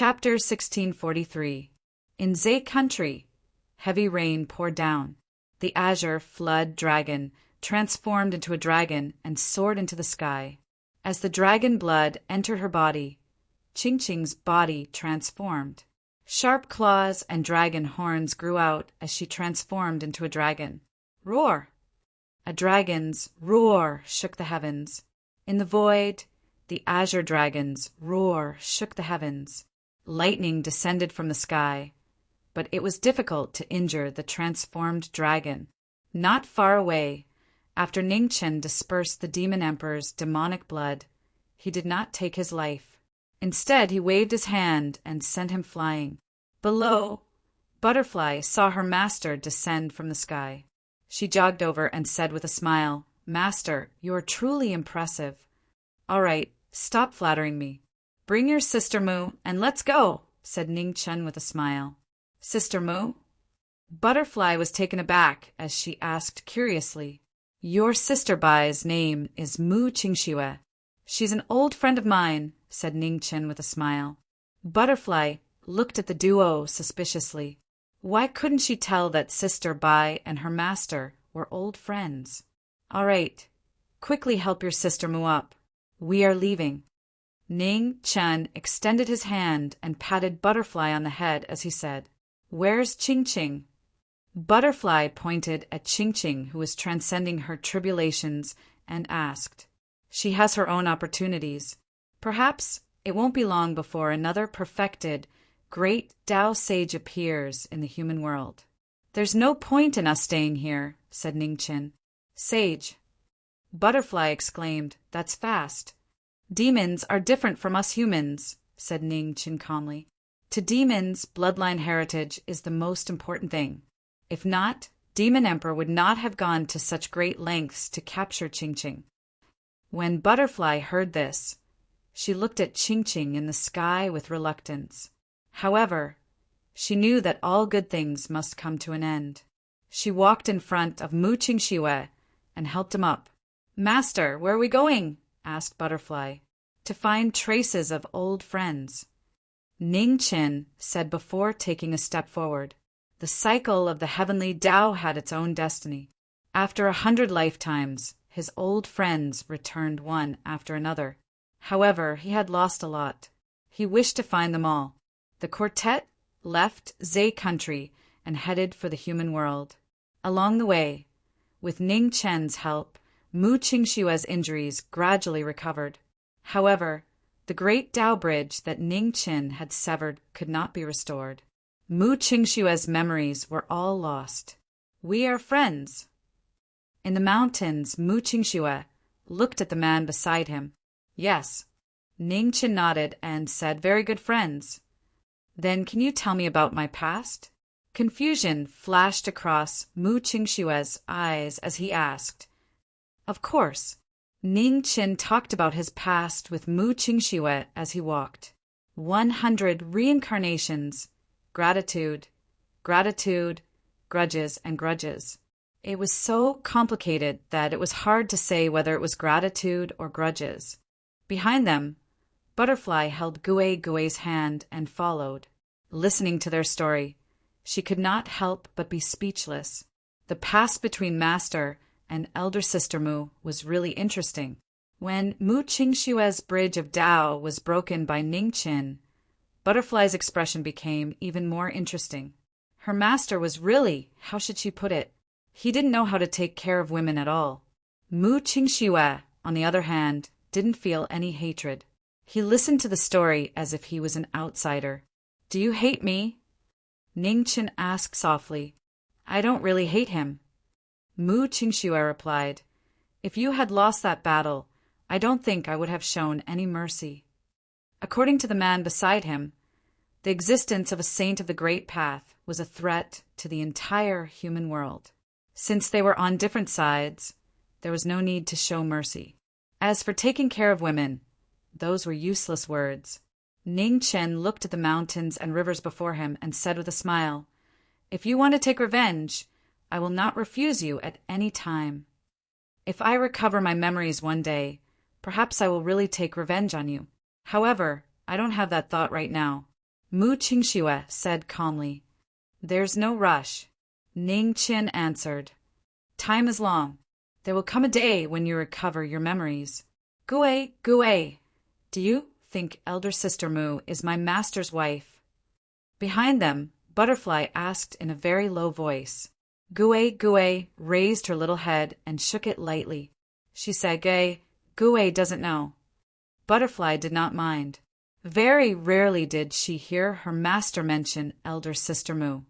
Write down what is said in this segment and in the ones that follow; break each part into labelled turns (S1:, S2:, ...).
S1: Chapter 1643. In Zay country, heavy rain poured down. The azure flood dragon transformed into a dragon and soared into the sky. As the dragon blood entered her body, Ching-Ching's body transformed. Sharp claws and dragon horns grew out as she transformed into a dragon. Roar! A dragon's roar shook the heavens. In the void, the azure dragon's roar shook the heavens. Lightning descended from the sky, but it was difficult to injure the transformed dragon. Not far away, after Ning-Chen dispersed the demon emperor's demonic blood, he did not take his life. Instead, he waved his hand and sent him flying. Below, Butterfly saw her master descend from the sky. She jogged over and said with a smile, "Master, you are truly impressive. All right, stop flattering me. Bring your sister Mu and let's go," said Ning-Chen with a smile. Sister Mu? Butterfly was taken aback as she asked curiously, "Your sister Bai's name is Mu Qingxue. She's an old friend of mine," said Ning-Chen with a smile. Butterfly looked at the duo suspiciously. Why couldn't she tell that Sister Bai and her master were old friends? "All right, quickly help your sister Mu up. We are leaving." Ning-Chen extended his hand and patted Butterfly on the head as he said, "Where's Ching-Ching?" Butterfly pointed at Ching-Ching, who was transcending her tribulations, and asked, "She has her own opportunities. Perhaps it won't be long before another perfected, great Tao sage appears in the human world." "There's no point in us staying here," said Ning-Chen. "Sage." Butterfly exclaimed, "That's fast." "Demons are different from us humans," said Ning-Chen calmly. "To demons, bloodline heritage is the most important thing. If not, Demon Emperor would not have gone to such great lengths to capture Ching-Ching." When Butterfly heard this, she looked at Ching-Ching in the sky with reluctance. However, she knew that all good things must come to an end. She walked in front of Mu Qingxue and helped him up. "Master, where are we going?" asked Butterfly. "To find traces of old friends," Ning-Chen said before taking a step forward. The cycle of the heavenly Tao had its own destiny. After 100 lifetimes, his old friends returned one after another. However, he had lost a lot. He wished to find them all. The quartet left Zay country and headed for the human world. Along the way, with Ning-Chen's help, Mu Qingxue's injuries gradually recovered. However, the great Tao bridge that Ning-Chen had severed could not be restored. Mu Qingxue's memories were all lost. "We are friends." In the mountains, Mu Qingxue looked at the man beside him. "Yes." Ning-Chen nodded and said, "Very good friends." "Then can you tell me about my past?" Confusion flashed across Mu Qingxue's eyes as he asked. Of course. Ning-Chen talked about his past with Mu Qingxue as he walked. 100 reincarnations, gratitude, gratitude, grudges, and grudges. It was so complicated that it was hard to say whether it was gratitude or grudges. Behind them, Butterfly held Gui's hand and followed. Listening to their story, she could not help but be speechless. The past between Master and elder sister Mu was really interesting. When Mu Qingxue's bridge of Tao was broken by Ning-Chen, Butterfly's expression became even more interesting. Her master was really, how should she put it? He didn't know how to take care of women at all. Mu Qingxue, on the other hand, didn't feel any hatred. He listened to the story as if he was an outsider. "Do you hate me?" Ning-Chen asked softly. "I don't really hate him." Mu Qingxue replied, "If you had lost that battle, I don't think I would have shown any mercy." According to the man beside him, the existence of a saint of the Great Path was a threat to the entire human world. Since they were on different sides, there was no need to show mercy. As for taking care of women, those were useless words. Ning-Chen looked at the mountains and rivers before him and said with a smile, "If you want to take revenge, I will not refuse you at any time. If I recover my memories one day, perhaps I will really take revenge on you. However, I don't have that thought right now. Mu Qingxue said calmly. There's no rush. Ning Qin answered. Time is long. There will come a day when you recover your memories. Gui, Gui, do you think elder sister Mu is my master's wife? Behind them, Butterfly asked in a very low voice. Gui, Gui raised her little head and shook it lightly. She said, Gui doesn't know. Butterfly did not mind. Very rarely did she hear her master mention elder sister Mu.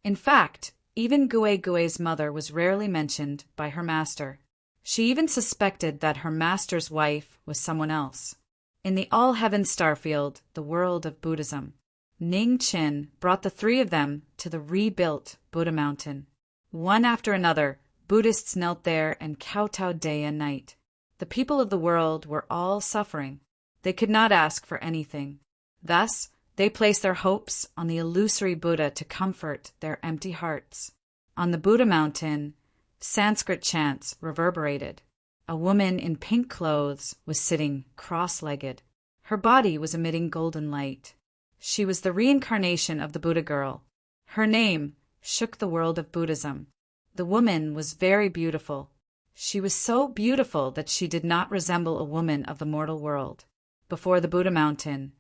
S1: In fact, even Gui's mother was rarely mentioned by her master. She even suspected that her master's wife was someone else. In the all-heaven starfield, the world of Buddhism, Ning Qin brought the three of them to the rebuilt Buddha Mountain. One after another, Buddhists knelt there and kowtowed day and night. The people of the world were all suffering. They could not ask for anything. Thus, they placed their hopes on the illusory Buddha to comfort their empty hearts. On the Buddha Mountain, Sanskrit chants reverberated. A woman in pink clothes was sitting cross-legged. Her body was emitting golden light. She was the reincarnation of the Buddha girl. Her name shook the world of Buddhism. The woman was very beautiful. She was so beautiful that she did not resemble a woman of the mortal world. Before the Buddha Mountain,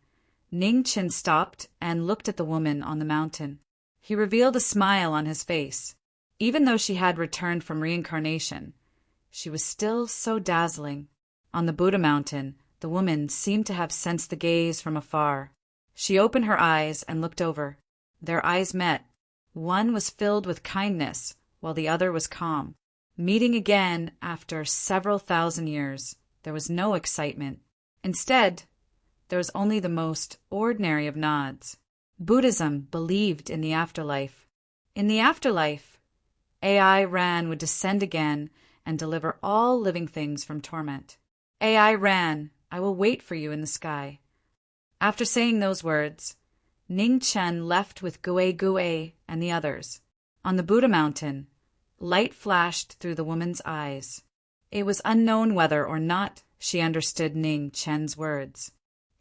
S1: Ning Qin stopped and looked at the woman on the mountain. He revealed a smile on his face. Even though she had returned from reincarnation, she was still so dazzling. On the Buddha Mountain, the woman seemed to have sensed the gaze from afar. She opened her eyes and looked over. Their eyes met. One was filled with kindness, while the other was calm. Meeting again after several thousand years, there was no excitement. Instead, there was only the most ordinary of nods. Buddhism believed in the afterlife. In the afterlife, AI Ran would descend again and deliver all living things from torment. AI Ran, I will wait for you in the sky. After saying those words, Ning Chen left with Gui and the others. On the Buddha Mountain, light flashed through the woman's eyes. It was unknown whether or not she understood Ning Chen's words.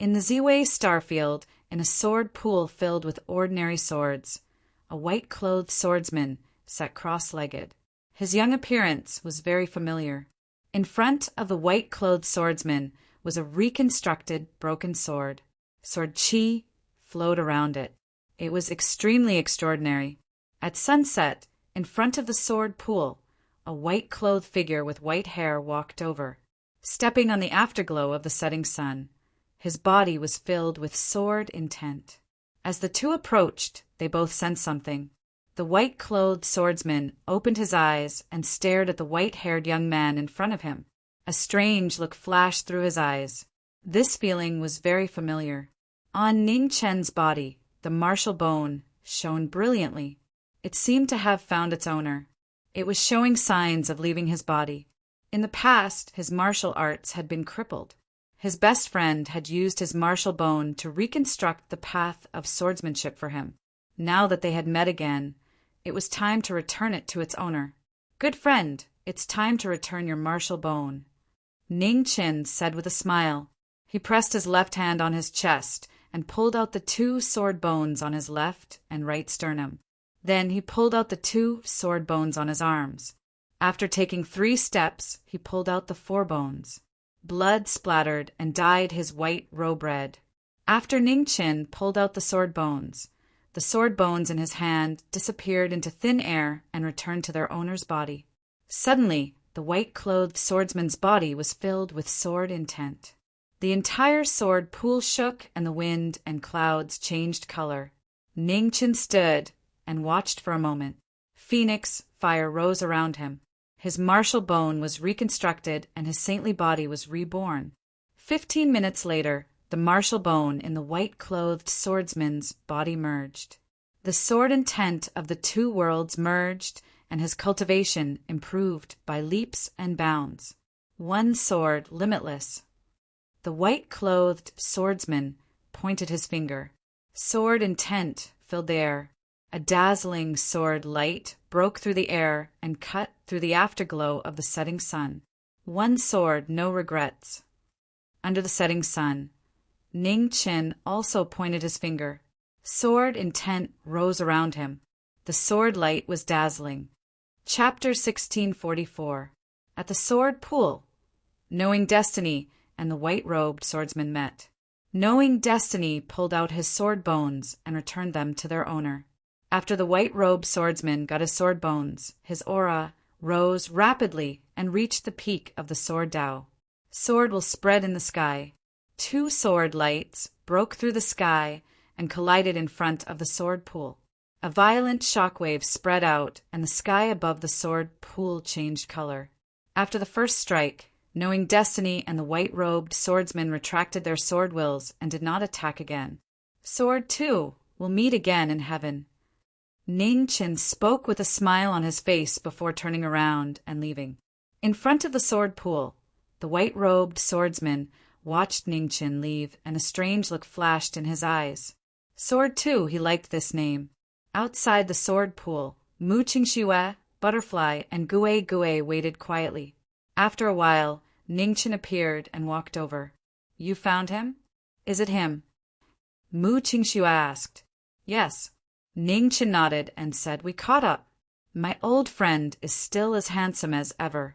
S1: In the Ziwei starfield, in a sword pool filled with ordinary swords, a white-clothed swordsman sat cross-legged. His young appearance was very familiar. In front of the white-clothed swordsman was a reconstructed broken sword. Sword Qi flowed around it. It was extremely extraordinary. At sunset, in front of the sword pool, a white-clothed figure with white hair walked over, stepping on the afterglow of the setting sun. His body was filled with sword intent. As the two approached, they both sensed something. The white-clothed swordsman opened his eyes and stared at the white-haired young man in front of him. A strange look flashed through his eyes. This feeling was very familiar. On Ning Chen's body, the martial bone shone brilliantly. It seemed to have found its owner. It was showing signs of leaving his body. In the past, his martial arts had been crippled. His best friend had used his martial bone to reconstruct the path of swordsmanship for him. Now that they had met again, it was time to return it to its owner. Good friend, it's time to return your martial bone, Ning Qin said with a smile. He pressed his left hand on his chest and pulled out the 2 sword bones on his left and right sternum. Then he pulled out the 2 sword bones on his arms. After taking 3 steps, he pulled out the 4 bones. Blood splattered and dyed his white robe red. After Ning Qin pulled out the sword bones in his hand disappeared into thin air and returned to their owner's body. Suddenly, the white-clothed swordsman's body was filled with sword intent. The entire sword pool shook and the wind and clouds changed color. Ning Qin stood and watched for a moment. Phoenix fire rose around him. His martial bone was reconstructed and his saintly body was reborn. 15 minutes later, the martial bone in the white-clothed swordsman's body merged. The sword intent of the 2 worlds merged and his cultivation improved by leaps and bounds. One sword limitless. The white-clothed swordsman pointed his finger. Sword intent filled the air. A dazzling sword light broke through the air and cut through the afterglow of the setting sun. One sword, no regrets. Under the setting sun, Ning Qin also pointed his finger. Sword intent rose around him. The sword light was dazzling. Chapter 1644. At the sword pool, Knowing Destiny and the white-robed swordsman met. Knowing Destiny pulled out his sword bones and returned them to their owner. After the white-robed swordsman got his sword bones, his aura rose rapidly and reached the peak of the sword Tao. Sword will spread in the sky. 2 sword lights broke through the sky and collided in front of the sword pool. A violent shockwave spread out, and the sky above the sword pool changed color. After the first strike, Knowing Destiny and the white-robed swordsman retracted their sword wills and did not attack again. Sword 2 will meet again in heaven. Ningchen spoke with a smile on his face before turning around and leaving. In front of the sword pool, the white-robed swordsman watched Ningchen leave, and a strange look flashed in his eyes. Sword 2, he liked this name. Outside the sword pool, Mu Qingxue, Butterfly, and Gue Gue waited quietly. After a while, Ningchen appeared and walked over. You found him? Is it him? Mu Qingxue asked. Yes. Ningchen nodded and said, We caught up. My old friend is still as handsome as ever.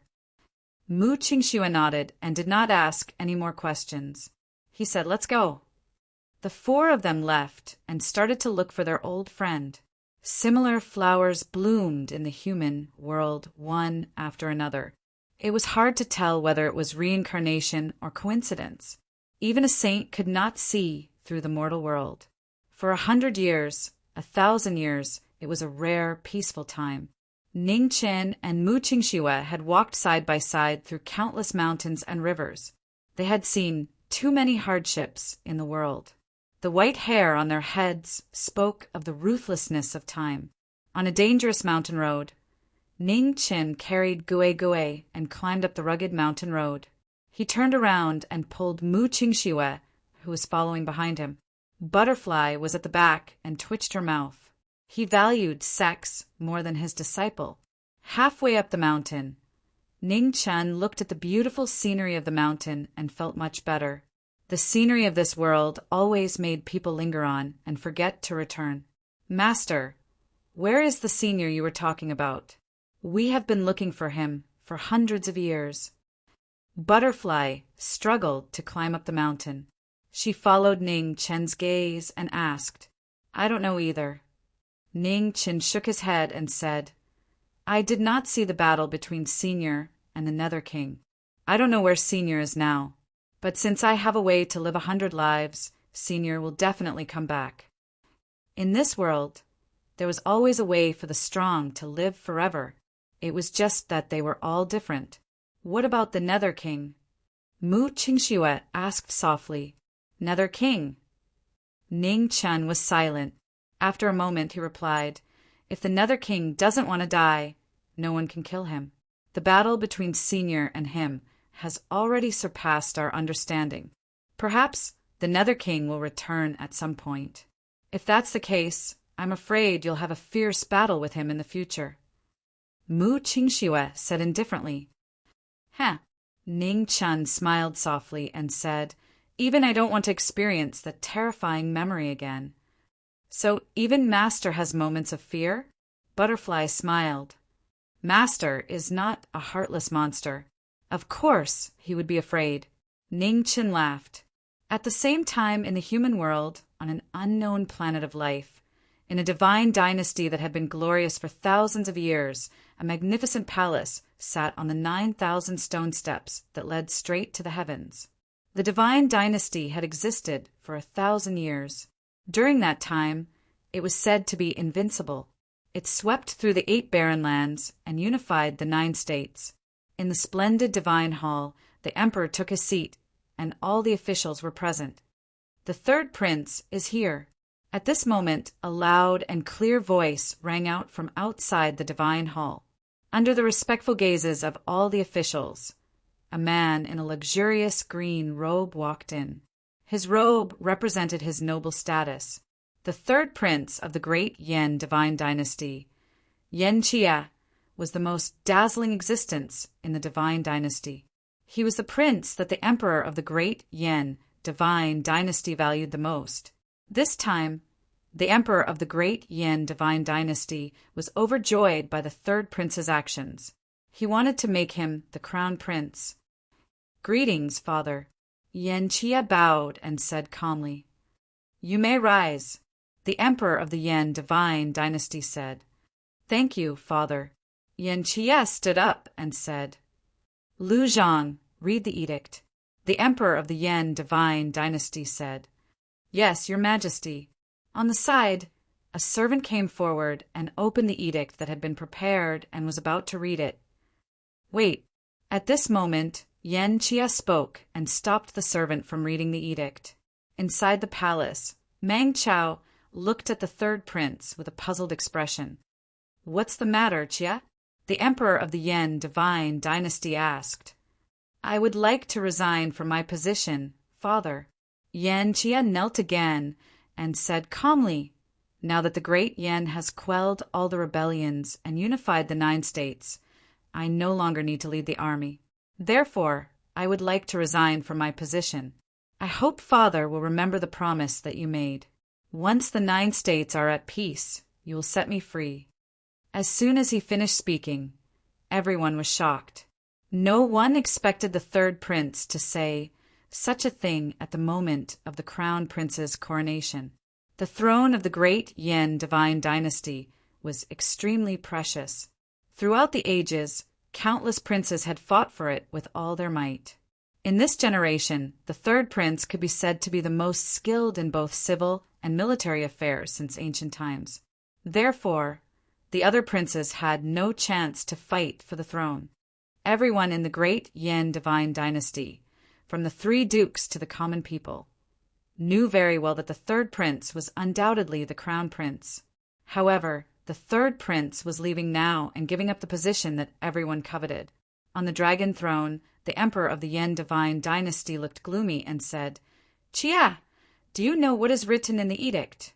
S1: Mu Qingxue nodded and did not ask any more questions. He said, Let's go. The 4 of them left and started to look for their old friend. Similar flowers bloomed in the human world, one after another. It was hard to tell whether it was reincarnation or coincidence. Even a saint could not see through the mortal world. For 100 years, 1,000 years, it was a rare, peaceful time. Ningchen and Mu Qingxue had walked side by side through countless mountains and rivers. They had seen too many hardships in the world. The white hair on their heads spoke of the ruthlessness of time. On a dangerous mountain road, Ningchen carried Gue Gue and climbed up the rugged mountain road. He turned around and pulled Mu Qingxue, who was following behind him. Butterfly was at the back and twitched her mouth. He valued sex more than his disciple. Halfway up the mountain, Ningchen looked at the beautiful scenery of the mountain and felt much better. The scenery of this world always made people linger on and forget to return. Master, where is the senior you were talking about? We have been looking for him for hundreds of years. Butterfly struggled to climb up the mountain. She followed Ningchen's gaze and asked, I don't know either. Ningchen shook his head and said, I did not see the battle between Senior and the Nether King. I don't know where Senior is now. But since I have a way to live 100 lives, Senior will definitely come back. In this world, there was always a way for the strong to live forever. It was just that they were all different. What about the Nether King? Mu Qingxue asked softly. Nether King? Ningchen was silent. After a moment, he replied, If the Nether King doesn't want to die, no one can kill him. The battle between Senior and him has already surpassed our understanding. Perhaps the Nether King will return at some point. If that's the case, I'm afraid you'll have a fierce battle with him in the future. Mu Qingxue said indifferently. Ningchen smiled softly and said, Even I don't want to experience that terrifying memory again. So even Master has moments of fear? Butterfly smiled. Master is not a heartless monster. Of course he would be afraid. Ningchen laughed. At the same time in the human world, on an unknown planet of life, in a divine dynasty that had been glorious for thousands of years, a magnificent palace sat on the 9,000 stone steps that led straight to the heavens. The divine dynasty had existed for 1,000 years. During that time, it was said to be invincible. It swept through the 8 barren lands and unified the 9 states. In the splendid divine hall, the emperor took his seat, and all the officials were present. The 3rd prince is here. At this moment, a loud and clear voice rang out from outside the divine hall. Under the respectful gazes of all the officials, a man in a luxurious green robe walked in. His robe represented his noble status. The 3rd prince of the great Yan divine dynasty, Yan Chia, was the most dazzling existence in the divine dynasty. He was the prince that the emperor of the great Yan divine dynasty valued the most. This time, The emperor of the great Yin divine dynasty was overjoyed by the third prince's actions. He wanted to make him the crown prince. "Greetings, father." Yen Chia bowed and said calmly, "You may rise." The emperor of the Yin divine dynasty said, "Thank you, father." Yen Chia stood up and said, "Lu Zhang, read the edict." The emperor of the Yin divine dynasty said, "Yes, your majesty." On the side, a servant came forward and opened the edict that had been prepared and was about to read it. "Wait." At this moment, Yen Chia spoke and stopped the servant from reading the edict. Inside the palace, Mang Chao looked at the third prince with a puzzled expression. "What's the matter, Chia?" The emperor of the Yin divine dynasty asked. "I would like to resign from my position, father." Yen Chia knelt again and said calmly, "Now that the great Yen has quelled all the rebellions and unified the 9 states, I no longer need to lead the army. Therefore, I would like to resign from my position. I hope father will remember the promise that you made. Once the 9 states are at peace, you will set me free." As soon as he finished speaking, everyone was shocked. No one expected the third prince to say such a thing at the moment of the crown prince's coronation. The throne of the great Yin divine dynasty was extremely precious. Throughout the ages, countless princes had fought for it with all their might. In this generation, the third prince could be said to be the most skilled in both civil and military affairs since ancient times. Therefore, the other princes had no chance to fight for the throne. Everyone in the great Yin divine dynasty, from the 3 dukes to the common people, knew very well that the third prince was undoubtedly the crown prince. However, the third prince was leaving now and giving up the position that everyone coveted. On the dragon throne, the emperor of the Yin divine dynasty looked gloomy and said, "Chia, do you know what is written in the edict?"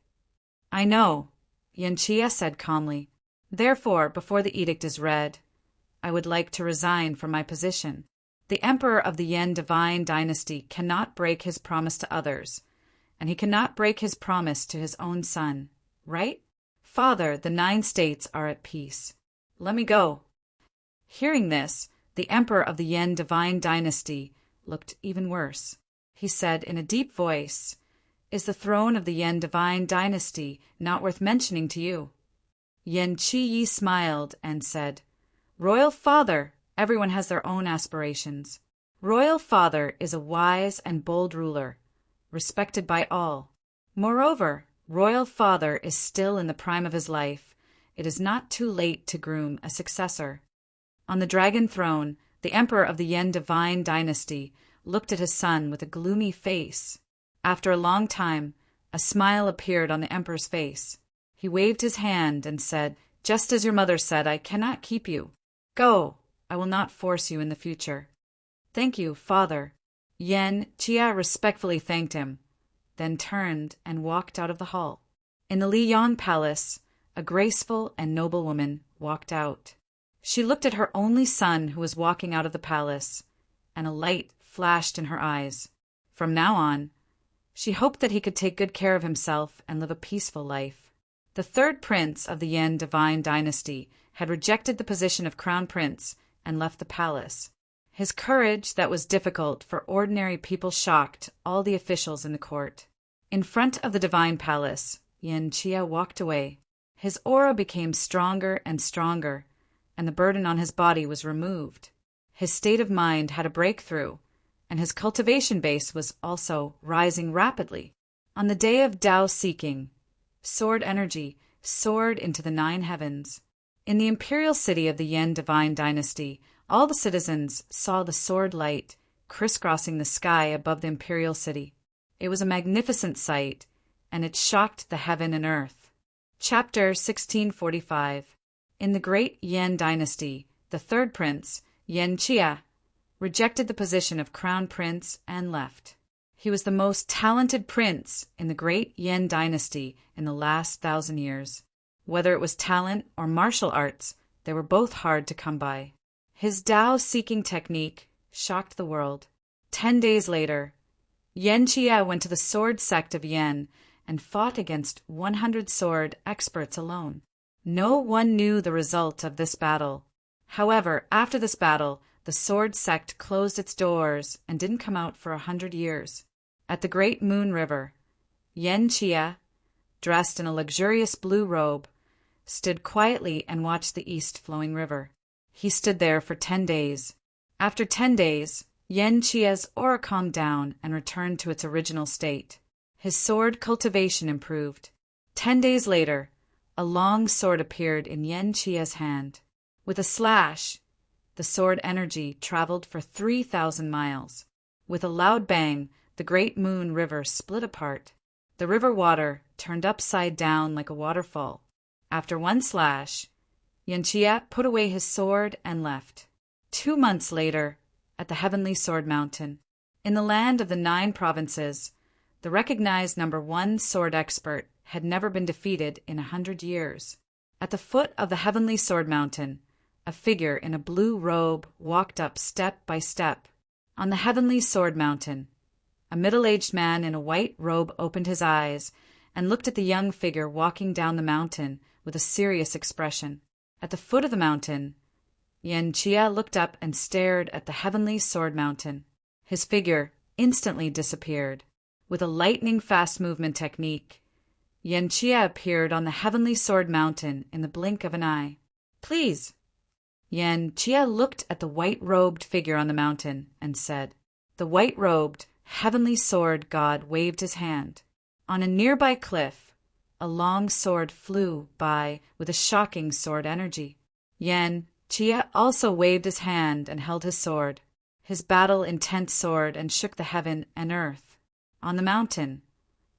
S1: "I know," Yen Chia said calmly. "Therefore, before the edict is read, I would like to resign from my position. The emperor of the Yin divine dynasty cannot break his promise to others, and he cannot break his promise to his own son, right? Father, the 9 states are at peace. Let me go." Hearing this, the emperor of the Yin divine dynasty looked even worse. He said in a deep voice, "Is the throne of the Yin divine dynasty not worth mentioning to you?" Yen Chi smiled and said, "Royal father, everyone has their own aspirations. Royal father is a wise and bold ruler, respected by all. Moreover, royal father is still in the prime of his life. It is not too late to groom a successor." On the dragon throne, the emperor of the Yin divine dynasty looked at his son with a gloomy face. After a long time, a smile appeared on the emperor's face. He waved his hand and said, "Just as your mother said, I cannot keep you. Go, I will not force you in the future." "Thank you, father." Yen Chia respectfully thanked him, then turned and walked out of the hall. In the Liyang palace, a graceful and noble woman walked out. She looked at her only son who was walking out of the palace, and a light flashed in her eyes. From now on, she hoped that he could take good care of himself and live a peaceful life. The third prince of the Yin divine dynasty had rejected the position of crown prince and left the palace. His courage that was difficult for ordinary people shocked all the officials in the court. In front of the divine palace, Yen Chia walked away. His aura became stronger and stronger, and the burden on his body was removed. His state of mind had a breakthrough, and his cultivation base was also rising rapidly. On the day of Tao seeking, sword energy soared into the 9 heavens. In the imperial city of the Yin divine dynasty, all the citizens saw the sword light crisscrossing the sky above the imperial city. It was a magnificent sight, and it shocked the heaven and earth. Chapter 1645. In the great Yin dynasty, the third prince, Yen Chia, rejected the position of crown prince and left. He was the most talented prince in the great Yin dynasty in the last 1,000 years. Whether it was talent or martial arts, they were both hard to come by. His Tao-seeking technique shocked the world. 10 days later, Yen Chia went to the sword sect of Yen and fought against 100 sword experts alone. No one knew the result of this battle. However, after this battle, the sword sect closed its doors and didn't come out for 100 years. At the Great Moon River, Yen Chia, dressed in a luxurious blue robe, stood quietly and watched the east-flowing river. He stood there for 10 days. After 10 days, Yen Chia's aura calmed down and returned to its original state. His sword cultivation improved. 10 days later, a long sword appeared in Yen Chia's hand. With a slash, the sword energy traveled for 3,000 miles. With a loud bang, the Great Moon River split apart. The river water turned upside down like a waterfall. After one slash, Yen Chia put away his sword and left. 2 months later, at the Heavenly Sword Mountain, in the land of the 9 provinces, the recognized #1 sword expert had never been defeated in 100 years. At the foot of the Heavenly Sword Mountain, a figure in a blue robe walked up step by step. On the Heavenly Sword Mountain, a middle-aged man in a white robe opened his eyes and looked at the young figure walking down the mountain with a serious expression. At the foot of the mountain, Yen Chia looked up and stared at the Heavenly Sword Mountain. His figure instantly disappeared. With a lightning-fast movement technique, Yen Chia appeared on the Heavenly Sword Mountain in the blink of an eye. "Please." Yen Chia looked at the white-robed figure on the mountain and said. The white-robed, Heavenly Sword God waved his hand. On a nearby cliff, a long sword flew by with a shocking sword energy. Yen Chia also waved his hand and held his sword. His battle-intense sword and shook the heaven and earth. On the mountain,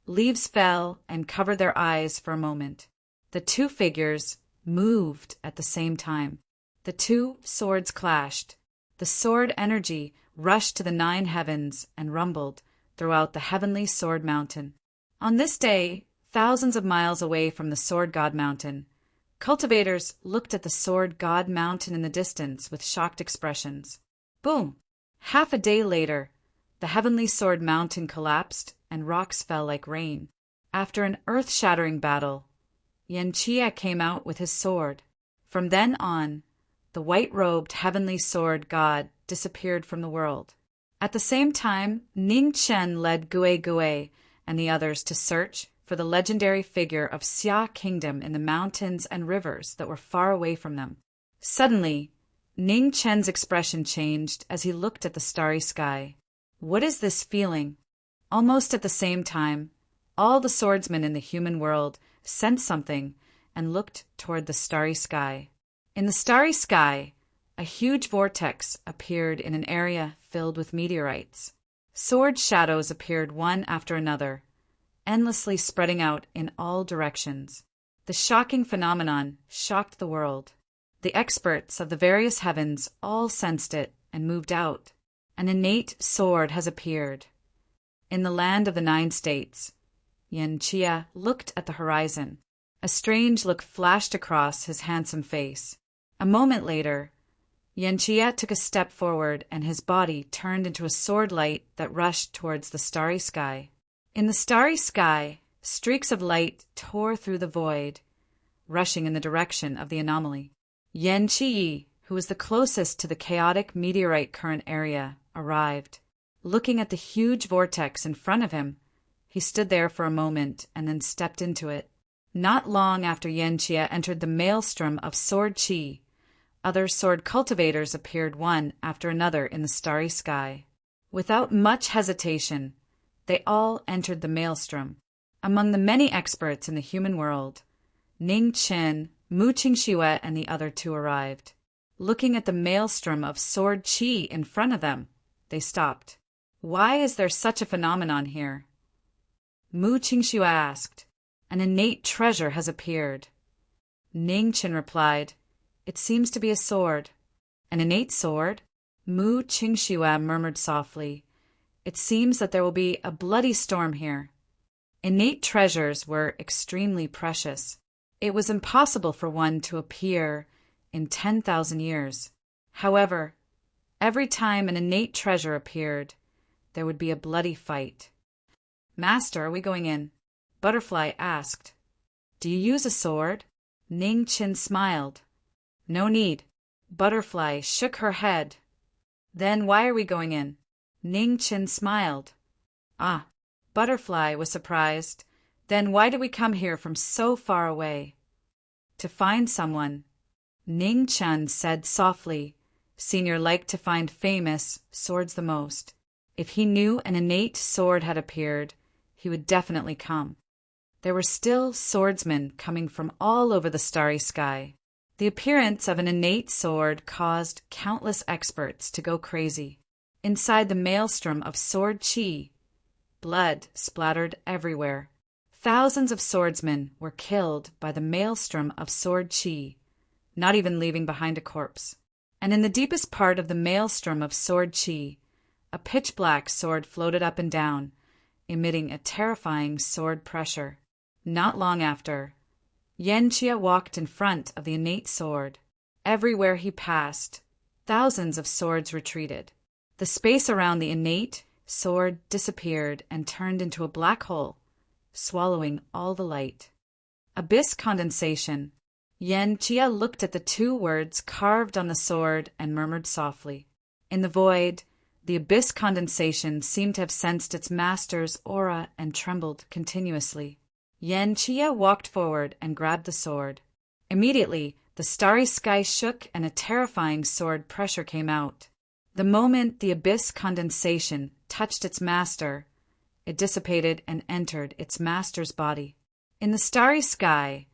S1: leaves fell and covered their eyes for a moment. The 2 figures moved at the same time. The 2 swords clashed. The sword energy rushed to the 9 heavens and rumbled throughout the Heavenly Sword Mountain. On this day, thousands of miles away from the Sword God Mountain, cultivators looked at the Sword God Mountain in the distance with shocked expressions. Boom! Half a day later, the Heavenly Sword Mountain collapsed and rocks fell like rain. After an earth-shattering battle, Yen Chia came out with his sword. From then on, the white-robed Heavenly Sword God disappeared from the world. At the same time, Ning Chen led Gue Gue and the others to search for the legendary figure of Xia Kingdom in the mountains and rivers that were far away from them. Suddenly, Ning Chen's expression changed as he looked at the starry sky. What is this feeling? Almost at the same time, all the swordsmen in the human world sensed something and looked toward the starry sky. In the starry sky, a huge vortex appeared in an area filled with meteorites. Sword shadows appeared one after another, endlessly spreading out in all directions. The shocking phenomenon shocked the world. The experts of the various heavens all sensed it and moved out. An innate sword has appeared. In the land of the 9 states, Yen Chia looked at the horizon. A strange look flashed across his handsome face. A moment later, Yen Chia took a step forward and his body turned into a sword light that rushed towards the starry sky. In the starry sky, streaks of light tore through the void, rushing in the direction of the anomaly. Yen Chi, who was the closest to the chaotic meteorite current area, arrived. Looking at the huge vortex in front of him, he stood there for a moment and then stepped into it. Not long after Yen Chia entered the maelstrom of sword chi, other sword cultivators appeared one after another in the starry sky. Without much hesitation, they all entered the maelstrom. Among the many experts in the human world, Ning Chen, Mu Qingxue, and the other 2 arrived. Looking at the maelstrom of sword chi in front of them, they stopped. Why is there such a phenomenon here? Mu Qingxue asked. An innate treasure has appeared. Ning Chen replied, It seems to be a sword. An innate sword? Mu Qingxue murmured softly. It seems that there will be a bloody storm here. Innate treasures were extremely precious. It was impossible for one to appear in 10,000 years. However, every time an innate treasure appeared, there would be a bloody fight. Master, are we going in? Butterfly asked, "Do you use a sword?" Ning Chen smiled. "No need." Butterfly shook her head. "Then why are we going in?" Ning Chen smiled. "Ah." Butterfly was surprised. "Then why did we come here from so far away?" "To find someone," Ning Chen said softly. Senior liked to find famous swords the most. If he knew an innate sword had appeared, he would definitely come. There were still swordsmen coming from all over the starry sky. The appearance of an innate sword caused countless experts to go crazy. Inside the maelstrom of sword chi, blood splattered everywhere. Thousands of swordsmen were killed by the maelstrom of sword chi, not even leaving behind a corpse. And in the deepest part of the maelstrom of sword chi, a pitch-black sword floated up and down, emitting a terrifying sword pressure. Not long after, Yanqia walked in front of the innate sword. Everywhere he passed, thousands of swords retreated. The space around the innate sword disappeared and turned into a black hole, swallowing all the light. Abyss condensation. Yanqia looked at the two words carved on the sword and murmured softly. In the void, the abyss condensation seemed to have sensed its master's aura and trembled continuously. Yanqia walked forward and grabbed the sword. Immediately, the starry sky shook and a terrifying sword pressure came out. The moment the abyss condensation touched its master, it dissipated and entered its master's body. In the starry sky,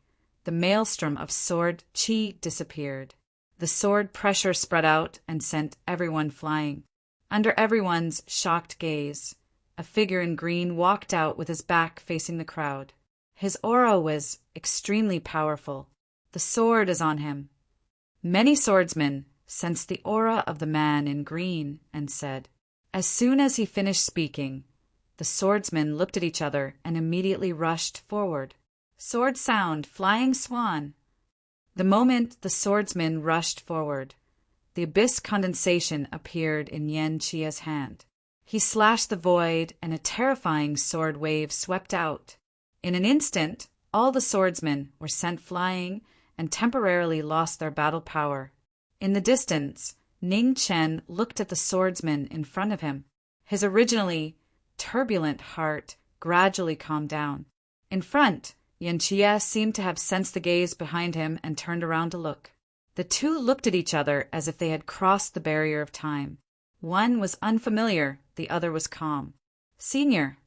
S1: the maelstrom of sword chi disappeared. The sword pressure spread out and sent everyone flying. Under everyone's shocked gaze, a figure in green walked out with his back facing the crowd. His aura was extremely powerful. The sword is on him. Many swordsmen sensed the aura of the man in green and said, as soon as he finished speaking, the swordsmen looked at each other and immediately rushed forward. Sword sound, flying swan. The moment the swordsmen rushed forward, the abyss condensation appeared in Yanqia's hand. He slashed the void and a terrifying sword wave swept out. In an instant, all the swordsmen were sent flying and temporarily lost their battle power. In the distance, Ning Chen looked at the swordsman in front of him. His originally turbulent heart gradually calmed down. In front, Yanqia seemed to have sensed the gaze behind him and turned around to look. The two looked at each other as if they had crossed the barrier of time. One was unfamiliar, the other was calm. Senior.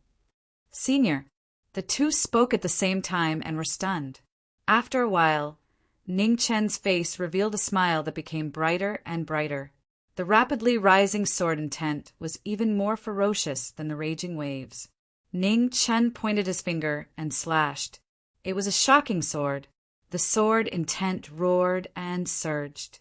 S1: Senior. The two spoke at the same time and were stunned. After a while, Ning Chen's face revealed a smile that became brighter and brighter. The rapidly rising sword intent was even more ferocious than the raging waves. Ning Chen pointed his finger and slashed. It was a shocking sword. The sword intent roared and surged,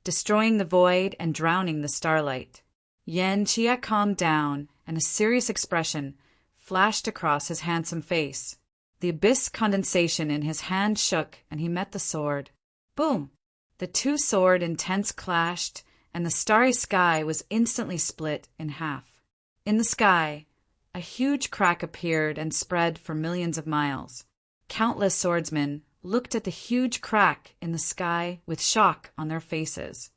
S1: destroying the void and drowning the starlight. Yanqia calmed down, and a serious expression flashed across his handsome face. The abyss condensation in his hand shook, and he met the sword. Boom! The two sword intents clashed, and the starry sky was instantly split in half. In the sky, a huge crack appeared and spread for millions of miles. Countless swordsmen looked at the huge crack in the sky with shock on their faces.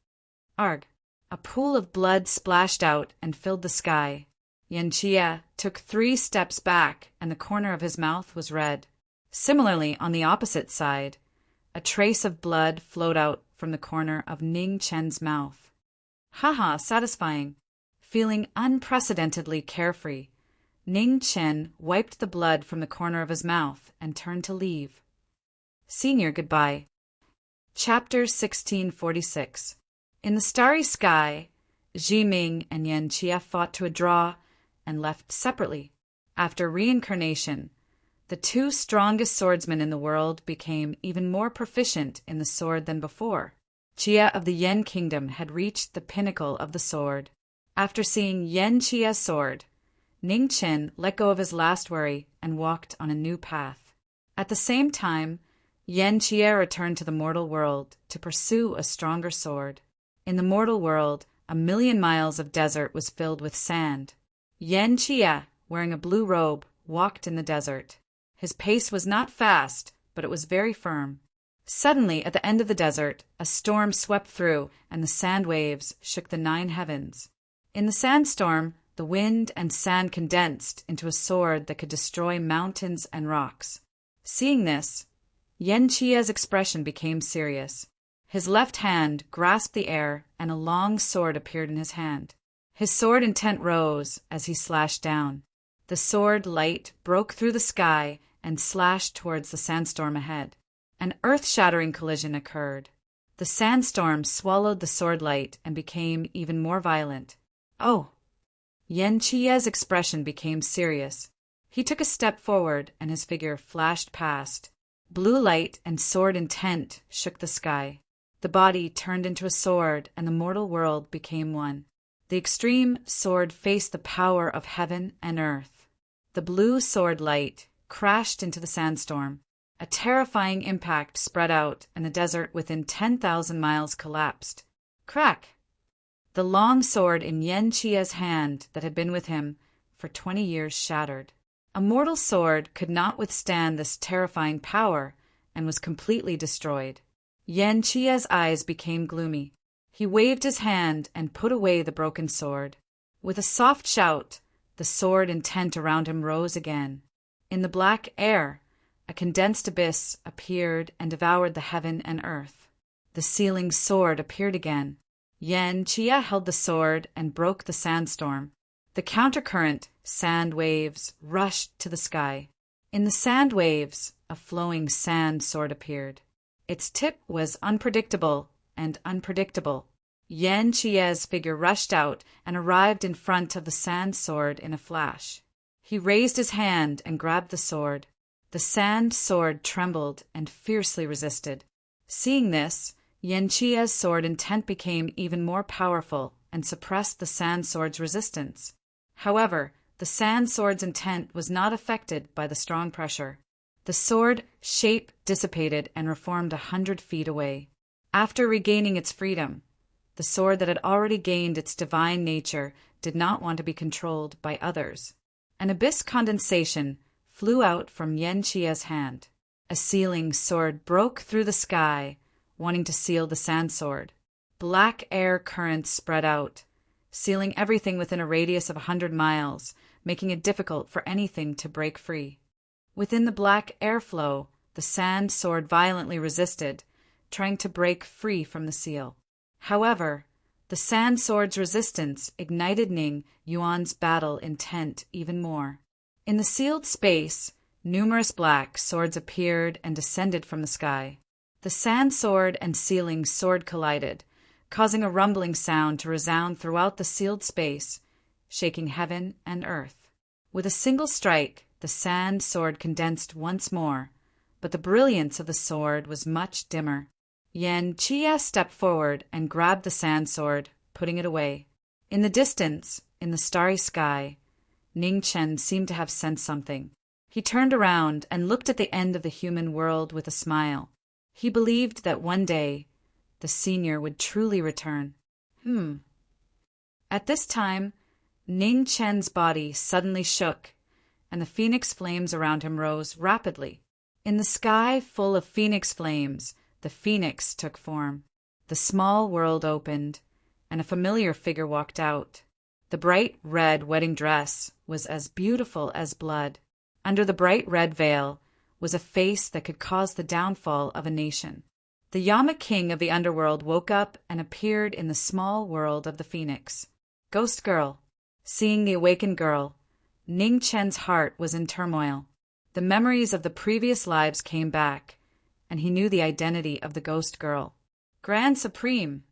S1: Arg! A pool of blood splashed out and filled the sky. Yanqia took 3 steps back, and the corner of his mouth was red. Similarly, on the opposite side, a trace of blood flowed out from the corner of Ning Chen's mouth. Haha, satisfying. Feeling unprecedentedly carefree, Ning Chen wiped the blood from the corner of his mouth and turned to leave. Senior, goodbye. Chapter 1646. In the starry sky, Jiming and Yanqia fought to a draw and left separately. After reincarnation, the 2 strongest swordsmen in the world became even more proficient in the sword than before. Jia of the Yen Kingdom had reached the pinnacle of the sword. After seeing Yanqia's sword, Ning Chen let go of his last worry and walked on a new path. At the same time, Yanqia returned to the mortal world to pursue a stronger sword. In the mortal world, 1,000,000 miles of desert was filled with sand. Yanqia, wearing a blue robe, walked in the desert. His pace was not fast, but it was very firm. Suddenly, at the end of the desert, a storm swept through, and the sand waves shook the 9 heavens. In the sandstorm, the wind and sand condensed into a sword that could destroy mountains and rocks. Seeing this, Yen Chia's expression became serious. His left hand grasped the air, and a long sword appeared in his hand. His sword intent rose as he slashed down. The sword light broke through the sky and slashed towards the sandstorm ahead. An earth-shattering collision occurred. The sandstorm swallowed the sword light and became even more violent. Oh! Yen Chia's expression became serious. He took a step forward, and his figure flashed past. Blue light and sword intent shook the sky. The body turned into a sword, and the mortal world became one. The extreme sword faced the power of heaven and earth. The blue sword light crashed into the sandstorm. A terrifying impact spread out, and the desert within 10,000 miles collapsed. Crack! The long sword in Yen Chia's hand that had been with him for 20 years shattered. A mortal sword could not withstand this terrifying power and was completely destroyed. Yen Chia's eyes became gloomy. He waved his hand and put away the broken sword. With a soft shout, the sword intent around him rose again. In the black air, a condensed abyss appeared and devoured the heaven and earth. The sealing sword appeared again. Yen Chia held the sword and broke the sandstorm. The countercurrent sand waves rushed to the sky. In the sand waves, a flowing sand sword appeared. Its tip was unpredictable and unpredictable. Yen Chia's figure rushed out and arrived in front of the sand sword in a flash. He raised his hand and grabbed the sword. The sand sword trembled and fiercely resisted. Seeing this, Yen Chia's sword intent became even more powerful and suppressed the sand sword's resistance. However, the sand sword's intent was not affected by the strong pressure. The sword shape dissipated and reformed 100 feet away. After regaining its freedom, the sword that had already gained its divine nature did not want to be controlled by others. An abyss condensation flew out from Yen Chia's hand. A sealing sword broke through the sky, wanting to seal the sand sword. Black air currents spread out, sealing everything within a radius of 100 miles, making it difficult for anything to break free. Within the black airflow, the sand sword violently resisted, trying to break free from the seal. However, the sand sword's resistance ignited Ning Yuan's battle intent even more. In the sealed space, numerous black swords appeared and descended from the sky. The sand sword and sealing sword collided, causing a rumbling sound to resound throughout the sealed space, shaking heaven and earth. With a single strike, the sand sword condensed once more, but the brilliance of the sword was much dimmer. Yen Chia stepped forward and grabbed the sand sword, putting it away. In the distance, in the starry sky, Ning Chen seemed to have sensed something. He turned around and looked at the end of the human world with a smile. He believed that one day, the senior would truly return. At this time, Ning Chen's body suddenly shook, and the phoenix flames around him rose rapidly. In the sky full of phoenix flames, the phoenix took form. The small world opened, and a familiar figure walked out. The bright red wedding dress was as beautiful as blood. Under the bright red veil was a face that could cause the downfall of a nation. The Yama king of the underworld woke up and appeared in the small world of the phoenix. Ghost girl. Seeing the awakened girl, Ning Chen's heart was in turmoil. The memories of the previous lives came back, and he knew the identity of the ghost girl. Grand Supreme.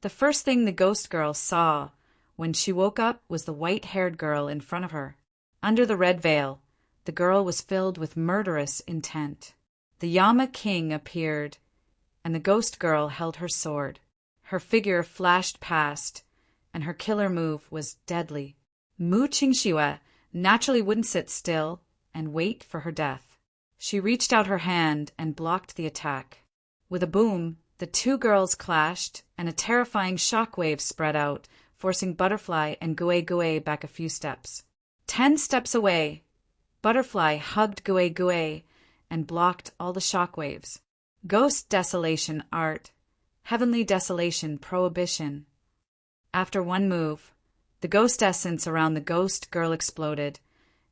S1: The first thing the ghost girl saw when she woke up was the white-haired girl in front of her. Under the red veil, the girl was filled with murderous intent. The Yama king appeared, and the ghost girl held her sword. Her figure flashed past, and her killer move was deadly. Mu Qingxue naturally wouldn't sit still and wait for her death. She reached out her hand and blocked the attack. With a boom, the two girls clashed, and a terrifying shockwave spread out, forcing Butterfly and Gue Gue back a few steps. 10 steps away, Butterfly hugged Gue Gue and blocked all the shockwaves. Ghost desolation art. Heavenly desolation prohibition. After one move, the ghost essence around the ghost girl exploded,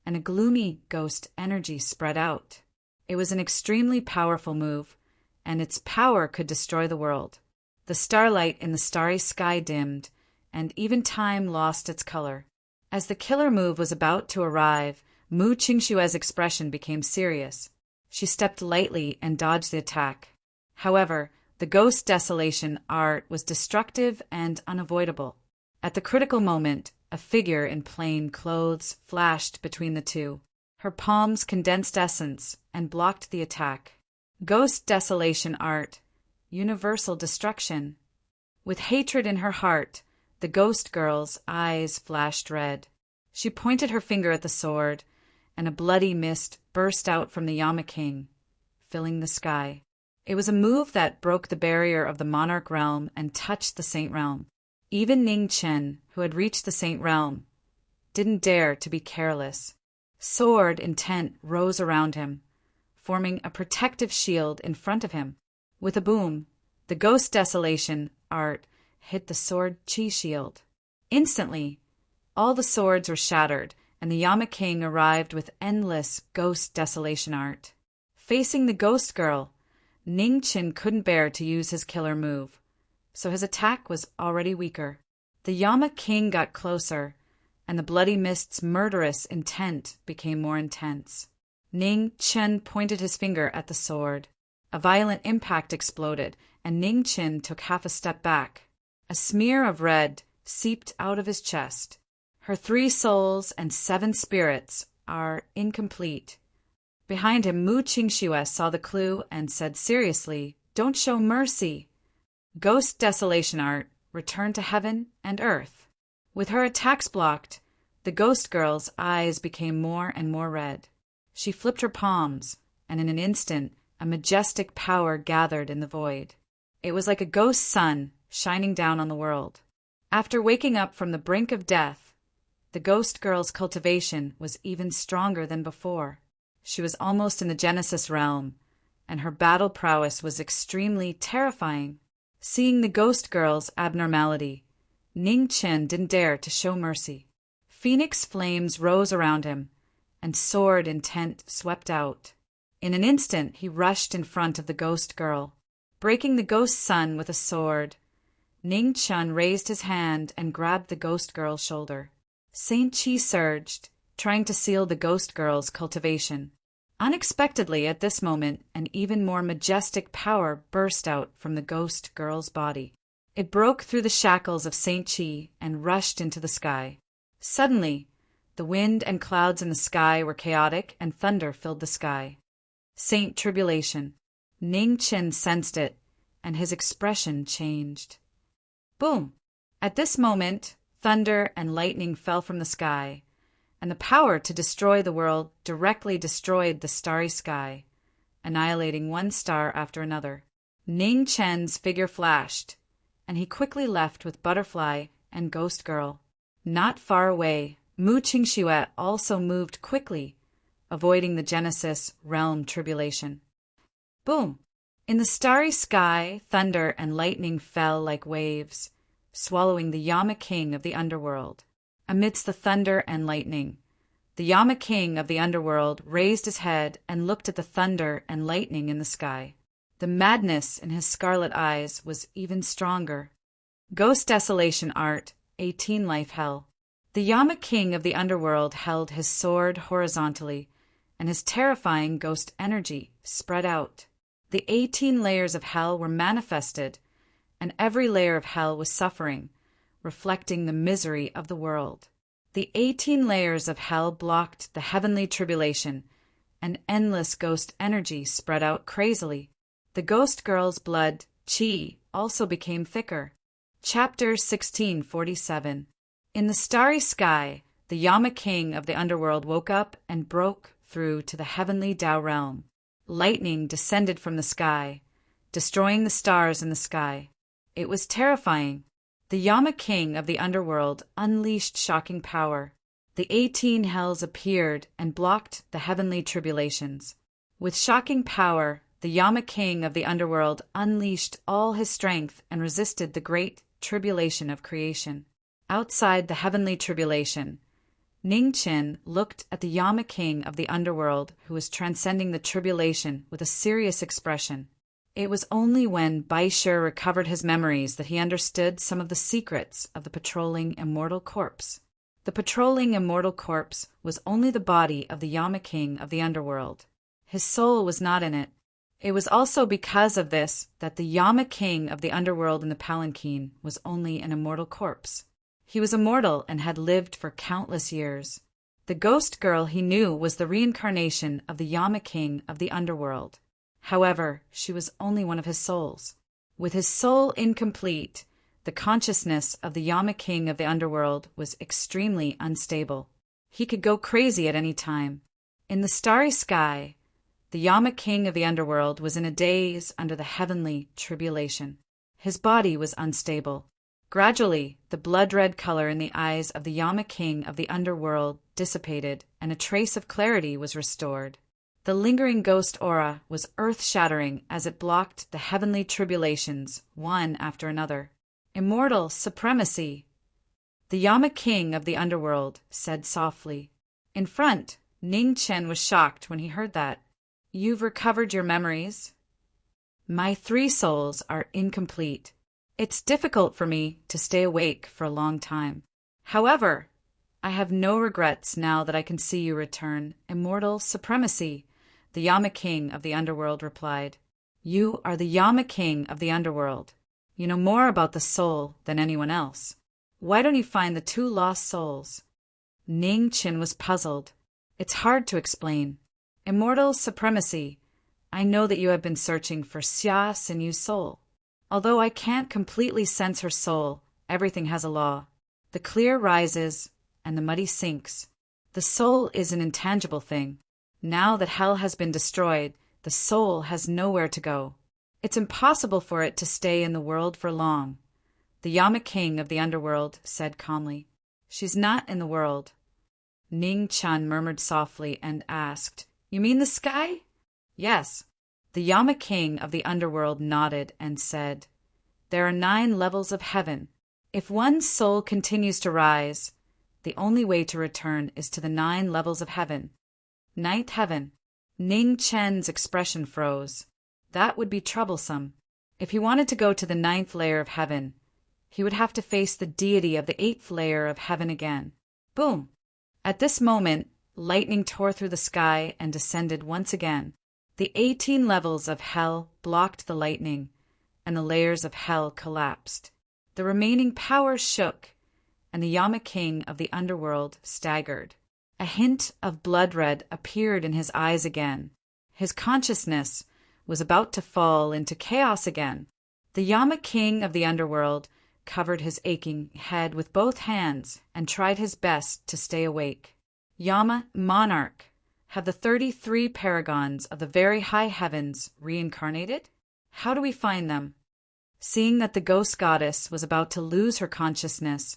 S1: and a gloomy ghost energy spread out. It was an extremely powerful move, and its power could destroy the world. The starlight in the starry sky dimmed, and even time lost its color. As the killer move was about to arrive, Mu Qingshue's expression became serious. She stepped lightly and dodged the attack. However, the ghost desolation art was destructive and unavoidable. At the critical moment, a figure in plain clothes flashed between the two. Her palms condensed essence and blocked the attack. Ghost desolation art. Universal destruction. With hatred in her heart, the ghost girl's eyes flashed red. She pointed her finger at the sword, and a bloody mist burst out from the Yama King, filling the sky. It was a move that broke the barrier of the monarch realm and touched the saint realm. Even Ning Chen, who had reached the saint realm, didn't dare to be careless. Sword intent rose around him, forming a protective shield in front of him. With a boom, the ghost desolation art hit the sword chi shield. Instantly, all the swords were shattered, and the Yama King arrived with endless ghost desolation art. Facing the ghost girl, Ning Chen couldn't bear to use his killer move, so his attack was already weaker. The Yama King got closer, and the bloody mist's murderous intent became more intense. Ning Chen pointed his finger at the sword. A violent impact exploded, and Ning Chen took half a step back. A smear of red seeped out of his chest. Her 3 souls and 7 spirits are incomplete. Behind him, Mu Qingxue saw the clue and said seriously, "Don't show mercy." Ghost desolation art returned to heaven and earth. With her attacks blocked, the ghost girl's eyes became more and more red. She flipped her palms, and in an instant, a majestic power gathered in the void. It was like a ghost sun shining down on the world. After waking up from the brink of death, the ghost girl's cultivation was even stronger than before. She was almost in the Genesis realm, and her battle prowess was extremely terrifying. Seeing the ghost girl's abnormality, Ning Chen didn't dare to show mercy. Phoenix flames rose around him, and sword intent swept out. In an instant, he rushed in front of the ghost girl. Breaking the ghost sun with a sword, Ning Chen raised his hand and grabbed the ghost girl's shoulder. Saint Qi surged, trying to seal the ghost girl's cultivation. Unexpectedly at this moment, an even more majestic power burst out from the ghost girl's body. It broke through the shackles of Saint Qi and rushed into the sky. Suddenly, the wind and clouds in the sky were chaotic and thunder filled the sky. Saint Tribulation. Ning Chen sensed it, and his expression changed. Boom! At this moment, thunder and lightning fell from the sky, and the power to destroy the world directly destroyed the starry sky, annihilating one star after another. Ning Chen's figure flashed, and he quickly left with Butterfly and Ghost Girl. Not far away, Mu Qingxue also moved quickly, avoiding the Genesis realm tribulation. Boom! In the starry sky, thunder and lightning fell like waves, swallowing the Yama King of the underworld. Amidst the thunder and lightning, the Yama King of the underworld raised his head and looked at the thunder and lightning in the sky. The madness in his scarlet eyes was even stronger. Ghost Desolation Art, 18 Life Hell. The Yama King of the underworld held his sword horizontally, and his terrifying ghost energy spread out. The 18 layers of hell were manifested, and every layer of hell was suffering, reflecting the misery of the world. The 18 layers of hell blocked the heavenly tribulation, and endless ghost energy spread out crazily. The ghost girl's blood, Qi, also became thicker. Chapter 1647. In the starry sky, the Yama King of the underworld woke up and broke through to the heavenly Tao realm. Lightning descended from the sky, destroying the stars in the sky. It was terrifying. The Yama King of the underworld unleashed shocking power. The 18 hells appeared and blocked the heavenly tribulations. With shocking power, the Yama king of the underworld unleashed all his strength and resisted the great tribulation of creation. Outside the heavenly tribulation, Ningchen looked at the Yama king of the underworld, who was transcending the tribulation, with a serious expression. It was only when Baishir recovered his memories that he understood some of the secrets of the patrolling immortal corpse. The patrolling immortal corpse was only the body of the Yama king of the underworld. His soul was not in it. It was also because of this that the Yama king of the underworld in the palanquin was only an immortal corpse. He was immortal and had lived for countless years. The ghost girl he knew was the reincarnation of the Yama king of the underworld. However, she was only one of his souls. With his soul incomplete, the consciousness of the Yama king of the underworld was extremely unstable. He could go crazy at any time. In the starry sky, the Yama king of the underworld was in a daze under the heavenly tribulation. His body was unstable. Gradually, the blood-red color in the eyes of the Yama king of the underworld dissipated, and a trace of clarity was restored. The lingering ghost aura was earth-shattering as it blocked the heavenly tribulations, one after another. Immortal supremacy! The Yama king of the underworld said softly. In front, Ningchen was shocked when he heard that. You've recovered your memories? My 3 souls are incomplete. It's difficult for me to stay awake for a long time. However, I have no regrets now that I can see you return. Immortal supremacy, the Yama king of the underworld replied. You are the Yama king of the underworld. You know more about the soul than anyone else. Why don't you find the 2 lost souls? Ningchen was puzzled. It's hard to explain. Immortal supremacy, I know that you have been searching for Xia Sinu's soul. Although I can't completely sense her soul, everything has a law. The clear rises, and the muddy sinks. The soul is an intangible thing. Now that hell has been destroyed, the soul has nowhere to go. It's impossible for it to stay in the world for long. The Yama king of the underworld said calmly. She's not in the world. Ningchen murmured softly and asked, You mean the sky? Yes. The Yama king of the underworld nodded and said, There are 9 levels of heaven. If one's soul continues to rise, the only way to return is to the 9 levels of heaven. 9th heaven. Ningchen's expression froze. That would be troublesome. If he wanted to go to the 9th layer of heaven, he would have to face the deity of the 8th layer of heaven again. Boom! At this moment, lightning tore through the sky and descended once again. The 18 levels of hell blocked the lightning, and the layers of hell collapsed. The remaining powers shook, and the Yama king of the underworld staggered. A hint of blood red appeared in his eyes again. His consciousness was about to fall into chaos again. The Yama king of the underworld covered his aching head with both hands and tried his best to stay awake. Yama, monarch, have the 33 paragons of the very high heavens reincarnated? How do we find them? Seeing that the ghost goddess was about to lose her consciousness,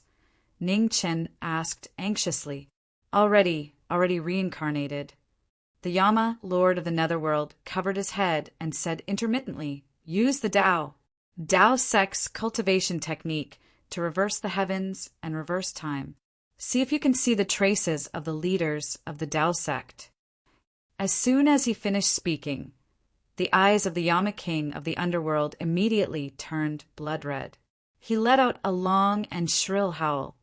S1: Ningchen asked anxiously, Already reincarnated. The Yama, lord of the netherworld, covered his head and said intermittently, Use the Tao. Tao sect's cultivation technique to reverse the heavens and reverse time. See if you can see the traces of the leaders of the Tao sect. As soon as he finished speaking, the eyes of the Yama king of the underworld immediately turned blood red. He let out a long and shrill howl,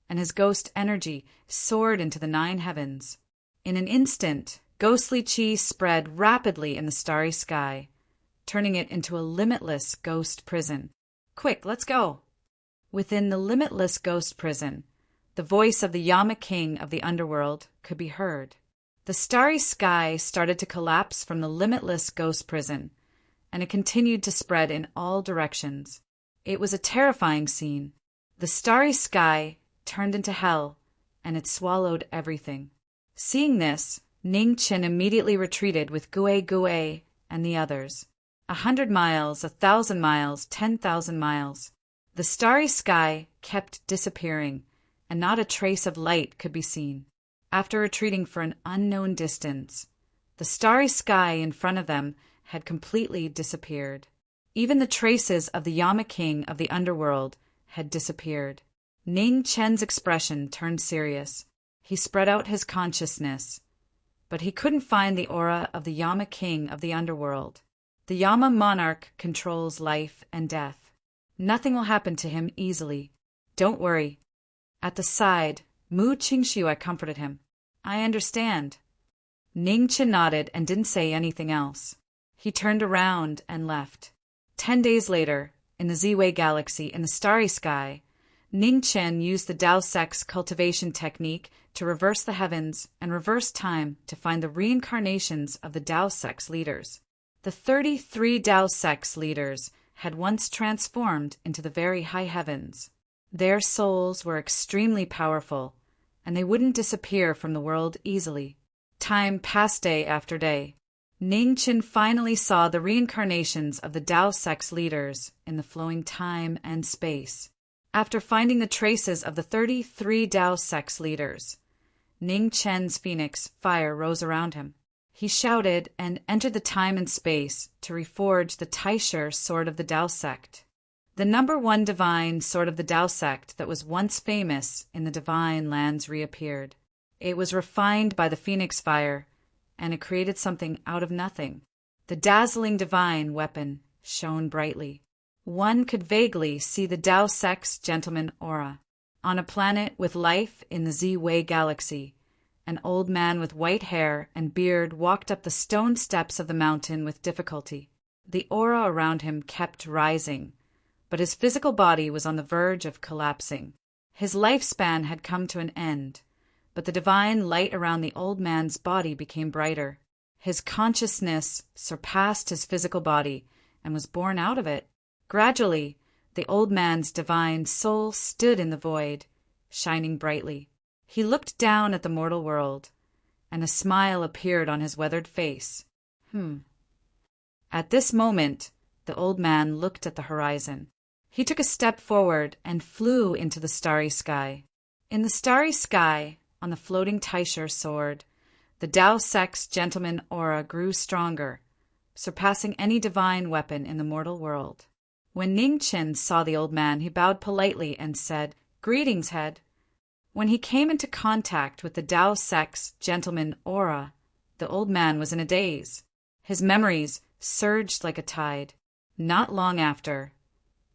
S1: and his ghost energy soared into the 9 heavens. In an instant, ghostly chi spread rapidly in the starry sky, turning it into a limitless ghost prison. Quick, let's go! Within the limitless ghost prison, the voice of the Yama king of the underworld could be heard. The starry sky started to collapse from the limitless ghost prison, and it continued to spread in all directions. It was a terrifying scene. The starry sky turned into hell, and it swallowed everything. Seeing this, Ningchen immediately retreated with Gue and the others. 100 miles, 1,000 miles, 10,000 miles. The starry sky kept disappearing, and not a trace of light could be seen. After retreating for an unknown distance, the starry sky in front of them had completely disappeared. Even the traces of the Yama King of the underworld had disappeared. Ning Chen's expression turned serious. He spread out his consciousness, but he couldn't find the aura of the Yama King of the underworld. The Yama monarch controls life and death. Nothing will happen to him easily. Don't worry. At the side, Mu Qingxue comforted him. I understand. Ning Chen nodded and didn't say anything else. He turned around and left. 10 days later, in the Ziwei galaxy in the starry sky, Ning Chen used the Dao Sex cultivation technique to reverse the heavens and reverse time to find the reincarnations of the Dao Sex leaders. The 33 Dao Sex leaders had once transformed into the very high heavens. Their souls were extremely powerful, and they wouldn't disappear from the world easily. Time passed day after day. Ning Chen finally saw the reincarnations of the Dao Sex leaders in the flowing time and space. After finding the traces of the 33 Dao Sex leaders, Ning Chen's phoenix fire rose around him. He shouted and entered the time and space to reforge the Taisher sword of the Dao sect. The #1 divine sword of the Dao sect that was once famous in the divine lands reappeared. It was refined by the phoenix fire, and it created something out of nothing. The dazzling divine weapon shone brightly. One could vaguely see the Dao Sex gentleman aura. On a planet with life in the Ziwei galaxy, an old man with white hair and beard walked up the stone steps of the mountain with difficulty. The aura around him kept rising, but his physical body was on the verge of collapsing. His lifespan had come to an end, but the divine light around the old man's body became brighter. His consciousness surpassed his physical body and was born out of it. Gradually, the old man's divine soul stood in the void, shining brightly. He looked down at the mortal world, and a smile appeared on his weathered face. At this moment, the old man looked at the horizon. He took a step forward and flew into the starry sky. In the starry sky, on the floating Taisher sword, the Dao Sex gentleman aura grew stronger, surpassing any divine weapon in the mortal world. When Ning Chen saw the old man, he bowed politely and said, "Greetings, head." When he came into contact with the Dao Sex gentleman aura, the old man was in a daze. His memories surged like a tide. Not long after,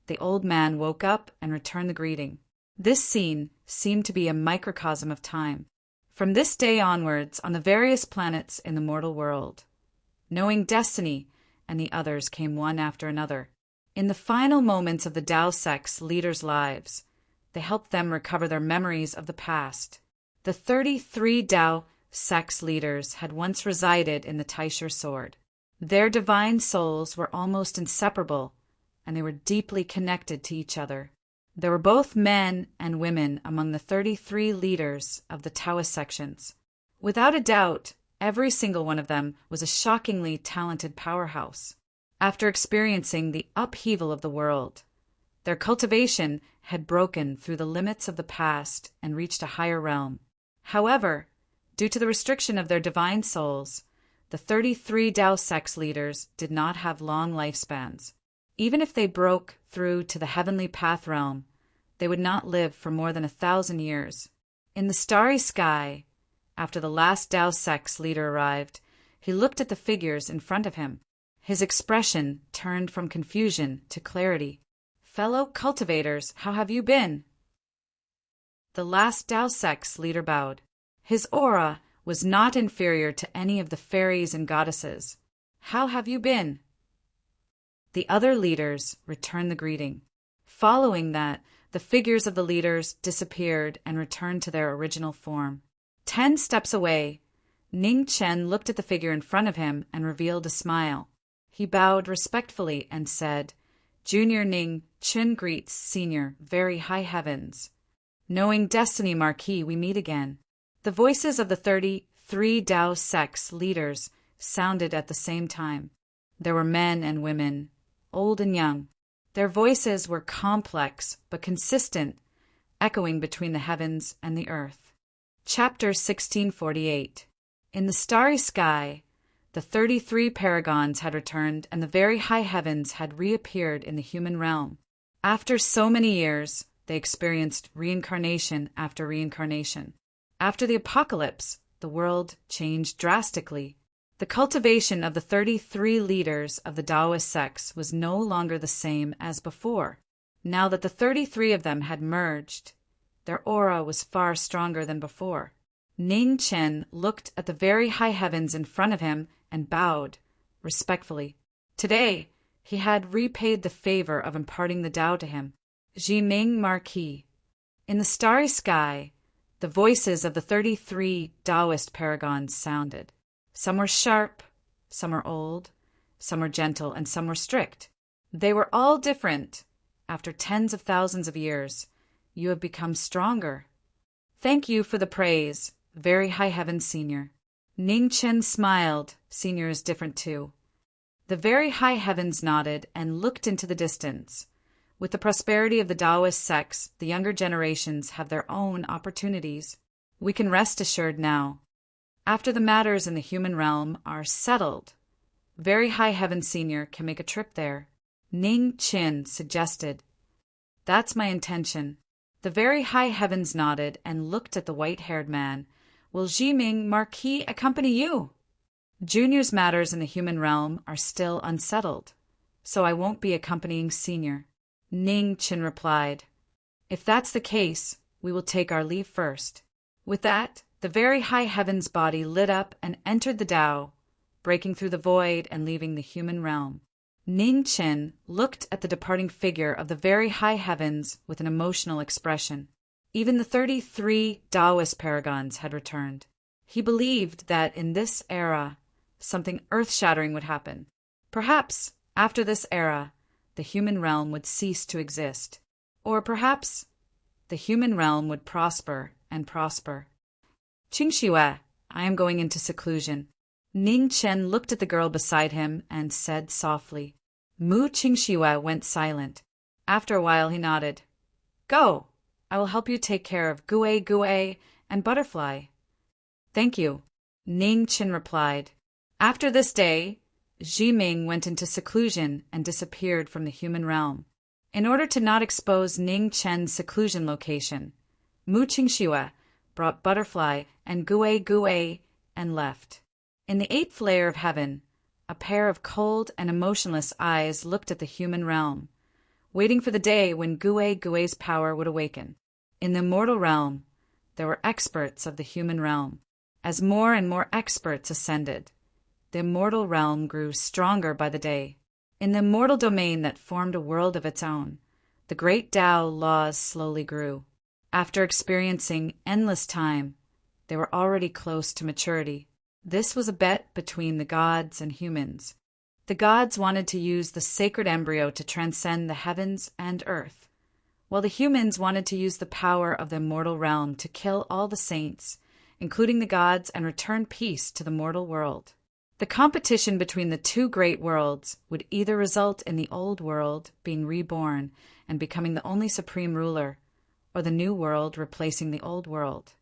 S1: the old man woke up and returned the greeting. This scene seemed to be a microcosm of time. From this day onwards, on the various planets in the mortal world, knowing destiny and the others came one after another. In the final moments of the Dao Sex leaders' lives, they helped them recover their memories of the past. The 33 Dao Sex leaders had once resided in the Taisher sword. Their divine souls were almost inseparable, and they were deeply connected to each other. There were both men and women among the 33 leaders of the Taoist sections. Without a doubt, every single one of them was a shockingly talented powerhouse. After experiencing the upheaval of the world, their cultivation had broken through the limits of the past and reached a higher realm. However, due to the restriction of their divine souls, the 33 Dao Sex leaders did not have long lifespans. Even if they broke through to the heavenly path realm, they would not live for more than 1,000 years. In the starry sky, after the last Dao Sex leader arrived, he looked at the figures in front of him. His expression turned from confusion to clarity. "Fellow cultivators, how have you been?" The last Dao Sex leader bowed. His aura was not inferior to any of the fairies and goddesses. "How have you been?" The other leaders returned the greeting. Following that, the figures of the leaders disappeared and returned to their original form. 10 steps away, Ning Chen looked at the figure in front of him and revealed a smile. He bowed respectfully and said, "Junior Ning Chen greets Senior, very high heavens. Knowing destiny, Marquis, we meet again." The voices of the 33 Dao Sex leaders sounded at the same time. There were men and women, old and young. Their voices were complex but consistent, echoing between the heavens and the earth. Chapter 1648. In the starry sky, the 33 paragons had returned, and the very high heavens had reappeared in the human realm. After so many years, they experienced reincarnation after reincarnation. After the apocalypse, the world changed drastically. The cultivation of the 33 leaders of the Taoist sects was no longer the same as before. Now that the 33 of them had merged, their aura was far stronger than before. Ning Chen looked at the very high heavens in front of him and bowed respectfully. Today, he had repaid the favor of imparting the Tao to him. Jiming Marquis. In the starry sky, the voices of the 33 Taoist paragons sounded. Some were sharp, some were old, some were gentle, and some were strict. They were all different. After tens of thousands of years, you have become stronger. Thank you for the praise, very high heaven senior. Ning Chen smiled. Senior is different too. The very high heavens nodded and looked into the distance. With the prosperity of the Taoist sects, the younger generations have their own opportunities. We can rest assured now. After the matters in the human realm are settled, very high heaven senior can make a trip there. Ning Chen suggested. That's my intention. The very high heavens nodded and looked at the white-haired man. Will Jiming Marquis accompany you? Junior's matters in the human realm are still unsettled, so I won't be accompanying Senior. Ning Chen replied. If that's the case, we will take our leave first. With that, the very high heavens body lit up and entered the Tao, breaking through the void and leaving the human realm. Ning Chen looked at the departing figure of the very high heavens with an emotional expression. Even the 33 Taoist paragons had returned. He believed that in this era, something earth-shattering would happen. Perhaps, after this era, the human realm would cease to exist. Or perhaps, the human realm would prosper and prosper. Qingxue, I am going into seclusion. Ning Chen looked at the girl beside him and said softly. Mu Qingxue went silent. After a while he nodded. Go! I will help you take care of Gue and Butterfly. Thank you, Ning Chen replied. After this day, Jiming went into seclusion and disappeared from the human realm. In order to not expose Ning Chen's seclusion location, Mu Qingxue brought Butterfly and Gue and left. In the 8th layer of heaven, a pair of cold and emotionless eyes looked at the human realm, waiting for the day when Gue's power would awaken. In the immortal realm, there were experts of the human realm. As more and more experts ascended, the immortal realm grew stronger by the day. In the immortal domain that formed a world of its own, the great Tao laws slowly grew. After experiencing endless time, they were already close to maturity. This was a bet between the gods and humans. The gods wanted to use the sacred embryo to transcend the heavens and earth, while the humans wanted to use the power of the immortal realm to kill all the saints, including the gods, and return peace to the mortal world. The competition between the two great worlds would either result in the old world being reborn and becoming the only supreme ruler, or the new world replacing the old world.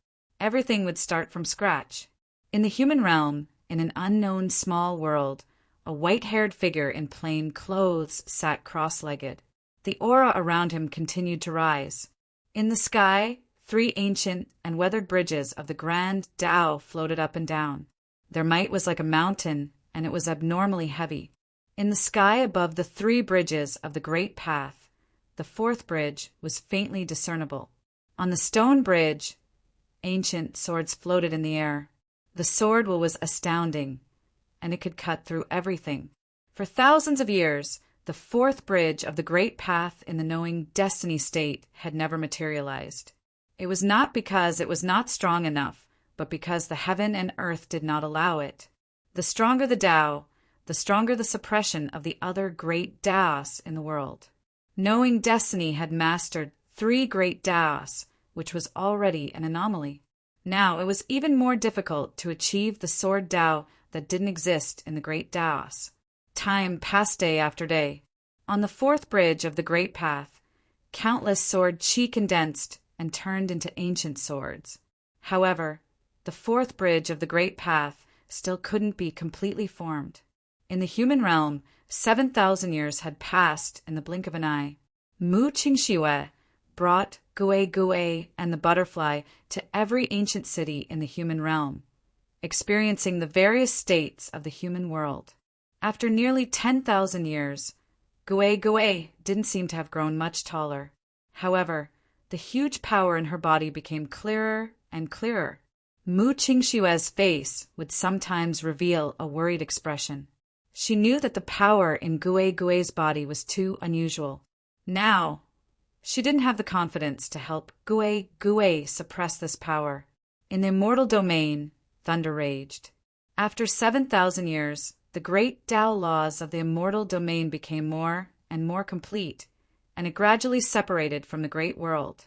S1: Everything would start from scratch. In the human realm, in an unknown small world, a white-haired figure in plain clothes sat cross-legged. The aura around him continued to rise. In the sky, 3 ancient and weathered bridges of the grand Tao floated up and down. Their might was like a mountain, and it was abnormally heavy. In the sky above the 3 bridges of the great path, the 4th bridge was faintly discernible. On the stone bridge, ancient swords floated in the air. The sword was astounding, and it could cut through everything. For thousands of years, the 4th bridge of the great path in the knowing destiny state had never materialized. It was not because it was not strong enough, but because the heaven and earth did not allow it. The stronger the Tao, the stronger the suppression of the other great Taos in the world. Knowing destiny had mastered 3 great Taos, which was already an anomaly. Now it was even more difficult to achieve the sword Tao that didn't exist in the great Taos. Time passed day after day. On the 4th bridge of the great path, countless sword chi condensed and turned into ancient swords. However, the fourth bridge of the Great Path still couldn't be completely formed. In the human realm, 7,000 years had passed in the blink of an eye. Mu Qingxiue brought Gui and the butterfly to every ancient city in the human realm, experiencing the various states of the human world. After nearly 10,000 years, Gui didn't seem to have grown much taller. However, the huge power in her body became clearer and clearer. Mu Qingxue's face would sometimes reveal a worried expression. She knew that the power in Gui's body was too unusual. Now, she didn't have the confidence to help Gui suppress this power. In the immortal domain, thunder raged. After 7,000 years, the great Tao laws of the immortal domain became more and more complete, and it gradually separated from the great world.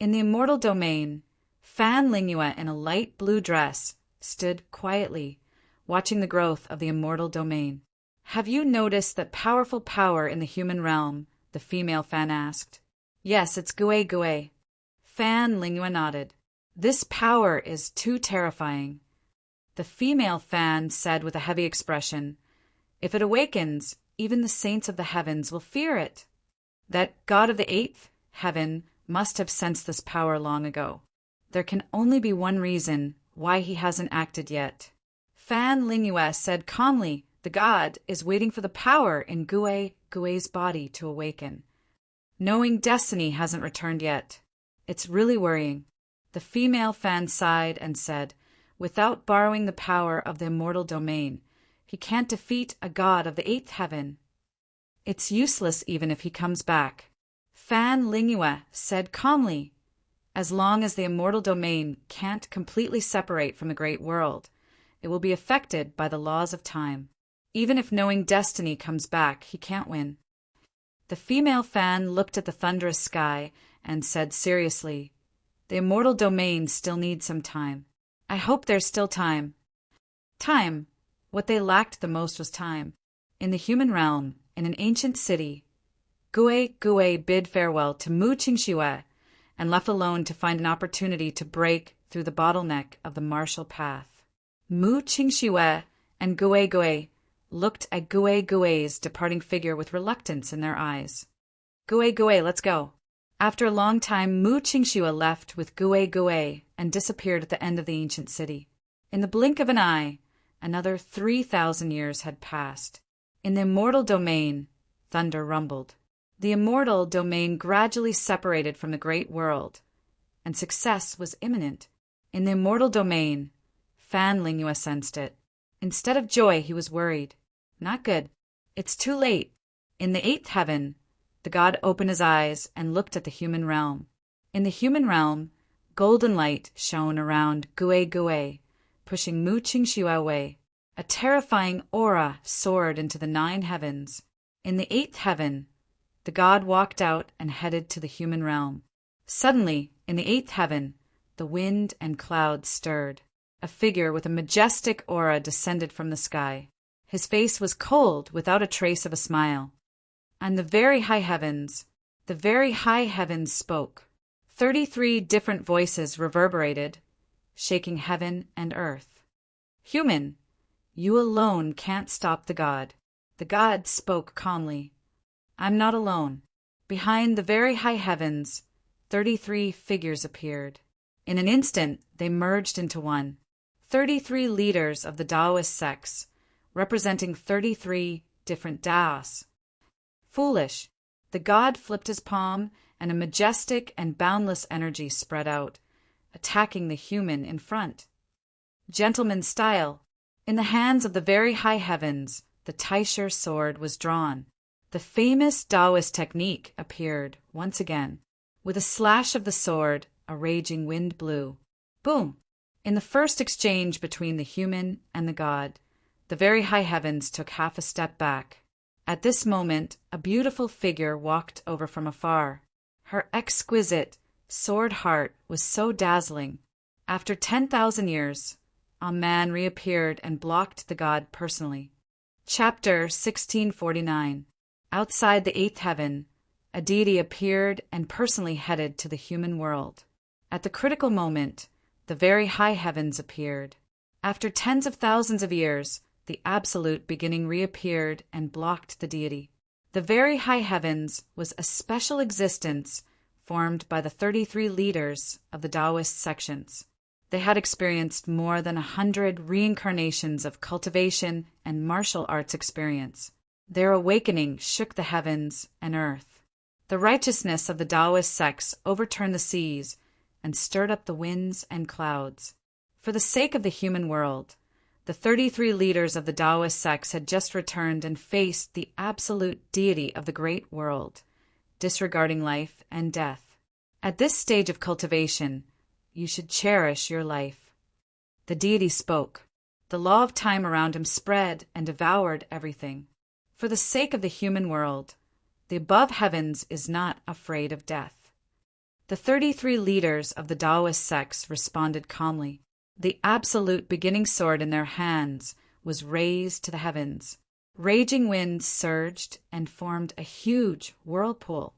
S1: In the immortal domain, Fan Lingyue in a light blue dress stood quietly, watching the growth of the immortal domain. "Have you noticed that powerful power in the human realm?" the female Fan asked. "Yes, it's Gui. Fan Lingyue nodded. "This power is too terrifying." The female Fan said with a heavy expression, "If it awakens, even the saints of the heavens will fear it." That god of the eighth heaven must have sensed this power long ago. There can only be one reason why he hasn't acted yet. Fan Lingyue said calmly, "The god is waiting for the power in Gui's body to awaken. Knowing destiny hasn't returned yet. It's really worrying." The female Fan sighed and said, "Without borrowing the power of the immortal domain, he can't defeat a god of the eighth heaven. It's useless even if he comes back." Fan Lingyue said calmly, "As long as the immortal domain can't completely separate from the great world, it will be affected by the laws of time. Even if knowing destiny comes back, he can't win." The female Fan looked at the thunderous sky and said seriously, "The immortal domain still needs some time. I hope there's still time." Time. What they lacked the most was time. In the human realm, in an ancient city, Gui bid farewell to Mu Qingxue and left alone to find an opportunity to break through the bottleneck of the martial path. Mu Qingxue and Gui looked at Gui's departing figure with reluctance in their eyes. "Gui, let's go." After a long time, Mu Qingxue left with Gui and disappeared at the end of the ancient city. In the blink of an eye, another 3,000 years had passed. In the immortal domain, thunder rumbled. The immortal domain gradually separated from the great world, and success was imminent. In the immortal domain, Fan Lingyue sensed it. Instead of joy, he was worried. Not good. It's too late. In the eighth heaven, the god opened his eyes and looked at the human realm. In the human realm, golden light shone around Gui, pushing Mu Qingxue away. A terrifying aura soared into the 9 heavens. In the 8th heaven, the god walked out and headed to the human realm. Suddenly, in the 8th heaven, the wind and clouds stirred. A figure with a majestic aura descended from the sky. His face was cold, without a trace of a smile. And the very high heavens spoke. 33 different voices reverberated, shaking heaven and earth. "Human, you alone can't stop the god." The god spoke calmly. "I'm not alone." Behind the very high heavens, 33 figures appeared. In an instant, they merged into one. 33 leaders of the Taoist sects, representing 33 different Taos. Foolish. The god flipped his palm, and a majestic and boundless energy spread out, attacking the human in front. Gentleman style. In the hands of the very high heavens, the Taisher sword was drawn. The famous Taoist technique appeared once again. With a slash of the sword, a raging wind blew. Boom! In the first exchange between the human and the god, the very high heavens took half a step back. At this moment, a beautiful figure walked over from afar. Her exquisite sword heart was so dazzling. After 10,000 years, a man reappeared and blocked the god personally. Chapter 1649. Outside the 8th heaven, a deity appeared and personally headed to the human world. At the critical moment, the the very high heavens appeared. After tens of thousands of years, the absolute beginning reappeared and blocked the deity. The very high heavens was a special existence formed by the 33 leaders of the Taoist sections. They had experienced more than 100 reincarnations of cultivation and martial arts experience. Their awakening shook the heavens and earth. The righteousness of the Taoist sects overturned the seas and stirred up the winds and clouds. For the sake of the human world, the 33 leaders of the Taoist sects had just returned and faced the absolute deity of the great world, disregarding life and death. At this stage of cultivation, you should cherish your life. The deity spoke. The law of time around him spread and devoured everything. For the sake of the human world, the above heavens is not afraid of death. The 33 leaders of the Taoist sects responded calmly. The absolute beginning sword in their hands was raised to the heavens. Raging winds surged and formed a huge whirlpool,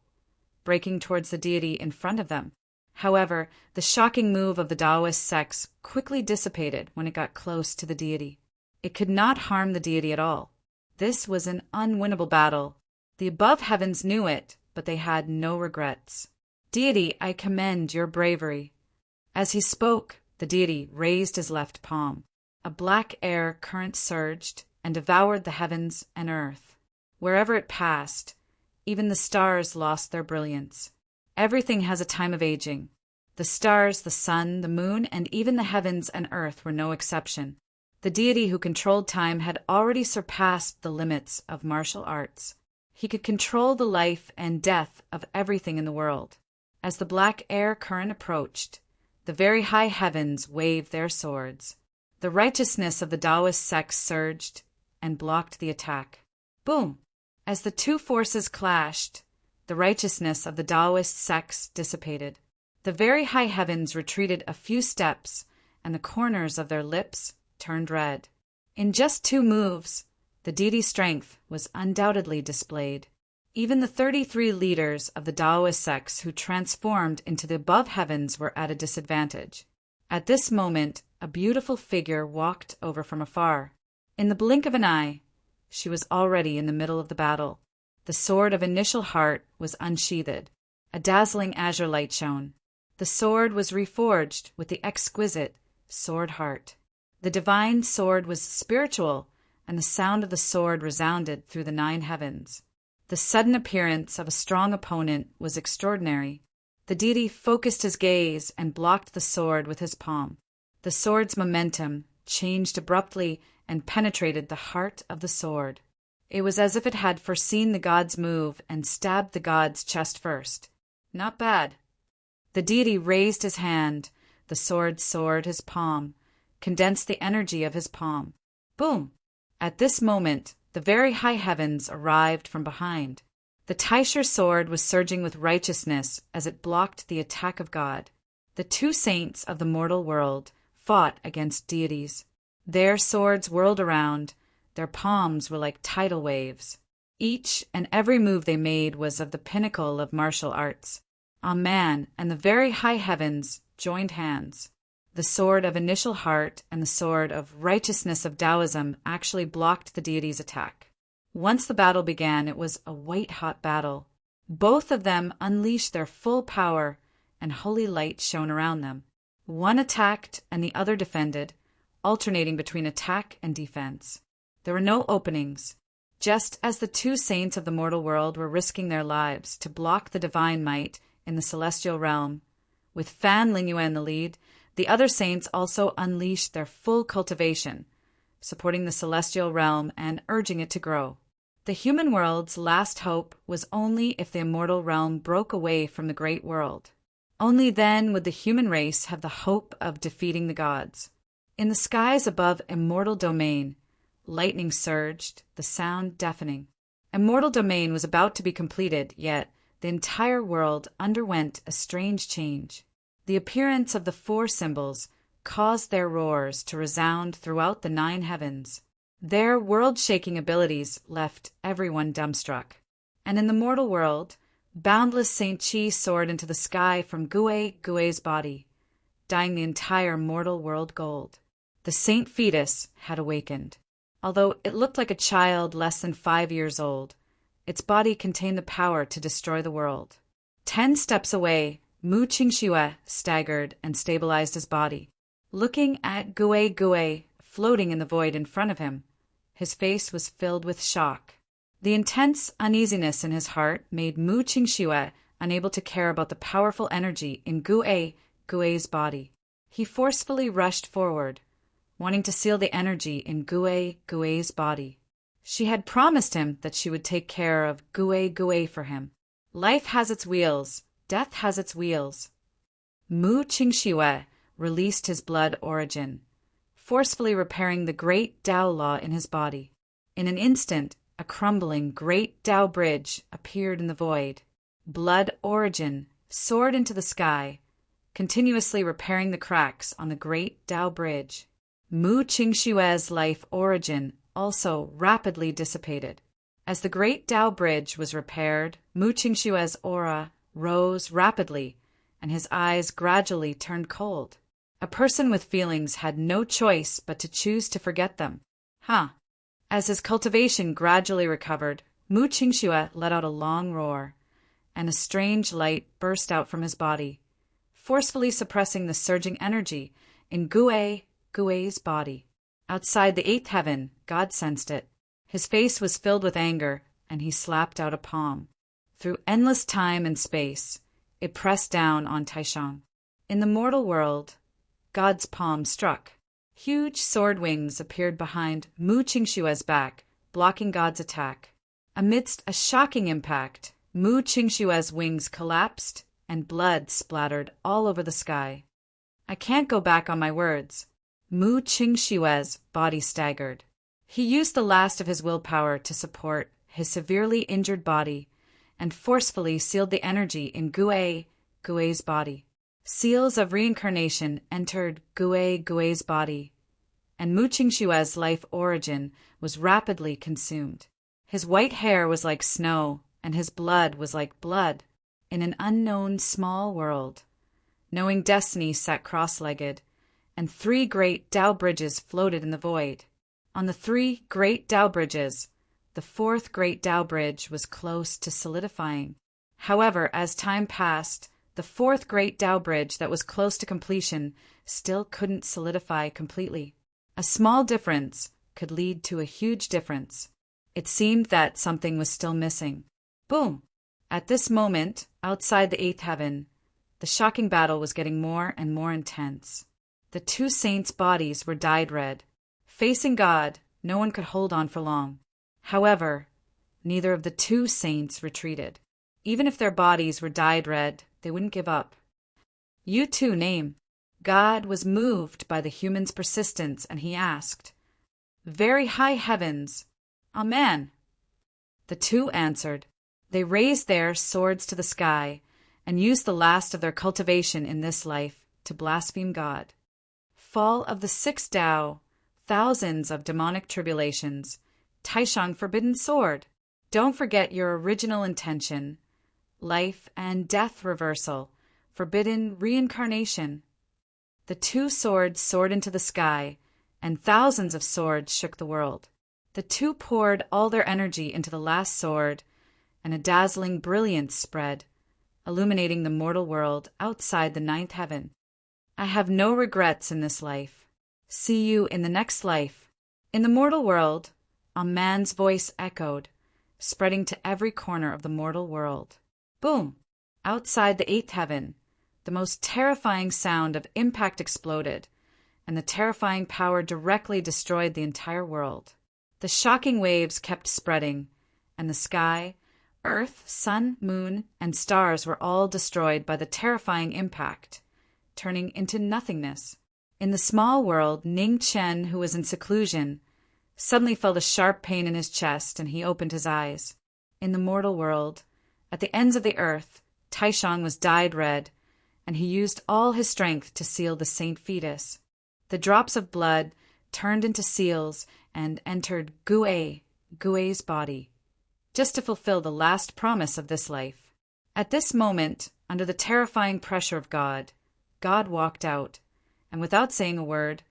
S1: breaking towards the deity in front of them. However, the shocking move of the Taoist sects quickly dissipated when it got close to the deity. It could not harm the deity at all. This was an unwinnable battle. The above heavens knew it, but they had no regrets. Deity, I commend your bravery. As he spoke, the deity raised his left palm. A black air current surged and devoured the heavens and earth. Wherever it passed, even the stars lost their brilliance. Everything has a time of aging. The stars, the sun, the moon, and even the heavens and earth were no exception. The deity who controlled time had already surpassed the limits of martial arts. He could control the life and death of everything in the world. As the black air current approached, the very high heavens waved their swords. The righteousness of the Taoist sects surged and blocked the attack. Boom! As the two forces clashed, the righteousness of the Taoist sects dissipated. The very high heavens retreated a few steps, and the corners of their lips turned red. In just 2 moves, the deity's strength was undoubtedly displayed. Even the 33 leaders of the Taoist sects who transformed into the above heavens were at a disadvantage. At this moment, a beautiful figure walked over from afar. In the blink of an eye, she was already in the middle of the battle. The sword of initial heart was unsheathed. A dazzling azure light shone. The sword was reforged with the exquisite sword heart. The divine sword was spiritual, and the sound of the sword resounded through the 9 heavens. The sudden appearance of a strong opponent was extraordinary. The deity focused his gaze and blocked the sword with his palm. The sword's momentum changed abruptly and penetrated the heart of the sword. It was as if it had foreseen the god's move and stabbed the god's chest first. Not bad. The deity raised his hand. The sword soared his palm, condensed the energy of his palm. Boom! At this moment, the very high heavens arrived from behind. The Taisher sword was surging with righteousness as it blocked the attack of God. The 2 saints of the mortal world fought against deities. Their swords whirled around. Their palms were like tidal waves. Each and every move they made was of the pinnacle of martial arts. A man and the very high heavens joined hands. The sword of initial heart and the sword of righteousness of Taoism actually blocked the deity's attack. Once the battle began, it was a white-hot battle. Both of them unleashed their full power, and holy light shone around them. One attacked and the other defended, alternating between attack and defense. There were no openings. Just as the 2 saints of the mortal world were risking their lives to block the divine might in the celestial realm, with Fan Lingyuan in the lead, the other saints also unleashed their full cultivation, supporting the celestial realm and urging it to grow. The human world's last hope was only if the immortal realm broke away from the great world. Only then would the human race have the hope of defeating the gods. In the skies above Immortal Domain, lightning surged, the sound deafening. Immortal Domain was about to be completed, yet the entire world underwent a strange change. The appearance of the 4 symbols caused their roars to resound throughout the 9 heavens. Their world-shaking abilities left everyone dumbstruck. And in the mortal world, boundless Saint Chi soared into the sky from Gui's body. dyeing the entire mortal world gold. The saint fetus had awakened. Although it looked like a child less than 5 years old, its body contained the power to destroy the world. 10 steps away, Mu Qingxue staggered and stabilized his body. Looking at Gue floating in the void in front of him, his face was filled with shock. The intense uneasiness in his heart made Mu Qingxue unable to care about the powerful energy in Gue's body. He forcefully rushed forward, wanting to seal the energy in Gue's body. She had promised him that she would take care of Gue for him. Life has its wheels, death has its wheels. Mu Qingxue released his blood origin, forcefully repairing the great Tao law in his body. In an instant, a crumbling great Tao bridge appeared in the void. Blood origin soared into the sky, continuously repairing the cracks on the great Tao bridge. Mu Qingxue's life origin also rapidly dissipated. As the great Tao bridge was repaired, Mu Qingxue's aura rose rapidly, and his eyes gradually turned cold. A person with feelings had no choice but to choose to forget them. As his cultivation gradually recovered, Mu Qingxue let out a long roar, and a strange light burst out from his body, forcefully suppressing the surging energy in Gue's body. Outside the 8th heaven, God sensed it. His face was filled with anger, and he slapped out a palm. Through endless time and space, it pressed down on Taishang. In the mortal world, God's palm struck. Huge sword wings appeared behind Mu Qingxue's back, blocking God's attack. Amidst a shocking impact, Mu Qingxue's wings collapsed and blood splattered all over the sky. I can't go back on my words. Mu Qingxue's body staggered. He used the last of his willpower to support his severely injured body and forcefully sealed the energy in Gue's body. Seals of reincarnation entered Gue's body, and Mu Qingxue's life origin was rapidly consumed. His white hair was like snow, and his blood was like blood. In an unknown small world, knowing destiny sat cross-legged, and 3 great Tao bridges floated in the void. On the 3 great Tao bridges, the 4th great Tao bridge was close to solidifying. However, as time passed, the 4th great Tao bridge that was close to completion still couldn't solidify completely. A small difference could lead to a huge difference. It seemed that something was still missing. Boom! At this moment, outside the 8th heaven, the shocking battle was getting more and more intense. The 2 saints' bodies were dyed red. Facing God, no one could hold on for long. However, neither of the 2 saints retreated. Even if their bodies were dyed red, they wouldn't give up. You too, name. God was moved by the human's persistence, and he asked, "Very high heavens, Amen." The 2 answered. They raised their swords to the sky and used the last of their cultivation in this life to blaspheme God. Fall of the 6th Tao, thousands of demonic tribulations, Taishang forbidden sword. Don't forget your original intention. Life and death reversal, forbidden reincarnation. The 2 swords soared into the sky, and thousands of swords shook the world. The 2 poured all their energy into the last sword, and a dazzling brilliance spread, illuminating the mortal world outside the 9th heaven. I have no regrets in this life. See you in the next life. In the mortal world, a man's voice echoed, spreading to every corner of the mortal world. Boom! Outside the 8th heaven, the most terrifying sound of impact exploded, and the terrifying power directly destroyed the entire world. The shocking waves kept spreading, and the sky, earth, sun, moon, and stars were all destroyed by the terrifying impact, turning into nothingness. In the small world, Ning Chen, who was in seclusion, suddenly felt a sharp pain in his chest, and he opened his eyes. In the mortal world, at the ends of the earth, Taishang was dyed red, and he used all his strength to seal the saint fetus. The drops of blood turned into seals and entered Gue's body, just to fulfill the last promise of this life. At this moment, under the terrifying pressure of God, God walked out, and without saying a word,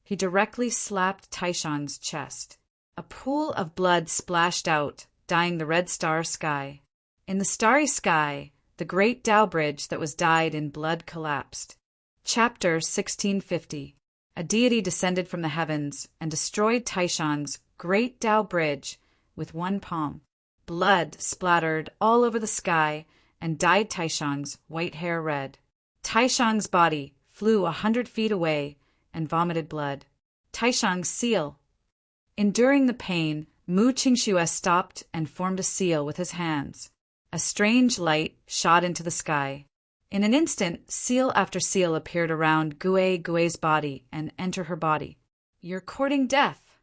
S1: he directly slapped Taishang's chest. A pool of blood splashed out, dyeing the red star sky. In the starry sky, the great Tao bridge that was dyed in blood collapsed. Chapter 1650. A deity descended from the heavens and destroyed Taishang's great Tao bridge with one palm. Blood splattered all over the sky and dyed Taishang's white hair red. Taishang's body flew 100 feet away and vomited blood. Taishang's seal. Enduring the pain, Mu Qingxue stopped and formed a seal with his hands. A strange light shot into the sky. In an instant, seal after seal appeared around Gui's body and entered her body. "You're courting death."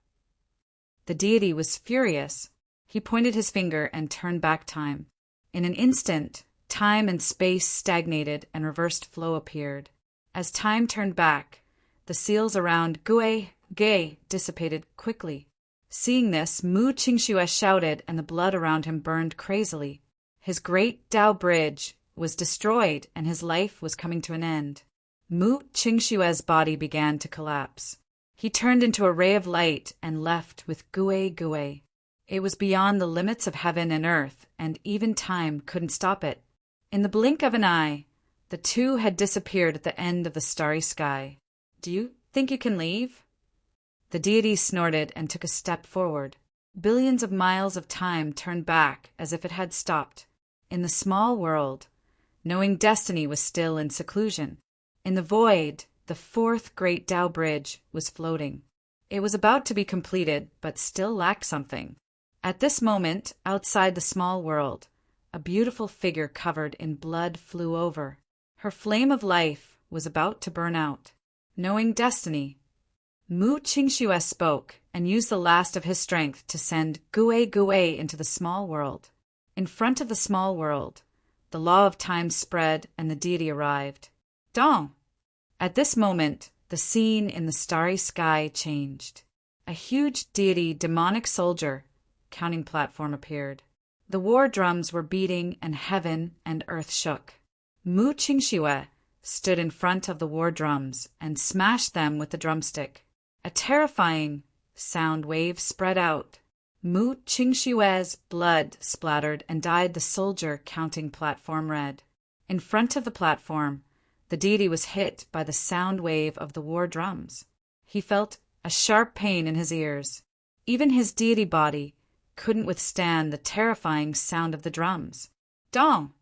S1: The deity was furious. He pointed his finger and turned back time. In an instant, time and space stagnated and reversed flow appeared. As time turned back, the seals around Gui dissipated quickly. Seeing this, Mu Qingxue shouted and the blood around him burned crazily. His great Tao bridge was destroyed and his life was coming to an end. Mu Qingxue's body began to collapse. He turned into a ray of light and left with Gui. It was beyond the limits of heaven and earth, and even time couldn't stop it. In the blink of an eye, the two had disappeared at the end of the starry sky. "Do you think you can leave?" The deity snorted and took a step forward. Billions of miles of time turned back as if it had stopped. In the small world, knowing destiny was still in seclusion. In the void, the fourth great Tao bridge was floating. It was about to be completed, but still lacked something. At this moment, outside the small world, a beautiful figure covered in blood flew over. Her flame of life was about to burn out. Knowing destiny, Mu Qingxue spoke and used the last of his strength to send Gui into the small world. In front of the small world, the law of time spread and the deity arrived. Dong! At this moment, the scene in the starry sky changed. A huge deity demonic soldier counting platform appeared. The war drums were beating and heaven and earth shook. Mu Qingxue stood in front of the war drums and smashed them with the drumstick. A terrifying sound wave spread out. Mu Qingxue's blood splattered and dyed the soldier counting platform red. In front of the platform, the deity was hit by the sound wave of the war drums. He felt a sharp pain in his ears. Even his deity body couldn't withstand the terrifying sound of the drums. Dong!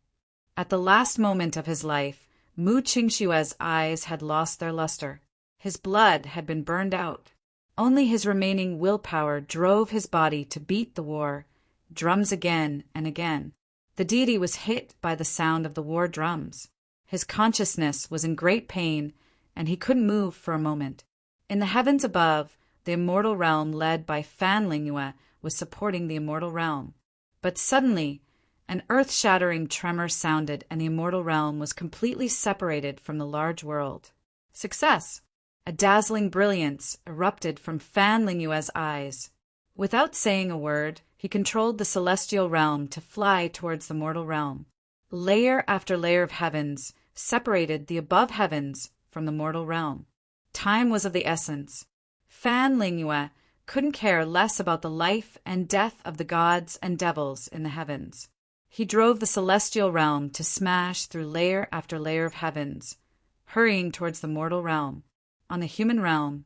S1: At the last moment of his life, Mu Qingxue's eyes had lost their luster. His blood had been burned out. Only his remaining willpower drove his body to beat the war drums again and again. The deity was hit by the sound of the war drums. His consciousness was in great pain, and he couldn't move for a moment. In the heavens above, the immortal realm led by Fan Lingyue was supporting the immortal realm. But suddenly, an earth-shattering tremor sounded and the immortal realm was completely separated from the large world. Success! A dazzling brilliance erupted from Fan Lingyue's eyes. Without saying a word, he controlled the celestial realm to fly towards the mortal realm. Layer after layer of heavens separated the above heavens from the mortal realm. Time was of the essence. Fan Lingyue couldn't care less about the life and death of the gods and devils in the heavens. He drove the celestial realm to smash through layer after layer of heavens, hurrying towards the mortal realm. On the human realm,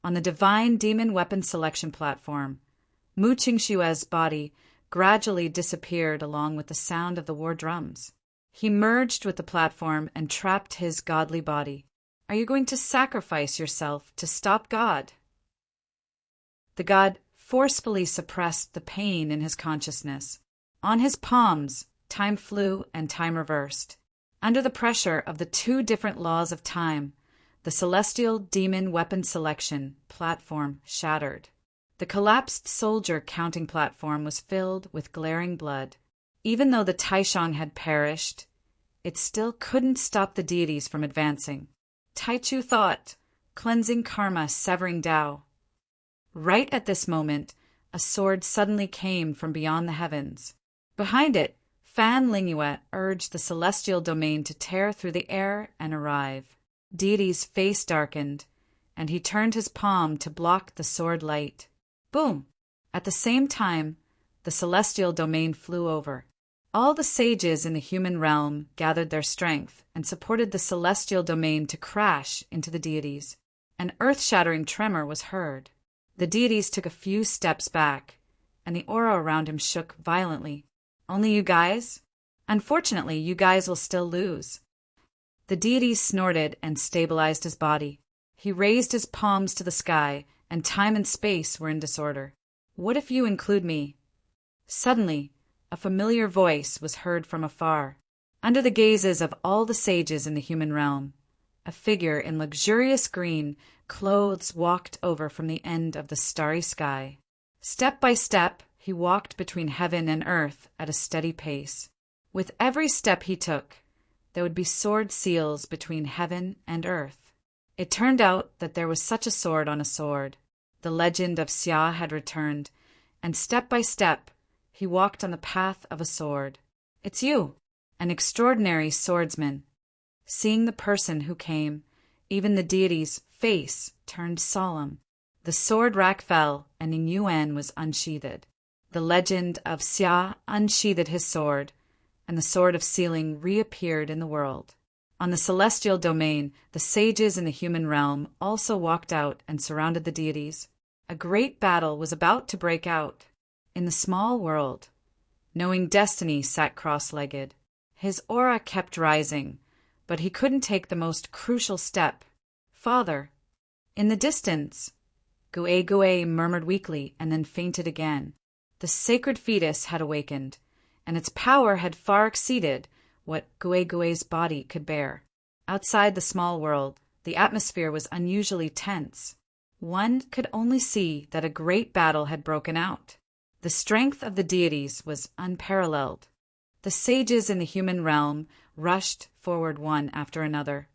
S1: on the divine demon weapon selection platform, Mu Qingxue's body gradually disappeared along with the sound of the war drums. He merged with the platform and trapped his godly body. Are you going to sacrifice yourself to stop God? The god forcefully suppressed the pain in his consciousness. On his palms, time flew and time reversed. Under the pressure of the two different laws of time, the celestial demon weapon selection platform shattered. The collapsed soldier counting platform was filled with glaring blood. Even though the Taishang had perished, it still couldn't stop the deities from advancing. Taichu thought, cleansing karma, severing Tao. Right at this moment, a sword suddenly came from beyond the heavens. Behind it, Fan Lingyue urged the celestial domain to tear through the air and arrive. Deity's face darkened, and he turned his palm to block the sword light. Boom! At the same time, the celestial domain flew over. All the sages in the human realm gathered their strength and supported the celestial domain to crash into the deities. An earth-shattering tremor was heard. The deities took a few steps back, and the aura around him shook violently. Only you guys? Unfortunately, you guys will still lose. The deities snorted and stabilized his body. He raised his palms to the sky, and time and space were in disorder. What if you include me? Suddenly, a familiar voice was heard from afar. Under the gazes of all the sages in the human realm, a figure in luxurious green clothes walked over from the end of the starry sky. Step by step, he walked between heaven and earth at a steady pace. With every step he took, there would be sword seals between heaven and earth. It turned out that there was such a sword on a sword. The legend of Xia had returned, and step by step, he walked on the path of a sword. It's you, an extraordinary swordsman. Seeing the person who came, even the deity's face turned solemn. The sword rack fell, and Ning Yuan was unsheathed. The legend of Xia unsheathed his sword, and the sword of sealing reappeared in the world. On the celestial domain, the sages in the human realm also walked out and surrounded the deities. A great battle was about to break out. In the small world, knowing destiny sat cross-legged. His aura kept rising, but he couldn't take the most crucial step. Father. In the distance, Gue murmured weakly and then fainted again. The sacred fetus had awakened, and its power had far exceeded what Gue's body could bear. Outside the small world, the atmosphere was unusually tense. One could only see that a great battle had broken out. The strength of the deities was unparalleled. The sages in the human realm rushed forward one after another,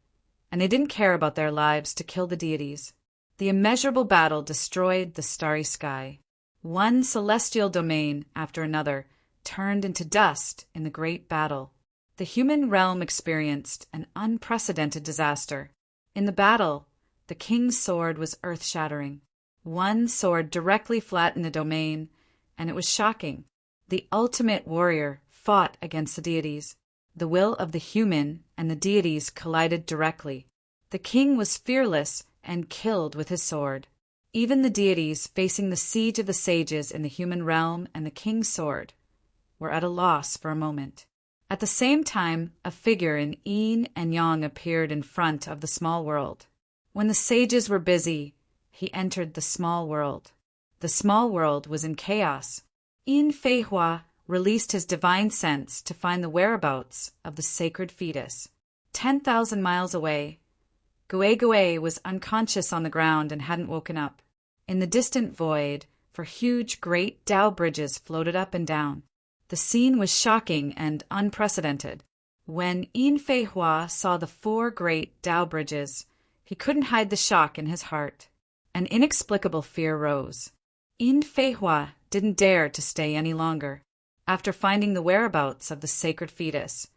S1: and they didn't care about their lives to kill the deities. The immeasurable battle destroyed the starry sky. One celestial domain after another turned into dust in the great battle. The human realm experienced an unprecedented disaster. In the battle, the king's sword was earth-shattering. One sword directly flattened a domain, and it was shocking. The ultimate warrior fought against the deities. The will of the human and the deities collided directly. The king was fearless and killed with his sword. Even the deities facing the siege of the sages in the human realm and the king's sword were at a loss for a moment. At the same time, a figure in yin and yang appeared in front of the small world. When the sages were busy, he entered the small world. The small world was in chaos. Yin Feihua released his divine sense to find the whereabouts of the sacred fetus. 10,000 miles away, Gue was unconscious on the ground and hadn't woken up. In the distant void, huge great Tao bridges floated up and down. The scene was shocking and unprecedented. When Yin Feihua saw the 4 great Tao bridges, he couldn't hide the shock in his heart. An inexplicable fear rose. Yin Feihua didn't dare to stay any longer. After finding the whereabouts of the sacred fetus,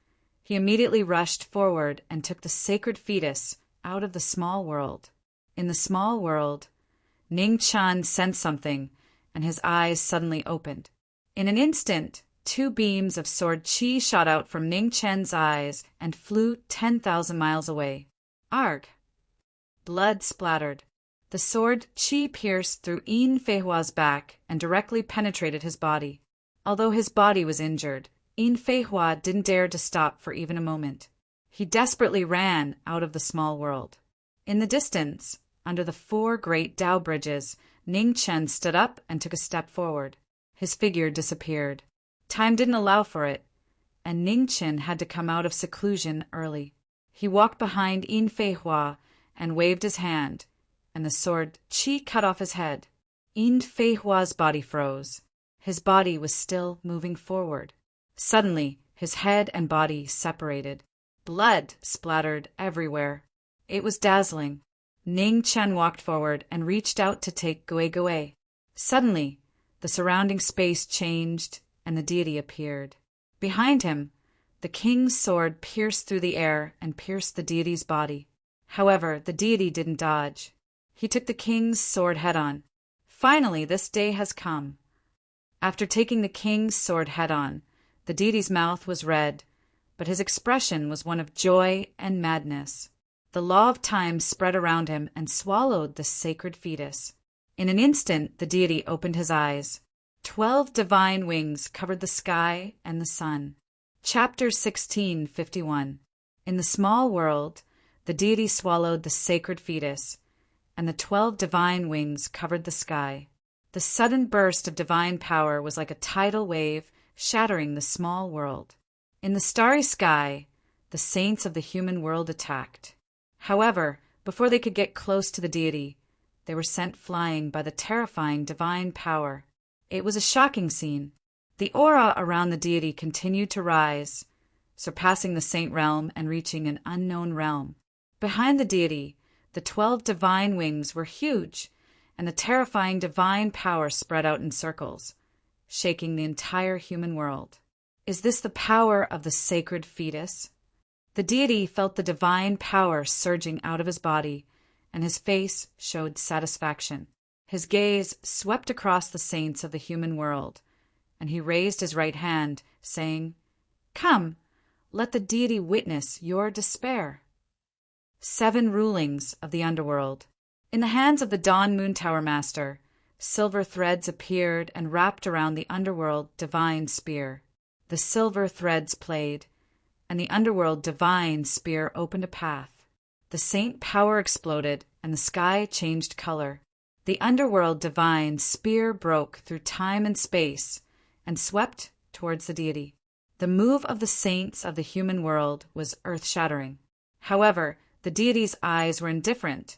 S1: he immediately rushed forward and took the sacred fetus out of the small world. In the small world, Ning Chan sensed something, and his eyes suddenly opened. In an instant, 2 beams of sword qi shot out from Ning Chen's eyes and flew 10,000 miles away. Arg! Blood splattered. The sword qi pierced through Yin Feihua's back and directly penetrated his body. Although his body was injured, Yin Feihua didn't dare to stop for even a moment. He desperately ran out of the small world. In the distance, under the 4 great Tao bridges, Ning Chen stood up and took a step forward. His figure disappeared. Time didn't allow for it, and Ning Chen had to come out of seclusion early. He walked behind Yin Feihua and waved his hand, and the sword qi cut off his head. Yin Feihua's body froze. His body was still moving forward. Suddenly, his head and body separated. Blood splattered everywhere. It was dazzling. Ning Chen walked forward and reached out to take Gue. Suddenly, the surrounding space changed and the deity appeared. Behind him, the king's sword pierced through the air and pierced the deity's body. However, the deity didn't dodge. He took the king's sword head-on. Finally, this day has come. After taking the king's sword head-on, the deity's mouth was red, but his expression was one of joy and madness. The law of time spread around him and swallowed the sacred fetus. In an instant, the deity opened his eyes. 12 divine wings covered the sky and the sun. Chapter 1651. In the small world, the deity swallowed the sacred fetus, and the 12 divine wings covered the sky. The sudden burst of divine power was like a tidal wave shattering the small world. In the starry sky, the saints of the human world attacked. However, before they could get close to the deity, they were sent flying by the terrifying divine power. It was a shocking scene. The aura around the deity continued to rise, surpassing the saint realm and reaching an unknown realm. Behind the deity, the 12 divine wings were huge, and the terrifying divine power spread out in circles, shaking the entire human world. Is this the power of the sacred fetus? The deity felt the divine power surging out of his body, and his face showed satisfaction. His gaze swept across the saints of the human world, and he raised his right hand, saying, "Come, let the deity witness your despair." 7 rulings of the underworld. In the hands of the Dawn Moon Tower Master, silver threads appeared and wrapped around the underworld divine spear. The silver threads played, and the underworld divine spear opened a path. The saint power exploded, and the sky changed color. The underworld divine spear broke through time and space and swept towards the deity. The move of the saints of the human world was earth-shattering. However, the deity's eyes were indifferent,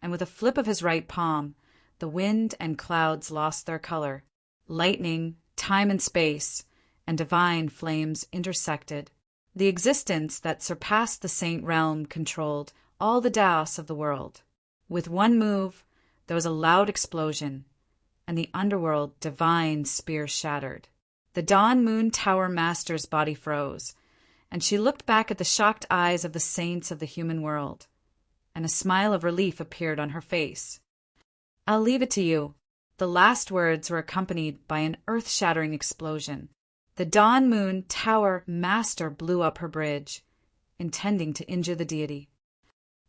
S1: and with a flip of his right palm, the wind and clouds lost their color. Lightning, time and space, and divine flames intersected. The existence that surpassed the saint realm controlled all the Daos of the world. With one move, there was a loud explosion, and the underworld divine spear shattered. The Dawn Moon Tower Master's body froze, and she looked back at the shocked eyes of the saints of the human world, and a smile of relief appeared on her face. "I'll leave it to you." The last words were accompanied by an earth-shattering explosion. The Dawn Moon Tower Master blew up her bridge, intending to injure the deity.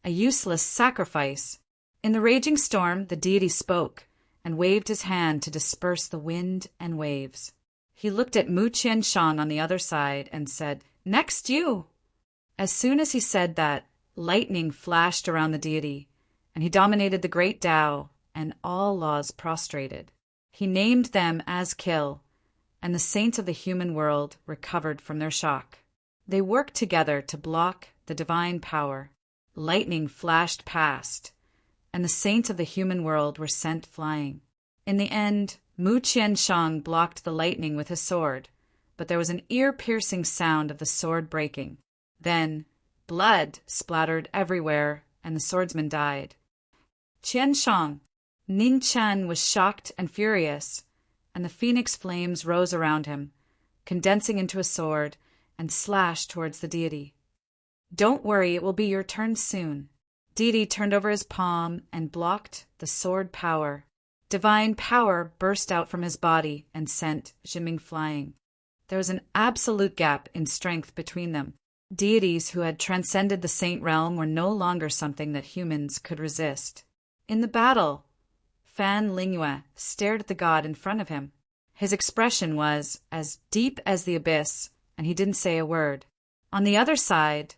S1: A useless sacrifice. In the raging storm, the deity spoke and waved his hand to disperse the wind and waves. He looked at Mu Qianshang on the other side and said, "Next you!" As soon as he said that, lightning flashed around the deity, and he dominated the great Tao, and all laws prostrated. He named them as kill, and the saints of the human world recovered from their shock. They worked together to block the divine power. Lightning flashed past, and the saints of the human world were sent flying. In the end, Mu Qianshang blocked the lightning with his sword, but there was an ear-piercing sound of the sword breaking. Then, blood splattered everywhere, and the swordsman died. Qianshang, Nin Chan was shocked and furious, and the phoenix flames rose around him, condensing into a sword, and slashed towards the deity. "Don't worry, it will be your turn soon." Deity turned over his palm and blocked the sword power. Divine power burst out from his body and sent Zhiming flying. There was an absolute gap in strength between them. Deities who had transcended the saint realm were no longer something that humans could resist. In the battle, Fan Lingyue stared at the god in front of him. His expression was as deep as the abyss, and he didn't say a word. On the other side,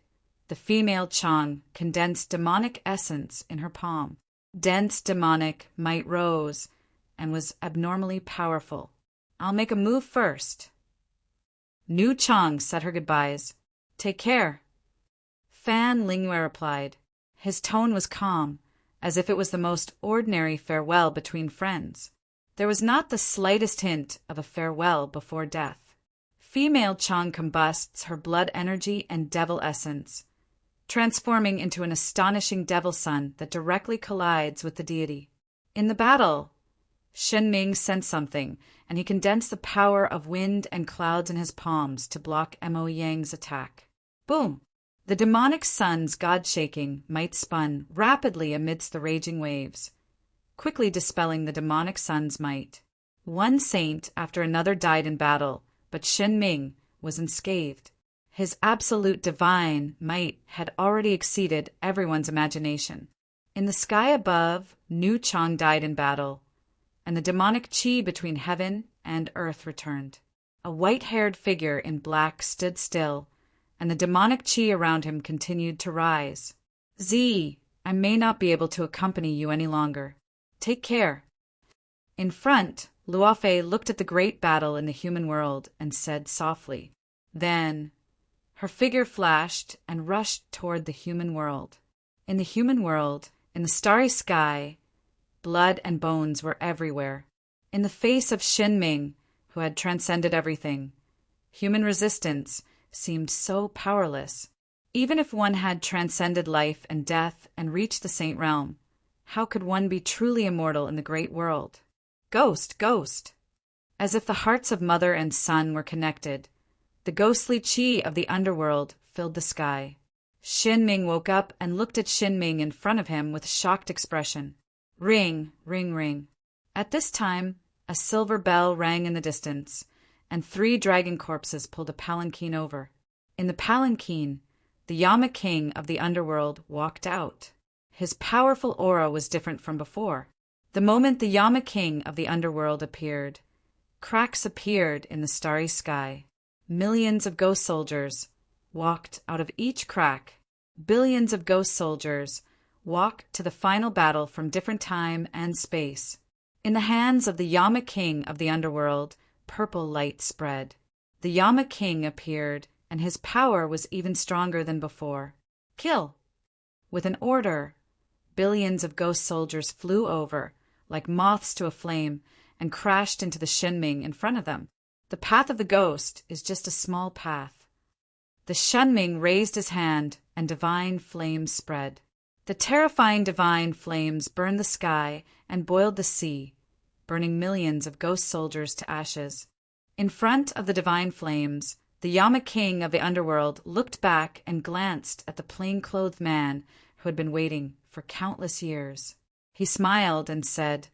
S1: the female Chang condensed demonic essence in her palm. Dense demonic might rose and was abnormally powerful. "I'll make a move first." Nu Chang said her goodbyes. "Take care." Fan Lingyue replied. His tone was calm, as if it was the most ordinary farewell between friends. There was not the slightest hint of a farewell before death. Female Chang combusts her blood energy and devil essence, transforming into an astonishing devil sun that directly collides with the deity. In the battle, Shen Ming sensed something, and he condensed the power of wind and clouds in his palms to block Mo Yang's attack. Boom! The demonic sun's god-shaking might spun rapidly amidst the raging waves, quickly dispelling the demonic sun's might. One saint after another died in battle, but Shin Ming was unscathed. His absolute divine might had already exceeded everyone's imagination. In the sky above, Nu Chang died in battle, and the demonic qi between heaven and earth returned. A white-haired figure in black stood still, and the demonic qi around him continued to rise. Z, I may not be able to accompany you any longer. Take care. In front, Luofei looked at the great battle in the human world and said softly. Then her figure flashed and rushed toward the human world. In the human world, in the starry sky, blood and bones were everywhere. In the face of Shin Ming, who had transcended everything, human resistance seemed so powerless. Even if one had transcended life and death and reached the saint realm, how could one be truly immortal in the great world? Ghost, ghost! As if the hearts of mother and son were connected, the ghostly qi of the underworld filled the sky. Shin Ming woke up and looked at Shin Ming in front of him with a shocked expression. Ring, ring, ring. At this time, a silver bell rang in the distance, and 3 dragon corpses pulled a palanquin over. In the palanquin, the Yama King of the underworld walked out. His powerful aura was different from before. The moment the Yama King of the underworld appeared, cracks appeared in the starry sky. Millions of ghost soldiers walked out of each crack. Billions of ghost soldiers walked to the final battle from different time and space. In the hands of the Yama King of the underworld, purple light spread. The Yama King appeared, and his power was even stronger than before. Kill! With an order, billions of ghost soldiers flew over, like moths to a flame, and crashed into the Shin Ming in front of them. The path of the ghost is just a small path. The Shin Ming raised his hand, and divine flames spread. The terrifying divine flames burned the sky and boiled the sea, burning millions of ghost soldiers to ashes. In front of the divine flames, the Yama King of the underworld looked back and glanced at the plain-clothed man who had been waiting for countless years. He smiled and said,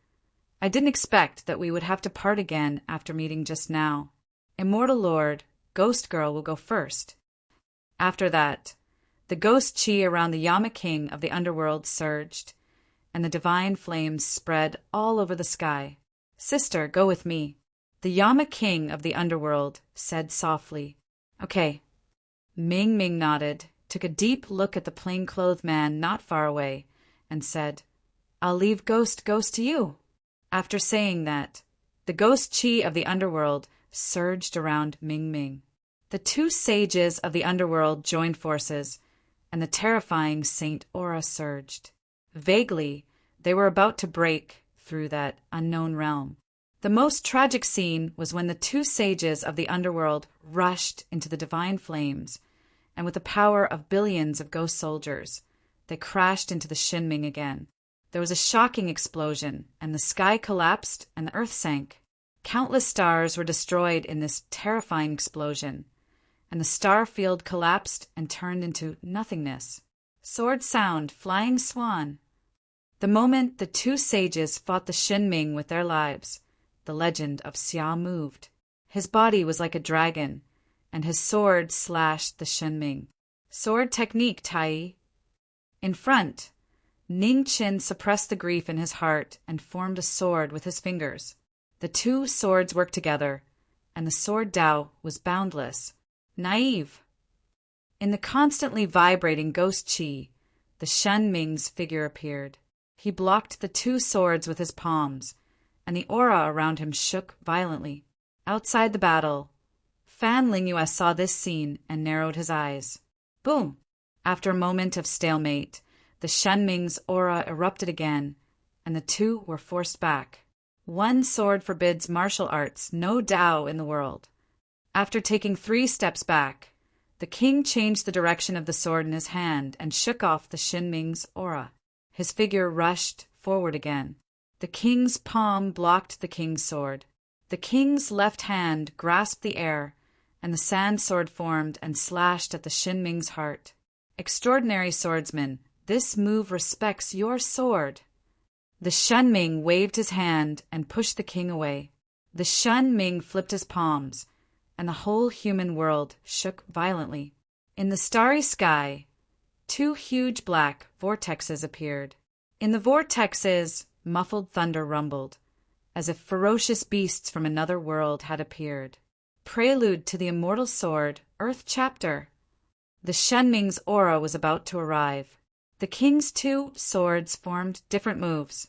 S1: I didn't expect that we would have to part again after meeting just now. Immortal Lord, Ghost Girl will go first. After that, the ghost qi around the Yama King of the underworld surged, and the divine flames spread all over the sky. Sister, go with me. The Yama King of the underworld said softly, Okay. Ming Ming nodded, took a deep look at the plain-clothed man not far away, and said, I'll leave Ghost to you. After saying that, the ghost qi of the underworld surged around Ming Ming. The 2 sages of the underworld joined forces, and the terrifying Saint Aura surged. Vaguely, they were about to break through that unknown realm. The most tragic scene was when the 2 sages of the underworld rushed into the divine flames, and with the power of billions of ghost soldiers, they crashed into the Shin Ming again. There was a shocking explosion, and the sky collapsed and the earth sank. Countless stars were destroyed in this terrifying explosion, and the star field collapsed and turned into nothingness. Sword sound, flying swan. The moment the 2 sages fought the Shin Ming with their lives, the legend of Xia moved. His body was like a dragon, and his sword slashed the Shin Ming. Sword technique, Tai. In front, Ning Qin suppressed the grief in his heart and formed a sword with his fingers. The 2 swords worked together, and the sword Dao was boundless. Naive. In the constantly vibrating ghost qi, the Shin Ming's figure appeared. He blocked the 2 swords with his palms, and the aura around him shook violently. Outside the battle, Fan Lingyue saw this scene and narrowed his eyes. Boom! After a moment of stalemate, the Shin Ming's aura erupted again, and the 2 were forced back. One sword forbids martial arts, no Dao in the world. After taking 3 steps back, the king changed the direction of the sword in his hand and shook off the Shin Ming's aura. His figure rushed forward again. The king's palm blocked the king's sword. The king's left hand grasped the air, and the sand sword formed and slashed at the Shin Ming's heart. Extraordinary swordsman, this move respects your sword. The Shun Ming waved his hand and pushed the king away. The Shun Ming flipped his palms, and the whole human world shook violently. In the starry sky, two huge black vortexes appeared. In the vortexes, muffled thunder rumbled, as if ferocious beasts from another world had appeared. Prelude to the Immortal Sword, Earth Chapter. The Shun Ming's aura was about to arrive. The king's two swords formed different moves,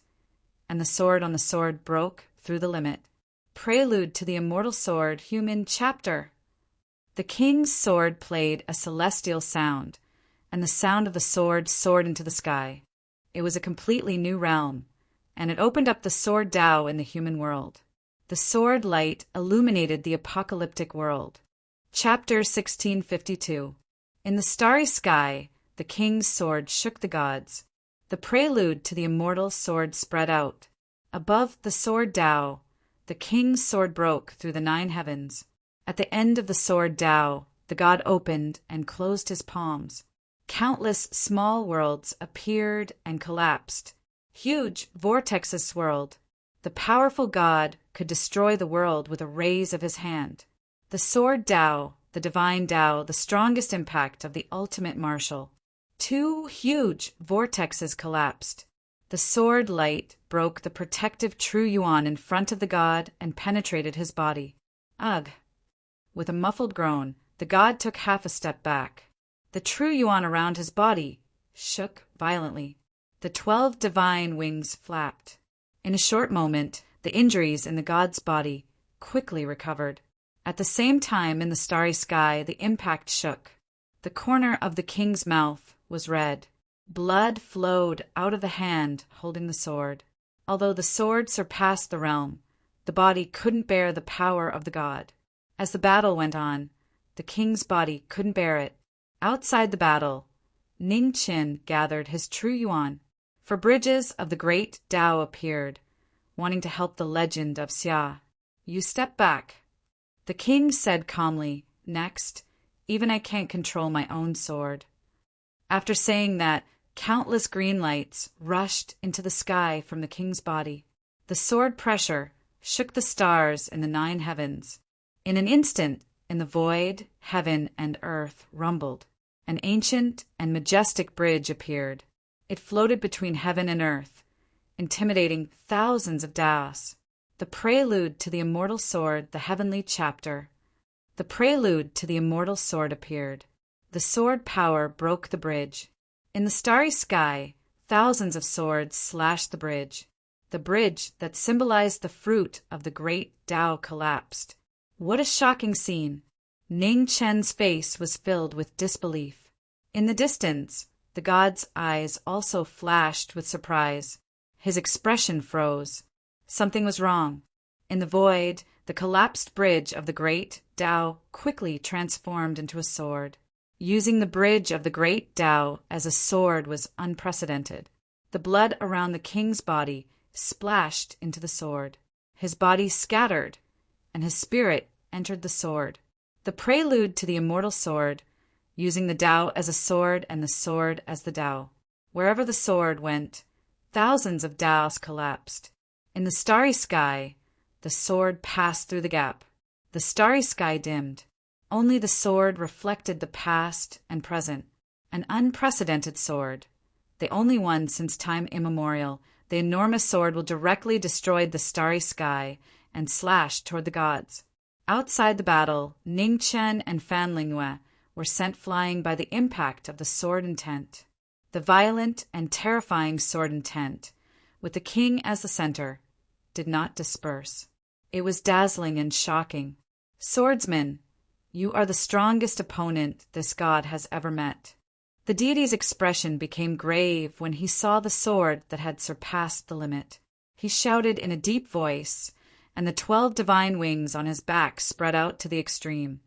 S1: and the sword on the sword broke through the limit. Prelude to the Immortal Sword, Human Chapter. The king's sword played a celestial sound, and the sound of the sword soared into the sky. It was a completely new realm, and it opened up the sword Tao in the human world. The sword light illuminated the apocalyptic world. Chapter 1652. In the starry sky, the king's sword shook the gods. The prelude to the immortal sword spread out. Above the sword Tao, the king's sword broke through the 9 heavens. At the end of the sword Tao, the god opened and closed his palms. Countless small worlds appeared and collapsed. Huge vortexes swirled. The powerful god could destroy the world with a raise of his hand. The sword Tao, the divine Tao, the strongest impact of the ultimate martial. 2 huge vortexes collapsed. The sword light broke the protective true yuan in front of the god and penetrated his body. Ugh! With a muffled groan, the god took half a step back. The true yuan around his body shook violently. The 12 divine wings flapped. In a short moment, the injuries in the god's body quickly recovered. At the same time, in the starry sky, the impact shook. The corner of the king's mouth was red. Blood flowed out of the hand holding the sword. Although the sword surpassed the realm, the body couldn't bear the power of the god. As the battle went on, the king's body couldn't bear it. Outside the battle, Ning Qin gathered his true yuan, for bridges of the great Tao appeared, wanting to help the legend of Xia. You step back. The king said calmly, next, even I can't control my own sword. After saying that, countless green lights rushed into the sky from the king's body. The sword pressure shook the stars in the 9 heavens. In an instant, in the void, heaven and earth rumbled. An ancient and majestic bridge appeared. It floated between heaven and earth, intimidating thousands of Taos. The prelude to the immortal sword, the heavenly chapter. The prelude to the immortal sword appeared. The sword power broke the bridge. In the starry sky, thousands of swords slashed the bridge. The bridge that symbolized the fruit of the great Tao collapsed. What a shocking scene! Ning Chen's face was filled with disbelief. In the distance, the god's eyes also flashed with surprise. His expression froze. Something was wrong. In the void, the collapsed bridge of the great Tao quickly transformed into a sword. Using the bridge of the great Tao as a sword was unprecedented. The blood around the king's body splashed into the sword. His body scattered, and his spirit entered the sword. The prelude to the immortal sword, using the Tao as a sword and the sword as the Tao. Wherever the sword went, thousands of Taos collapsed. In the starry sky, the sword passed through the gap. The starry sky dimmed. Only the sword reflected the past and present. An unprecedented sword. The only one since time immemorial, the enormous sword will directly destroy the starry sky and slash toward the gods. Outside the battle, Ning Chen and Fan Lingyue were sent flying by the impact of the sword intent. The violent and terrifying sword intent, with the king as the center, did not disperse. It was dazzling and shocking. Swordsman, you are the strongest opponent this god has ever met. The deity's expression became grave when he saw the sword that had surpassed the limit. He shouted in a deep voice, and the 12 divine wings on his back spread out to the extreme,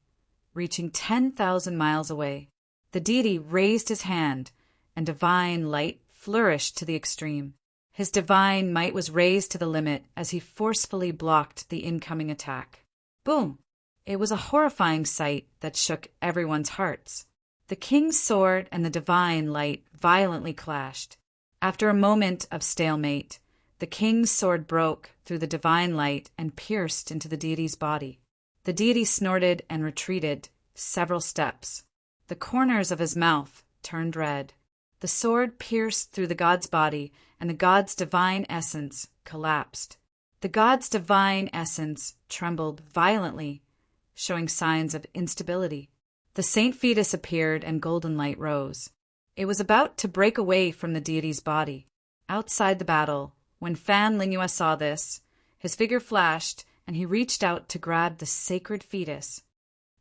S1: reaching 10,000 miles away. The deity raised his hand, and divine light flourished to the extreme. His divine might was raised to the limit as he forcefully blocked the incoming attack. Boom! It was a horrifying sight that shook everyone's hearts. The king's sword and the divine light violently clashed. After a moment of stalemate, the king's sword broke through the divine light and pierced into the deity's body. The deity snorted and retreated several steps. The corners of his mouth turned red. The sword pierced through the god's body, and the god's divine essence collapsed. The god's divine essence trembled violently, showing signs of instability. The saint fetus appeared and golden light rose. It was about to break away from the deity's body. Outside the battle, when Fan Lingua saw this, his figure flashed and he reached out to grab the sacred fetus.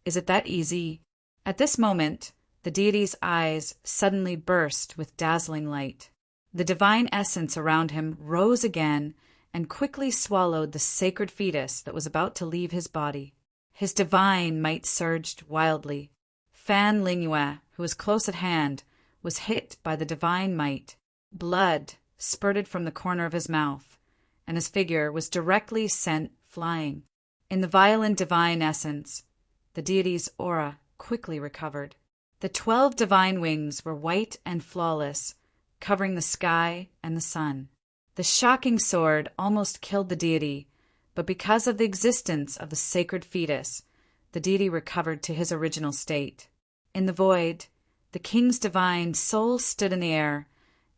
S1: Is it that easy? At this moment, the deity's eyes suddenly burst with dazzling light. The divine essence around him rose again and quickly swallowed the sacred fetus that was about to leave his body. His divine might surged wildly. Fan Lingua, who was close at hand, was hit by the divine might. Blood spurted from the corner of his mouth, and his figure was directly sent flying. In the violent divine essence, the deity's aura quickly recovered. The 12 divine wings were white and flawless, covering the sky and the sun. The shocking sword almost killed the deity, but because of the existence of the sacred fetus, the deity recovered to his original state. In the void, the king's divine soul stood in the air,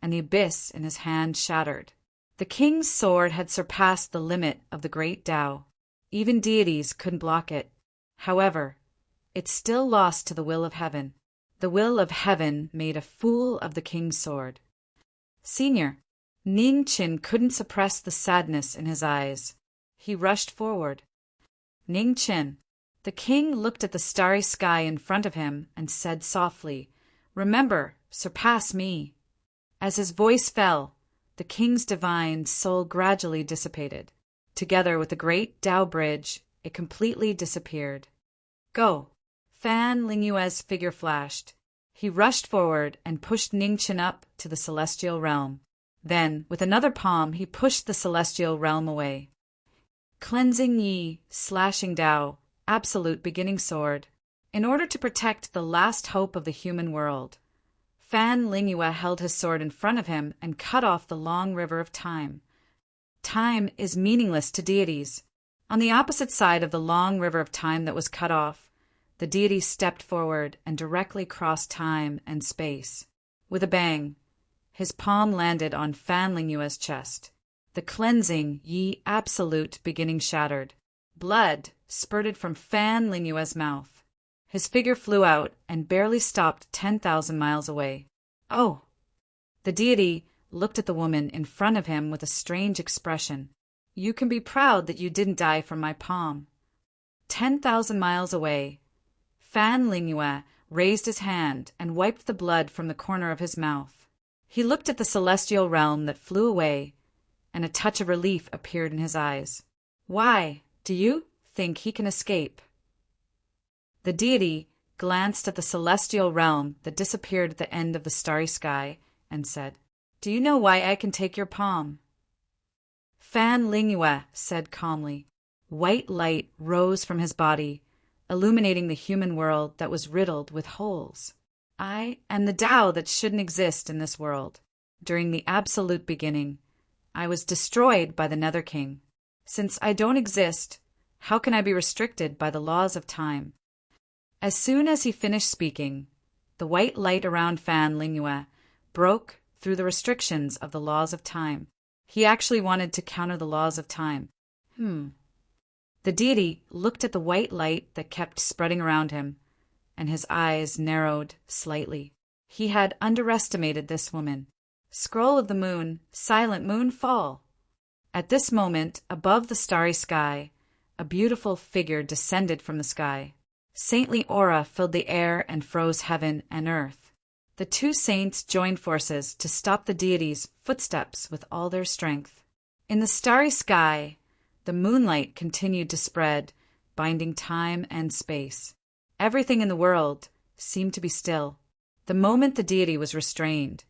S1: and the abyss in his hand shattered. The king's sword had surpassed the limit of the great Tao. Even deities couldn't block it. However, it still lost to the will of heaven. The will of heaven made a fool of the king's sword. Senior, Ning Qin couldn't suppress the sadness in his eyes. He rushed forward. Ning Qin. The king looked at the starry sky in front of him and said softly, "Remember, surpass me." As his voice fell, the king's divine soul gradually dissipated. Together with the great Tao bridge, it completely disappeared. Go! Fan Lingua's figure flashed. He rushed forward and pushed Ning Qin up to the celestial realm. Then, with another palm, he pushed the celestial realm away. Cleansing Yi, slashing Tao, absolute beginning sword. In order to protect the last hope of the human world, Fan Lingua held his sword in front of him and cut off the long river of time. Time is meaningless to deities. On the opposite side of the long river of time that was cut off, the deity stepped forward and directly crossed time and space. With a bang, his palm landed on Fan Lingua's chest. The cleansing Yi absolute beginning shattered. Blood spurted from Fan Lingua's mouth. His figure flew out and barely stopped 10,000 miles away. Oh! The deity looked at the woman in front of him with a strange expression. You can be proud that you didn't die from my palm. 10,000 miles away, Fan Lingua raised his hand and wiped the blood from the corner of his mouth. He looked at the celestial realm that flew away, and a touch of relief appeared in his eyes. Why do you think he can escape? The deity glanced at the celestial realm that disappeared at the end of the starry sky and said, Do you know why I can take your palm? Fan Lingua said calmly. White light rose from his body, illuminating the human world that was riddled with holes. I am the Tao that shouldn't exist in this world. During the absolute beginning, I was destroyed by the Nether King. Since I don't exist, how can I be restricted by the laws of time? As soon as he finished speaking, the white light around Fan Lingua broke through the restrictions of the laws of time. He actually wanted to counter the laws of time. The deity looked at the white light that kept spreading around him, and his eyes narrowed slightly. He had underestimated this woman. Scroll of the moon, silent moon, fall. At this moment, above the starry sky, a beautiful figure descended from the sky. Saintly aura filled the air and froze heaven and earth. The two saints joined forces to stop the deity's footsteps with all their strength. In the starry sky, the moonlight continued to spread, binding time and space. Everything in the world seemed to be still. The moment the deity was restrained,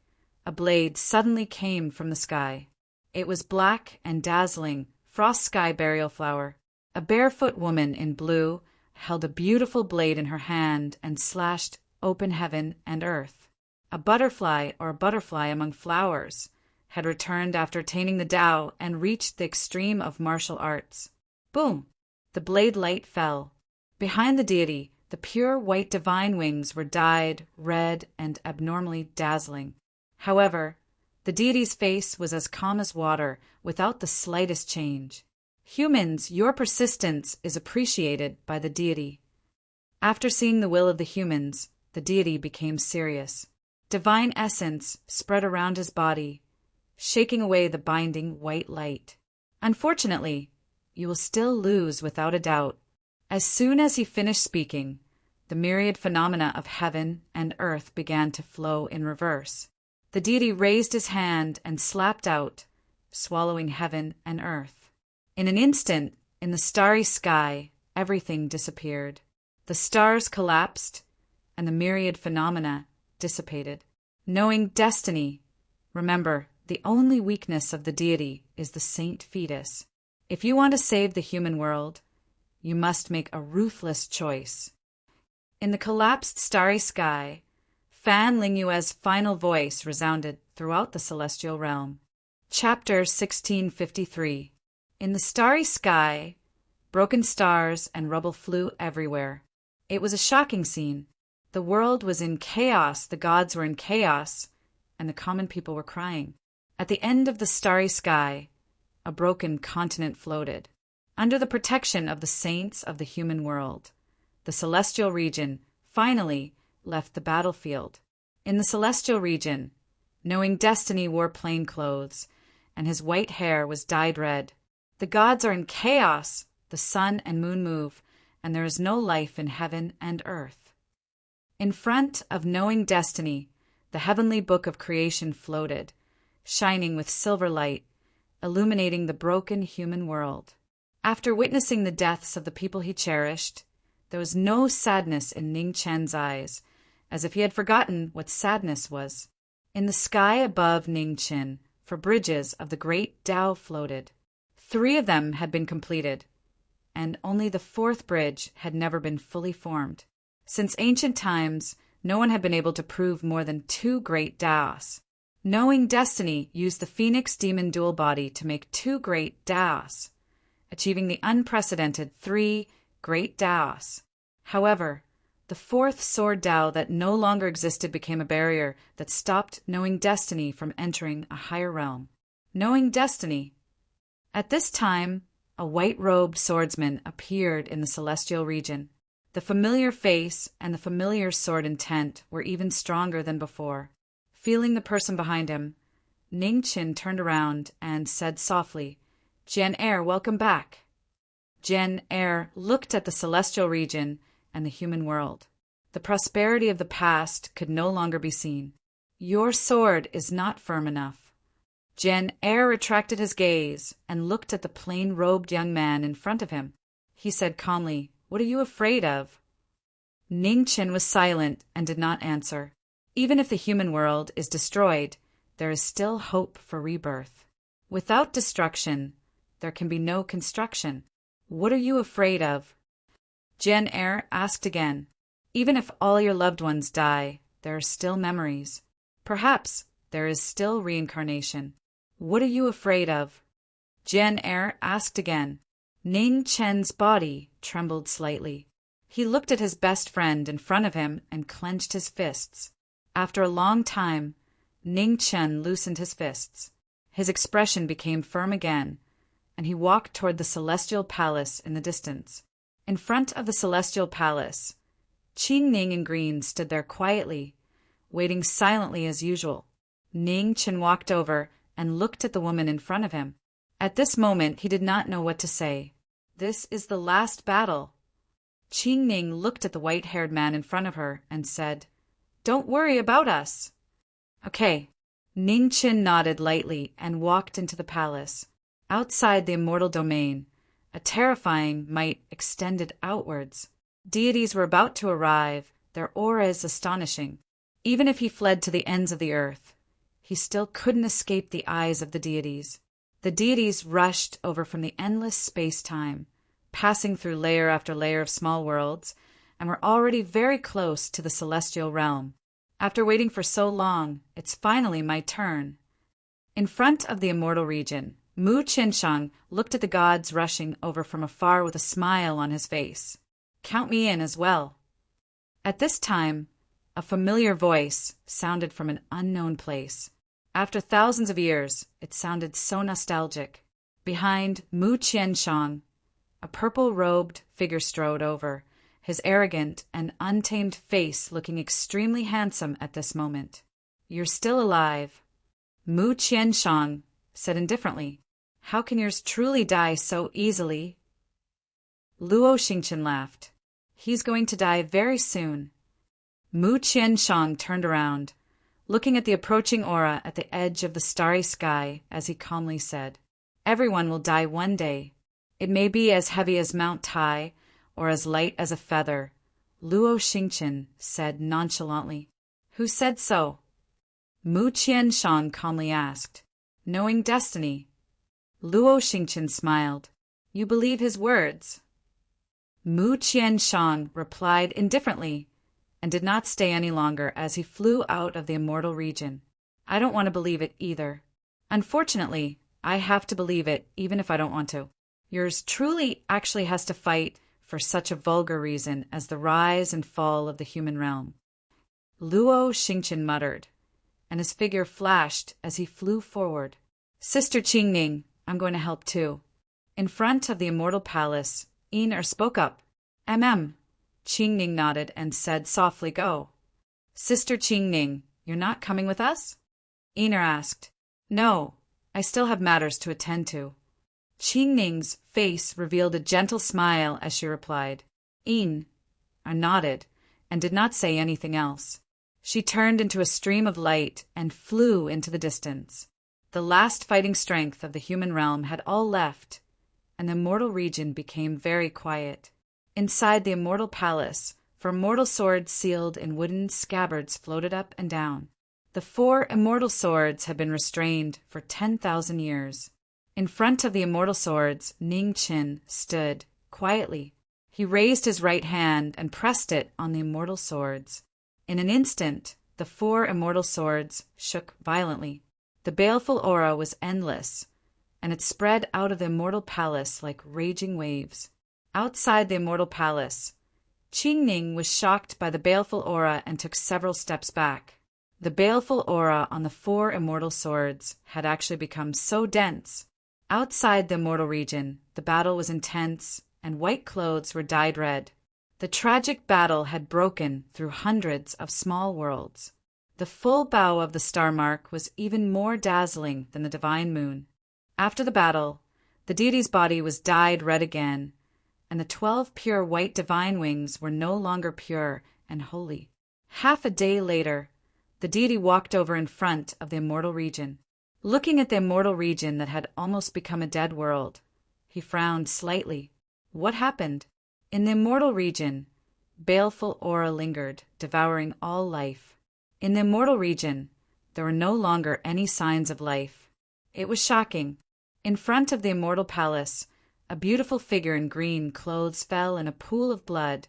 S1: a blade suddenly came from the sky. It was black and dazzling, frost sky burial flower. A barefoot woman in blue held a beautiful blade in her hand and slashed open heaven and earth. A butterfly or a butterfly among flowers had returned after attaining the Tao and reached the extreme of martial arts. Boom! The blade light fell. Behind the deity, the pure white divine wings were dyed red and abnormally dazzling. However, the deity's face was as calm as water, without the slightest change. Humans, your persistence is appreciated by the deity. After seeing the will of the humans, the deity became serious. Divine essence spread around his body, shaking away the binding white light. Unfortunately, you will still lose without a doubt. As soon as he finished speaking, the myriad phenomena of heaven and earth began to flow in reverse. The deity raised his hand and slapped out, swallowing heaven and earth. In an instant, in the starry sky, everything disappeared. The stars collapsed, and the myriad phenomena dissipated. Knowing destiny, remember, the only weakness of the deity is the saint fetus. If you want to save the human world, you must make a ruthless choice. In the collapsed starry sky, Fan Lingyue's final voice resounded throughout the celestial realm. Chapter 1653. In the starry sky, broken stars and rubble flew everywhere. It was a shocking scene. The world was in chaos, the gods were in chaos, and the common people were crying. At the end of the starry sky, a broken continent floated. Under the protection of the saints of the human world, the celestial region finally left the battlefield. In the celestial region, knowing destiny wore plain clothes, and his white hair was dyed red. The gods are in chaos, the sun and moon move, and there is no life in heaven and earth. In front of knowing destiny, the heavenly book of creation floated, shining with silver light, illuminating the broken human world. After witnessing the deaths of the people he cherished, there was no sadness in Ning Chen's eyes, as if he had forgotten what sadness was. In the sky above Ning Chen, for bridges of the great Tao floated. 3 of them had been completed, and only the 4th bridge had never been fully formed. Since ancient times, no one had been able to prove more than 2 great Taos. Knowing destiny used the Phoenix Demon dual body to make 2 great Taos, achieving the unprecedented 3 great Taos. However, the 4th sword Tao that no longer existed became a barrier that stopped knowing destiny from entering a higher realm. Knowing destiny. At this time, a white-robed swordsman appeared in the celestial region. The familiar face and the familiar sword intent were even stronger than before. Feeling the person behind him, Ning Chen turned around and said softly, "Jian Er, welcome back." Jian Er looked at the celestial region and the human world. The prosperity of the past could no longer be seen. "Your sword is not firm enough." Jian Er retracted his gaze and looked at the plain-robed young man in front of him. He said calmly, "What are you afraid of?" Ning Chen was silent and did not answer. Even if the human world is destroyed, there is still hope for rebirth. Without destruction, there can be no construction. What are you afraid of? Jian Er asked again. Even if all your loved ones die, there are still memories. Perhaps there is still reincarnation. What are you afraid of? Jian Er asked again. Ning Chen's body trembled slightly. He looked at his best friend in front of him and clenched his fists. After a long time, Ning Chen loosened his fists. His expression became firm again, and he walked toward the celestial palace in the distance. In front of the celestial palace, Qing Ning and Green stood there quietly, waiting silently as usual. Ning Chen walked over and looked at the woman in front of him. At this moment, he did not know what to say. This is the last battle. Qing Ning looked at the white-haired man in front of her and said, "Don't worry about us." "Okay." Ning Chen nodded lightly and walked into the palace. Outside the immortal domain, a terrifying might extended outwards. Deities were about to arrive, their aura is astonishing. Even if he fled to the ends of the earth, he still couldn't escape the eyes of the deities. The deities rushed over from the endless space-time, passing through layer after layer of small worlds, and we're already very close to the celestial realm. After waiting for so long, it's finally my turn. In front of the immortal region, Mu Qianshang looked at the gods rushing over from afar with a smile on his face. Count me in as well. At this time, a familiar voice sounded from an unknown place. After thousands of years, it sounded so nostalgic. Behind Mu Qianshang, a purple-robed figure strode over, his arrogant and untamed face looking extremely handsome at this moment. You're still alive, Mu Qianshang said indifferently. How can yours truly die so easily? Luo Xingqian laughed. He's going to die very soon. Mu Qianshang turned around, looking at the approaching aura at the edge of the starry sky as he calmly said, Everyone will die one day. It may be as heavy as Mount Tai or as light as a feather, Luo Xingqian said nonchalantly. Who said so? Mu Qianshang calmly asked. Knowing destiny. Luo Xingqian smiled. You believe his words? Mu Qianshang replied indifferently and did not stay any longer as he flew out of the immortal region. I don't want to believe it either. Unfortunately, I have to believe it even if I don't want to. Yours truly actually has to fight for such a vulgar reason as the rise and fall of the human realm. Luo Xingqian muttered, and his figure flashed as he flew forward. Sister Qingning, I'm going to help too. In front of the immortal palace, Yi'er spoke up. Qingning nodded and said softly, Go. Sister Qingning, you're not coming with us? Yi'er asked. No, I still have matters to attend to. Qingning's face revealed a gentle smile as she replied. Yi'er nodded and did not say anything else. She turned into a stream of light and flew into the distance. The last fighting strength of the human realm had all left, and the immortal region became very quiet. Inside the immortal palace, for immortal swords sealed in wooden scabbards floated up and down. The 4 immortal swords had been restrained for 10,000 years. In front of the immortal swords, Ning Qin stood, quietly. He raised his right hand and pressed it on the immortal swords. In an instant, the 4 immortal swords shook violently. The baleful aura was endless, and it spread out of the immortal palace like raging waves. Outside the immortal palace, Qingning was shocked by the baleful aura and took several steps back. The baleful aura on the 4 immortal swords had actually become so dense. Outside the immortal region, the battle was intense, and white clothes were dyed red. The tragic battle had broken through hundreds of small worlds. The full bow of the star mark was even more dazzling than the divine moon. After the battle, the deity's body was dyed red again, and the 12 pure white divine wings were no longer pure and holy. Half a day later, the deity walked over in front of the immortal region. Looking at the immortal region that had almost become a dead world, he frowned slightly. What happened? In the immortal region, baleful aura lingered, devouring all life. In the immortal region, there were no longer any signs of life. It was shocking. In front of the immortal palace, a beautiful figure in green clothes fell in a pool of blood,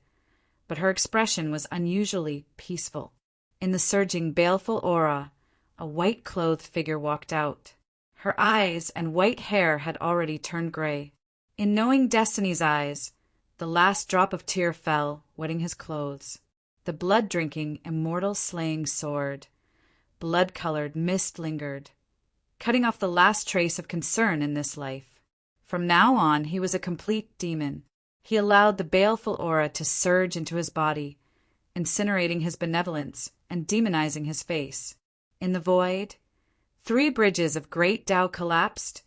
S1: but her expression was unusually peaceful. In the surging baleful aura, a white-clothed figure walked out. Her eyes and white hair had already turned gray. In knowing Destiny's eyes, the last drop of tear fell, wetting his clothes. The blood-drinking, immortal-slaying sword. Blood-colored mist lingered, cutting off the last trace of concern in this life. From now on, he was a complete demon. He allowed the baleful aura to surge into his body, incinerating his benevolence and demonizing his face. In the void, 3 bridges of Great Tao collapsed,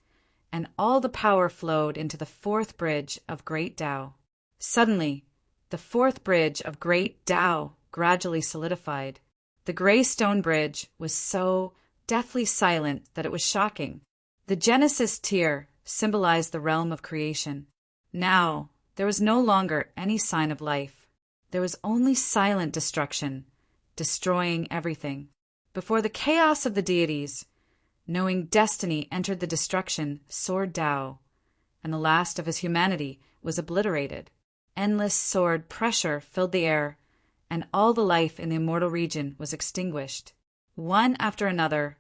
S1: and all the power flowed into the 4th bridge of Great Tao. Suddenly, the 4th bridge of Great Tao gradually solidified. The gray stone bridge was so deathly silent that it was shocking. The Genesis tear symbolized the realm of creation. Now, there was no longer any sign of life. There was only silent destruction, destroying everything. Before the chaos of the deities, knowing destiny entered the destruction, sword Tao, and the last of his humanity was obliterated. Endless sword pressure filled the air, and all the life in the immortal region was extinguished. One after another,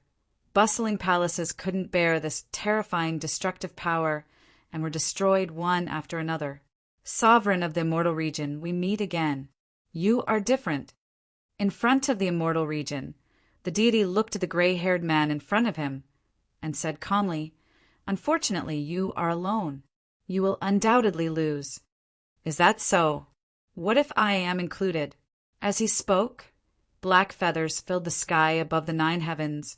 S1: bustling palaces couldn't bear this terrifying destructive power and were destroyed one after another. Sovereign of the immortal region, we meet again. You are different. In front of the immortal region, the deity looked at the gray-haired man in front of him and said calmly, "Unfortunately, you are alone. You will undoubtedly lose." "Is that so? What if I am included?" As he spoke, black feathers filled the sky above the 9 heavens,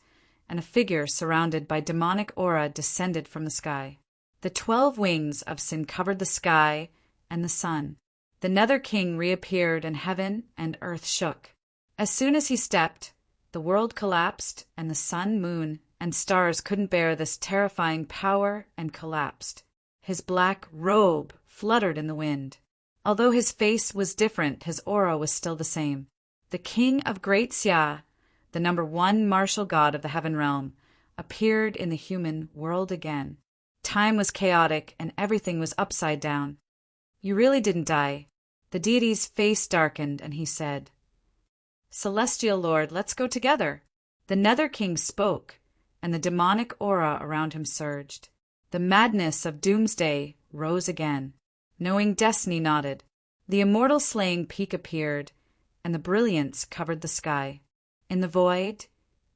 S1: and a figure surrounded by demonic aura descended from the sky. The 12 wings of sin covered the sky and the sun. The Nether King reappeared, and heaven and earth shook. As soon as he stepped, the world collapsed, and the sun, moon, and stars couldn't bear this terrifying power and collapsed. His black robe fluttered in the wind. Although his face was different, his aura was still the same. The King of Great Xia, the #1 martial god of the heaven realm, appeared in the human world again. Time was chaotic, and everything was upside down. "You really didn't die." The deity's face darkened, and he said, "Celestial Lord, let's go together." The Nether King spoke, and the demonic aura around him surged. The madness of doomsday rose again. Knowing destiny nodded. The immortal slaying peak appeared, and the brilliance covered the sky. In the void,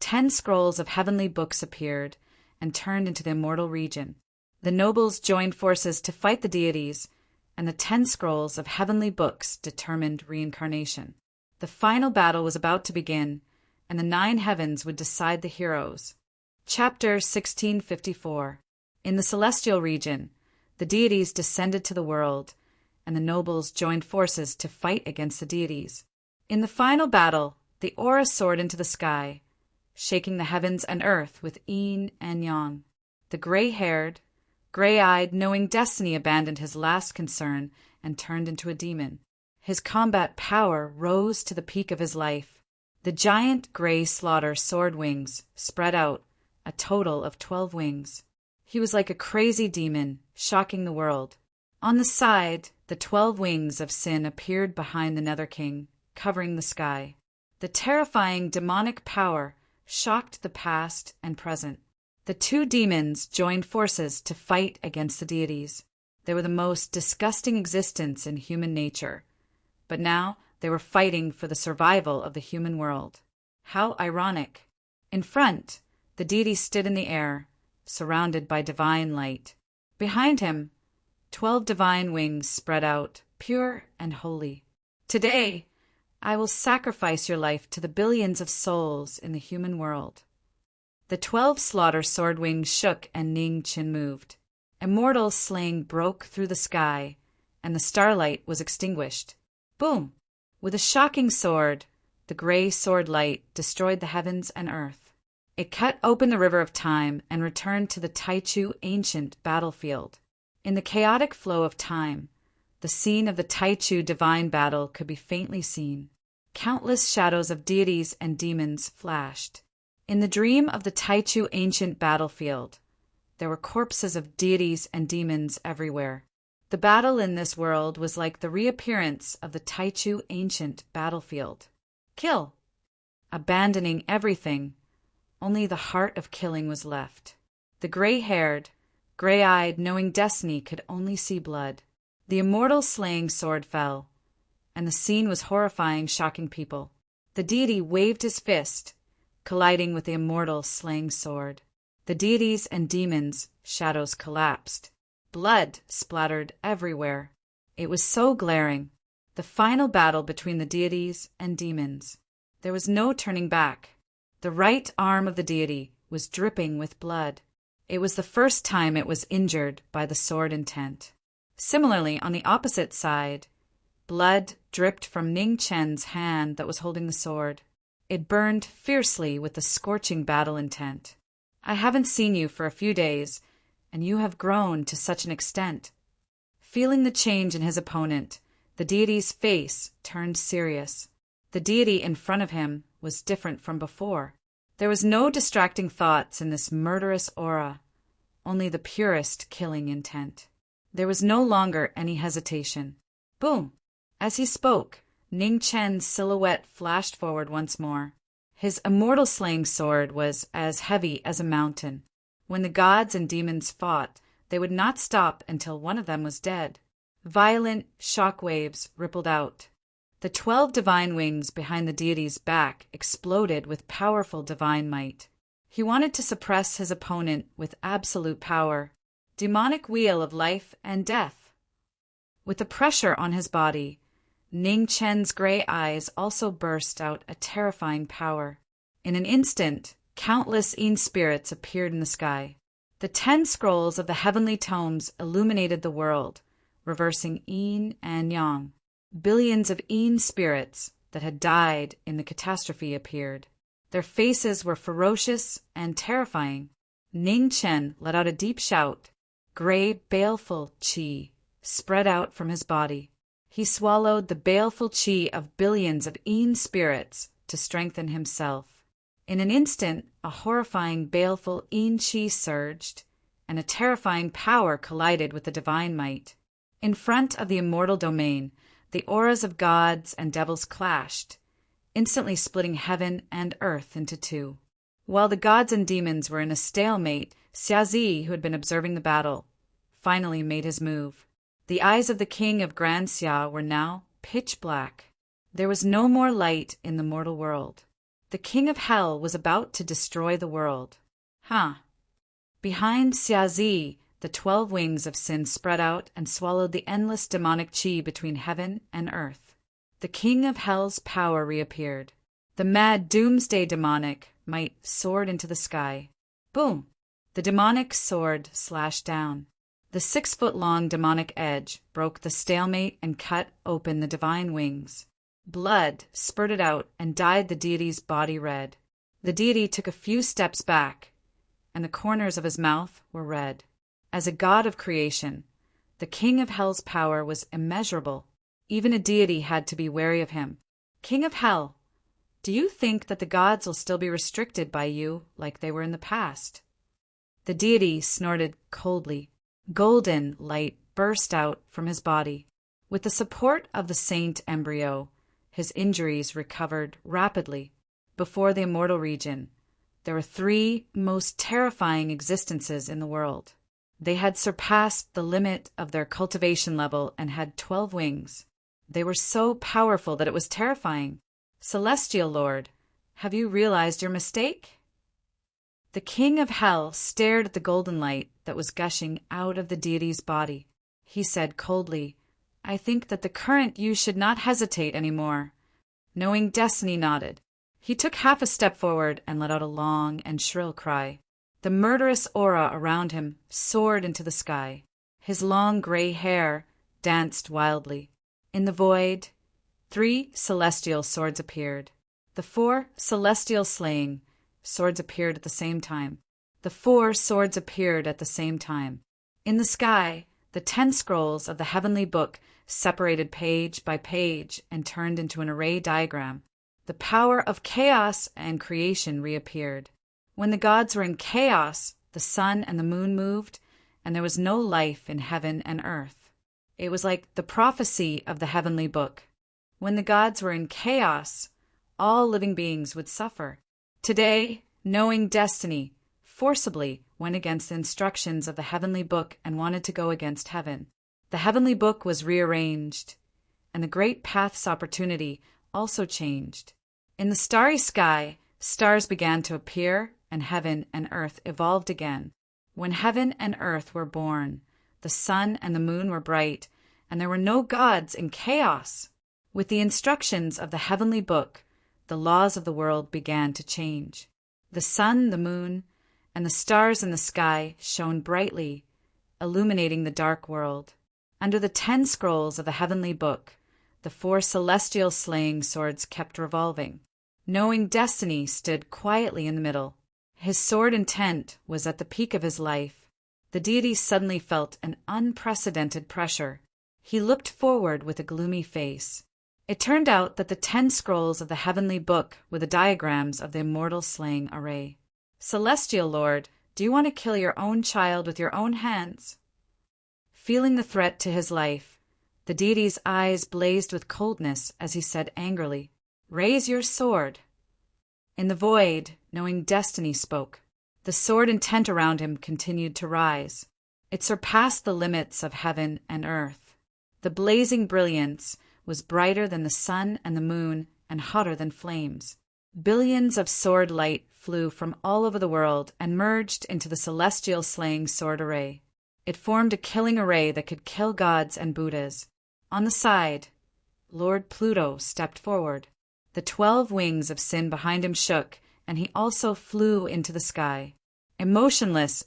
S1: 10 scrolls of heavenly books appeared and turned into the immortal region. The nobles joined forces to fight the deities, and the 10 scrolls of heavenly books determined reincarnation. The final battle was about to begin, and the 9 heavens would decide the heroes. Chapter 1654. In the celestial region, the deities descended to the world, and the nobles joined forces to fight against the deities. In the final battle, the aura soared into the sky, shaking the heavens and earth with yin and yang. The gray-haired, gray-eyed, knowing destiny abandoned his last concern and turned into a demon. His combat power rose to the peak of his life. The giant gray slaughter sword wings spread out, a total of 12 wings. He was like a crazy demon, shocking the world. On the side, the 12 wings of sin appeared behind the Nether King, covering the sky. The terrifying demonic power shocked the past and present. The 2 demons joined forces to fight against the deities. They were the most disgusting existence in human nature, but now they were fighting for the survival of the human world. How ironic. In front, the deity stood in the air, surrounded by divine light. Behind him, 12 divine wings spread out, pure and holy. "Today, I will sacrifice your life to the billions of souls in the human world." The 12 slaughter sword wings shook, and Ning Qin moved. Immortal slaying broke through the sky, and the starlight was extinguished. Boom! With a shocking sword, the gray sword light destroyed the heavens and earth. It cut open the river of time and returned to the Taichu ancient battlefield. In the chaotic flow of time, the scene of the Taichu divine battle could be faintly seen. Countless shadows of deities and demons flashed. In the dream of the Taichu ancient battlefield, there were corpses of deities and demons everywhere. The battle in this world was like the reappearance of the Taichu ancient battlefield. Kill! Abandoning everything, only the heart of killing was left. The gray-haired, gray-eyed, knowing destiny could only see blood. The immortal slaying sword fell, and the scene was horrifying, shocking people. The deity waved his fist, colliding with the immortal slaying sword. The deities and demons' shadows collapsed. Blood splattered everywhere. It was so glaring. The final battle between the deities and demons. There was no turning back. The right arm of the deity was dripping with blood. It was the first time it was injured by the sword intent. Similarly, on the opposite side, blood dripped from Ning Chen's hand that was holding the sword. It burned fiercely with the scorching battle intent. "I haven't seen you for a few days, and you have grown to such an extent." Feeling the change in his opponent, the deity's face turned serious. The deity in front of him was different from before. There was no distracting thoughts in this murderous aura, only the purest killing intent. There was no longer any hesitation. Boom! As he spoke, Ning Chen's silhouette flashed forward once more. His immortal slaying sword was as heavy as a mountain. When the gods and demons fought, they would not stop until one of them was dead. Violent shock waves rippled out. The 12 divine wings behind the deity's back exploded with powerful divine might. He wanted to suppress his opponent with absolute power. Demonic wheel of life and death. With the pressure on his body, Ning Chen's gray eyes also burst out a terrifying power. In an instant, countless Yin spirits appeared in the sky. The 10 scrolls of the heavenly tomes illuminated the world, reversing Yin and Yang. Billions of Yin spirits that had died in the catastrophe appeared. Their faces were ferocious and terrifying. Ning Chen let out a deep shout. Gray, baleful qi spread out from his body. He swallowed the baleful qi of billions of Yin spirits to strengthen himself. In an instant, a horrifying, baleful Yin qi surged, and a terrifying power collided with the divine might. In front of the immortal domain, the auras of gods and devils clashed, instantly splitting heaven and earth into two. While the gods and demons were in a stalemate, Xiazi, who had been observing the battle, finally made his move. The eyes of the king of Grand Xia were now pitch black. There was no more light in the mortal world. The king of hell was about to destroy the world. Behind Xiazi, the 12 wings of sin spread out and swallowed the endless demonic qi between heaven and earth. The king of hell's power reappeared. The mad doomsday demonic might soared into the sky. Boom! The demonic sword slashed down. The 6-foot-long demonic edge broke the stalemate and cut open the divine wings. Blood spurted out and dyed the deity's body red. The deity took a few steps back, and the corners of his mouth were red. As a god of creation, the king of hell's power was immeasurable. Even a deity had to be wary of him. King of hell, do you think that the gods will still be restricted by you like they were in the past? The deity snorted coldly. Golden light burst out from his body. With the support of the saint embryo, his injuries recovered rapidly. Before the immortal region, there were 3 most terrifying existences in the world. They had surpassed the limit of their cultivation level and had 12 wings. They were so powerful that it was terrifying. Celestial Lord, have you realized your mistake? The king of hell stared at the golden light that was gushing out of the deity's body. He said coldly, I think that the current you should not hesitate any more. Knowing destiny nodded. He took half a step forward and let out a long and shrill cry. The murderous aura around him soared into the sky. His long gray hair danced wildly. In the void, 3 celestial swords appeared. The 4 celestial slaying swords appeared at the same time. The 4 swords appeared at the same time. In the sky, the 10 scrolls of the heavenly book separated page by page and turned into an array diagram. The power of chaos and creation reappeared. When the gods were in chaos, the sun and the moon moved, and there was no life in heaven and earth. It was like the prophecy of the heavenly book. When the gods were in chaos, all living beings would suffer. Today, knowing destiny, forcibly went against the instructions of the heavenly book and wanted to go against heaven. The heavenly book was rearranged, and the great path's opportunity also changed. In the starry sky, stars began to appear, and heaven and earth evolved again. When heaven and earth were born, the sun and the moon were bright, and there were no gods in chaos. With the instructions of the heavenly book, the laws of the world began to change. The sun, the moon, and the stars in the sky shone brightly, illuminating the dark world. Under the 10 scrolls of the heavenly book, the 4 celestial slaying swords kept revolving. Knowing destiny stood quietly in the middle. His sword intent was at the peak of his life. The deity suddenly felt an unprecedented pressure. He looked forward with a gloomy face. It turned out that the 10 scrolls of the heavenly book were the diagrams of the immortal slaying array. Celestial Lord, do you want to kill your own child with your own hands? Feeling the threat to his life, The deity's eyes blazed with coldness as he said angrily, "Raise your sword." In the void, knowing destiny spoke. The sword intent around him continued to rise. It surpassed the limits of heaven and earth. The blazing brilliance was brighter than the sun and the moon and hotter than flames. Billions of sword light flew from all over the world and merged into the celestial slaying sword array. It formed a killing array that could kill gods and Buddhas. On the side, Lord Pluto stepped forward. The 12 wings of sin behind him shook, and he also flew into the sky. Emotionless,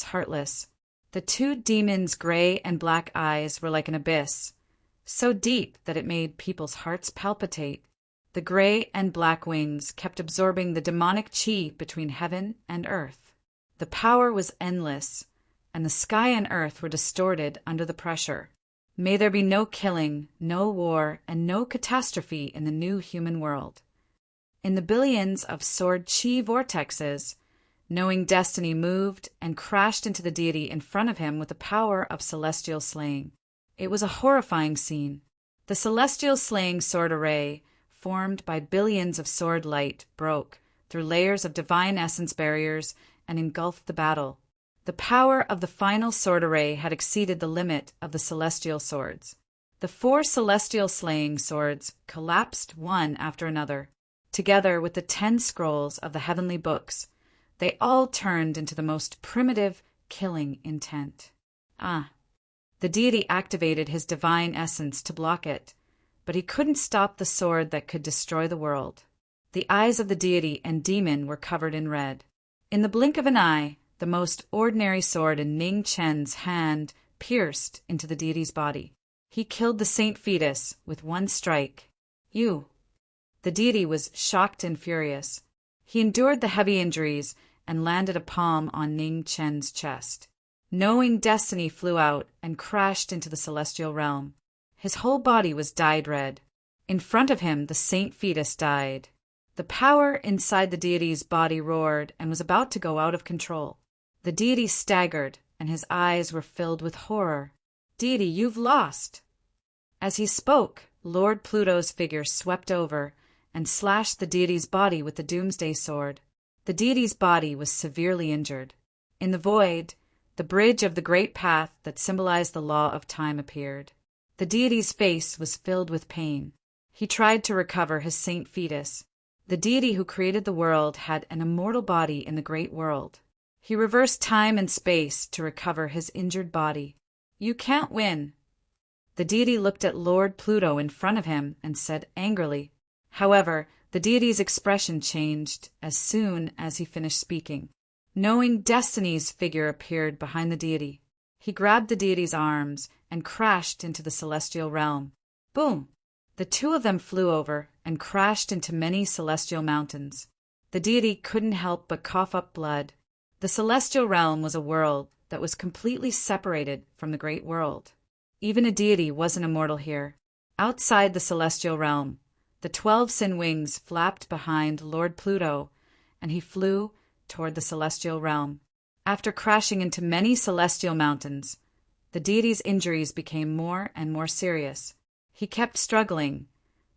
S1: heartless. The 2 demons' gray and black eyes were like an abyss, so deep that it made people's hearts palpitate. The gray and black wings kept absorbing the demonic chi between heaven and earth. The power was endless, and the sky and earth were distorted under the pressure. May there be no killing, no war, and no catastrophe in the new human world. In the billions of sword chi vortexes, knowing destiny moved and crashed into the deity in front of him with the power of celestial slaying. It was a horrifying scene. The celestial slaying sword array, formed by billions of sword light, broke through layers of divine essence barriers and engulfed the battle. The power of the final sword array had exceeded the limit of the celestial swords. The 4 celestial slaying swords collapsed one after another. Together with the 10 scrolls of the heavenly books, they all turned into the most primitive, killing intent. The deity activated his divine essence to block it, but he couldn't stop the sword that could destroy the world. The eyes of the deity and demon were covered in red. In the blink of an eye, the most ordinary sword in Ning Chen's hand pierced into the deity's body. He killed the saint fetus with one strike. You. The deity was shocked and furious. He endured the heavy injuries and landed a palm on Ning Chen's chest. Knowing destiny flew out and crashed into the celestial realm. His whole body was dyed red. In front of him, the saint fetus died. The power inside the deity's body roared and was about to go out of control. The deity staggered, and his eyes were filled with horror. "Deity, you've lost!" As he spoke, Lord Pluto's figure swept over and slashed the deity's body with the doomsday sword. The deity's body was severely injured. In the void, the bridge of the great path that symbolized the law of time appeared. The deity's face was filled with pain. He tried to recover his saint fetus. The deity who created the world had an immortal body in the great world. He reversed time and space to recover his injured body. "You can't win." The deity looked at Lord Pluto in front of him and said angrily. However, the deity's expression changed as soon as he finished speaking. Knowing destiny's figure appeared behind the deity. He grabbed the deity's arms and crashed into the celestial realm. Boom! The 2 of them flew over and crashed into many celestial mountains. The deity couldn't help but cough up blood. The celestial realm was a world that was completely separated from the great world. Even a deity wasn't immortal here. Outside the celestial realm, the 12 sin wings flapped behind Lord Pluto, and he flew toward the celestial realm. After crashing into many celestial mountains, the deity's injuries became more and more serious. He kept struggling,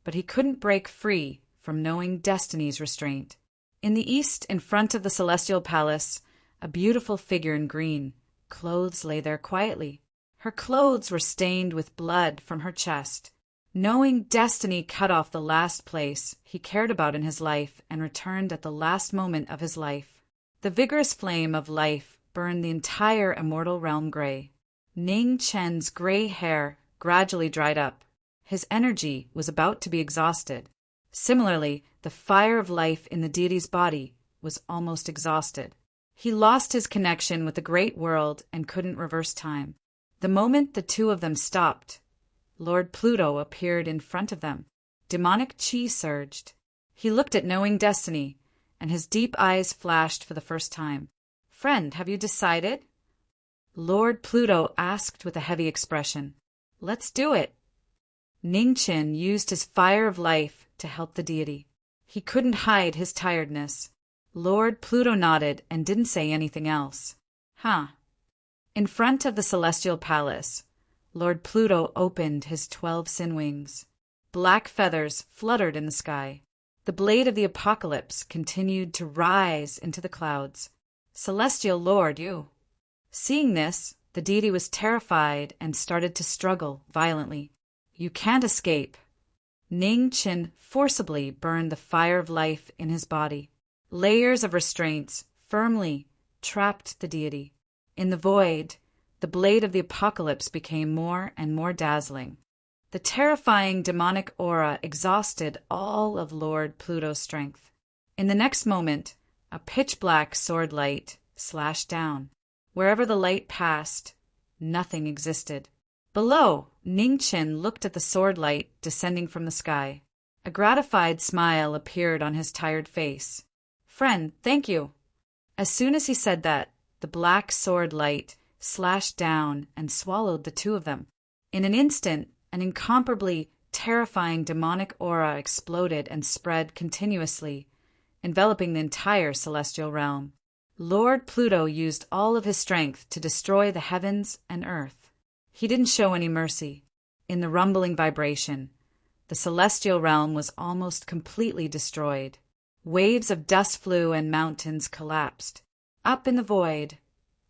S1: but he couldn't break free from knowing destiny's restraint. In the east, in front of the celestial palace, a beautiful figure in green clothes lay there quietly. Her clothes were stained with blood from her chest. Knowing destiny cut off the last place he cared about in his life and returned at the last moment of his life. The vigorous flame of life burned the entire immortal realm gray. Ning Chen's gray hair gradually dried up. His energy was about to be exhausted. Similarly, the fire of life in the deity's body was almost exhausted. He lost his connection with the great world and couldn't reverse time. The moment the 2 of them stopped, Lord Pluto appeared in front of them. Demonic chi surged. He looked at knowing destiny, and his deep eyes flashed for the first time. "Friend, have you decided?" Lord Pluto asked with a heavy expression. "Let's do it." Ning Chen used his fire of life to help the deity. He couldn't hide his tiredness. Lord Pluto nodded and didn't say anything else. In front of the celestial palace, Lord Pluto opened his 12 sin wings. Black feathers fluttered in the sky. The blade of the apocalypse continued to rise into the clouds. Celestial Lord, you. Seeing this, the deity was terrified and started to struggle violently. You can't escape. Ning Qin forcibly burned the fire of life in his body. Layers of restraints firmly trapped the deity. In the void, the blade of the apocalypse became more and more dazzling. The terrifying demonic aura exhausted all of Lord Pluto's strength. In the next moment, a pitch-black sword light slashed down. Wherever the light passed, nothing existed. Below, Ning Qin looked at the sword light descending from the sky. A gratified smile appeared on his tired face. "Friend, thank you." As soon as he said that, the black sword light slashed down and swallowed the two of them. In an instant, an incomparably terrifying demonic aura exploded and spread continuously, enveloping the entire celestial realm. Lord Pluto used all of his strength to destroy the heavens and earth. He didn't show any mercy. In the rumbling vibration, the celestial realm was almost completely destroyed. Waves of dust flew and mountains collapsed. Up in the void,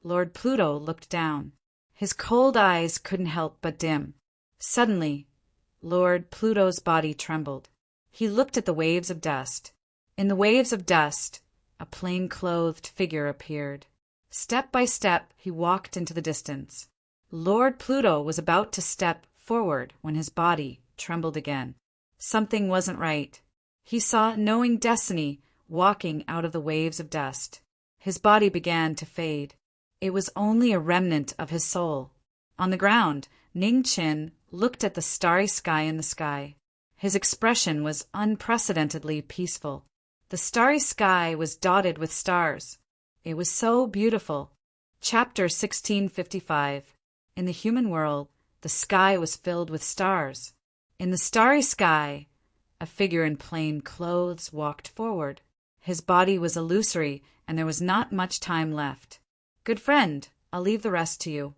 S1: Lord Pluto looked down. His cold eyes couldn't help but dim. Suddenly, Lord Pluto's body trembled. He looked at the waves of dust. In the waves of dust, a plain-clothed figure appeared. Step by step, he walked into the distance. Lord Pluto was about to step forward when his body trembled again. Something wasn't right. He saw knowing destiny walking out of the waves of dust. His body began to fade. It was only a remnant of his soul. On the ground, Ning Qin looked at the starry sky in the sky. His expression was unprecedentedly peaceful. The starry sky was dotted with stars. It was so beautiful. Chapter 1655. In the human world, the sky was filled with stars. In the starry sky, a figure in plain clothes walked forward. His body was illusory, and there was not much time left. "Good friend, I'll leave the rest to you."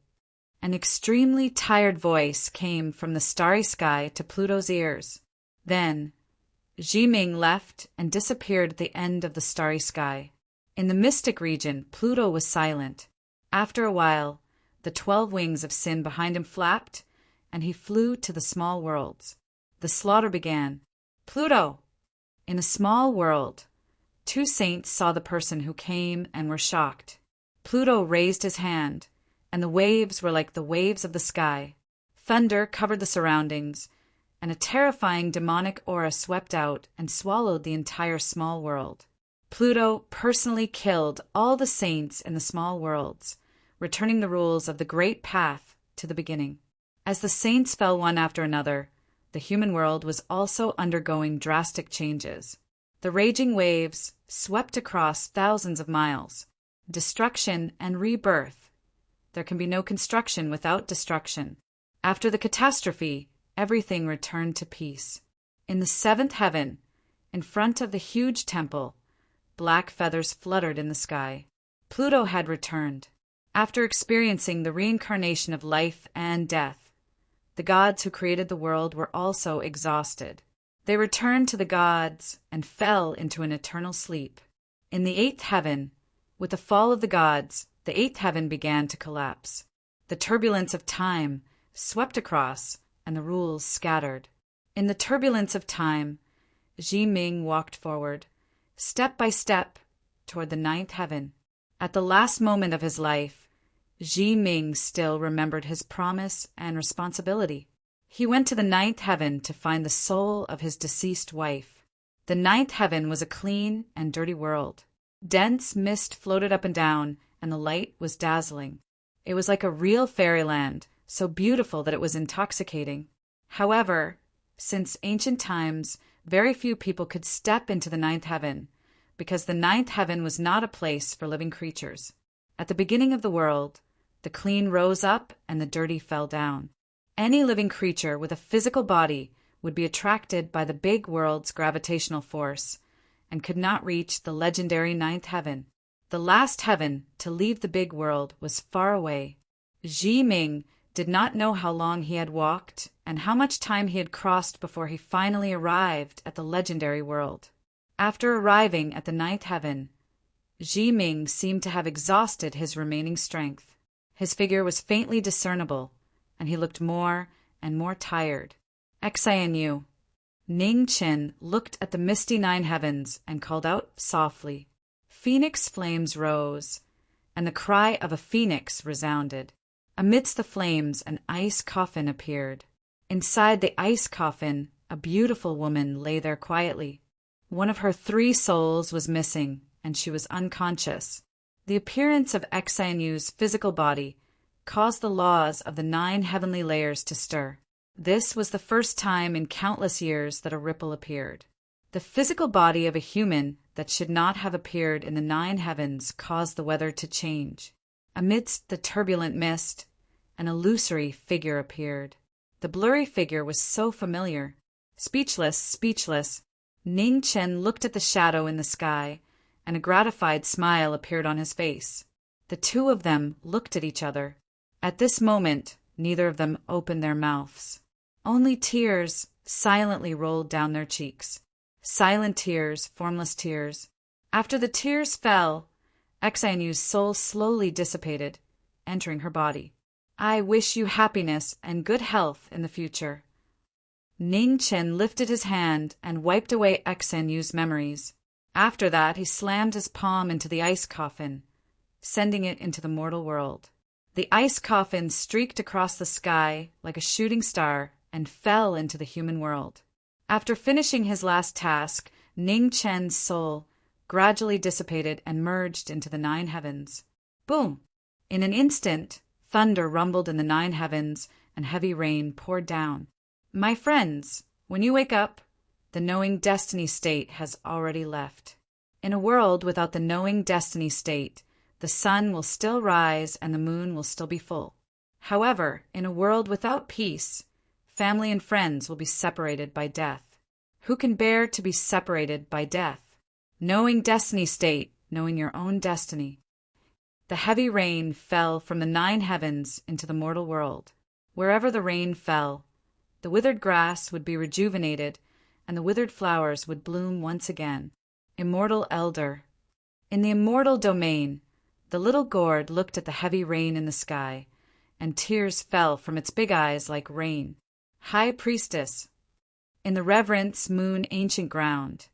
S1: An extremely tired voice came from the starry sky to Pluto's ears. Then, Ming left and disappeared at the end of the starry sky. In the mystic region, Pluto was silent. After a while, the 12 wings of sin behind him flapped, and he flew to the small worlds. The slaughter began. Pluto! In a small world, 2 saints saw the person who came and were shocked. Pluto raised his hand, and the waves were like the waves of the sky. Thunder covered the surroundings, and a terrifying demonic aura swept out and swallowed the entire small world. Pluto personally killed all the saints in the small worlds, returning the rules of the great path to the beginning. As the saints fell one after another, the human world was also undergoing drastic changes. The raging waves swept across thousands of miles. Destruction and rebirth. There can be no construction without destruction. After the catastrophe, everything returned to peace. In the 7th heaven, in front of the huge temple, black feathers fluttered in the sky. Pluto had returned. After experiencing the reincarnation of life and death, the gods who created the world were also exhausted. They returned to the gods and fell into an eternal sleep. In the 8th heaven, with the fall of the gods, the 8th heaven began to collapse. The turbulence of time swept across, and the rules scattered. In the turbulence of time, Ming walked forward, step by step, toward the 9th heaven. At the last moment of his life, Ming still remembered his promise and responsibility. He went to the 9th heaven to find the soul of his deceased wife. The 9th heaven was a clean and dirty world. Dense mist floated up and down, and the light was dazzling. It was like a real fairyland, so beautiful that it was intoxicating. However, since ancient times, very few people could step into the 9th heaven, because the 9th heaven was not a place for living creatures. At the beginning of the world, the clean rose up and the dirty fell down. Any living creature with a physical body would be attracted by the big world's gravitational force and could not reach the legendary 9th heaven. The last heaven to leave the big world was far away. Ming did not know how long he had walked and how much time he had crossed before he finally arrived at the legendary world. After arriving at the ninth heaven, Ji Ming seemed to have exhausted his remaining strength. His figure was faintly discernible, and he looked more and more tired. Xianyu. Ning Chen looked at the misty nine heavens and called out softly. Phoenix flames rose, and the cry of a phoenix resounded. Amidst the flames, an ice coffin appeared. Inside the ice coffin, a beautiful woman lay there quietly. One of her 3 souls was missing, and she was unconscious. The appearance of Xianyu's physical body caused the laws of the 9 heavenly layers to stir. This was the first time in countless years that a ripple appeared. The physical body of a human that should not have appeared in the 9 heavens caused the weather to change. Amidst the turbulent mist, an illusory figure appeared. The blurry figure was so familiar. Speechless, Ning Chen looked at the shadow in the sky, and a gratified smile appeared on his face. The 2 of them looked at each other. At this moment, neither of them opened their mouths. Only tears silently rolled down their cheeks. Silent tears, formless tears. After the tears fell, Xianyu's soul slowly dissipated, entering her body. I wish you happiness and good health in the future. Ning Chen lifted his hand and wiped away Xianyu's memories. After that, he slammed his palm into the ice coffin, sending it into the mortal world. The ice coffin streaked across the sky like a shooting star and fell into the human world. After finishing his last task, Ning Chen's soul gradually dissipated and merged into the 9 heavens. Boom! In an instant, thunder rumbled in the 9 heavens and heavy rain poured down. My friends, when you wake up, the knowing destiny state has already left. In a world without the knowing destiny state, the sun will still rise and the moon will still be full. However, in a world without peace, family and friends will be separated by death. Who can bear to be separated by death? Knowing destiny state, knowing your own destiny. The heavy rain fell from the 9 heavens into the mortal world. Wherever the rain fell, the withered grass would be rejuvenated and the withered flowers would bloom once again. Immortal Elder. In the immortal domain, the little gourd looked at the heavy rain in the sky, and tears fell from its big eyes like rain. High Priestess. In the Reverence Moon ancient ground,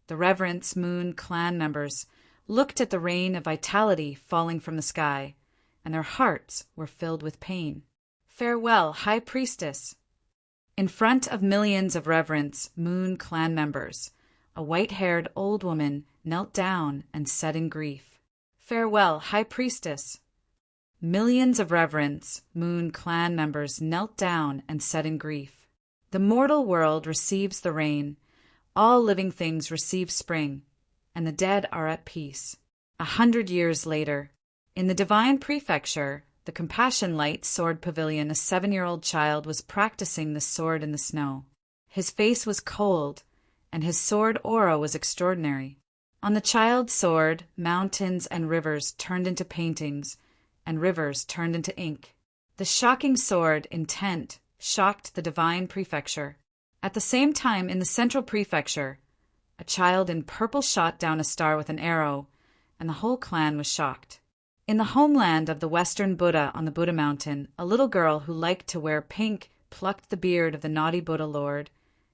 S1: the Reverence Moon clan members looked at the rain of vitality falling from the sky, and their hearts were filled with pain. Farewell, High Priestess. In front of millions of Reverence Moon clan members, a white-haired old woman knelt down and said in grief, Farewell, High Priestess. Millions of Reverence Moon clan members knelt down and said in grief, The mortal world receives the rain, all living things receive spring, and the dead are at peace. 100 years later, in the Divine Prefecture, the Compassion Light Sword Pavilion, a 7-year-old child was practicing the sword in the snow. His face was cold, and his sword aura was extraordinary. On the child's sword, mountains and rivers turned into paintings, and rivers turned into ink. The shocking sword intent shocked the Divine Prefecture. At the same time, in the Central Prefecture, a child in purple shot down a star with an arrow, and the whole clan was shocked. In the homeland of the Western Buddha on the Buddha Mountain, a little girl who liked to wear pink plucked the beard of the naughty Buddha Lord,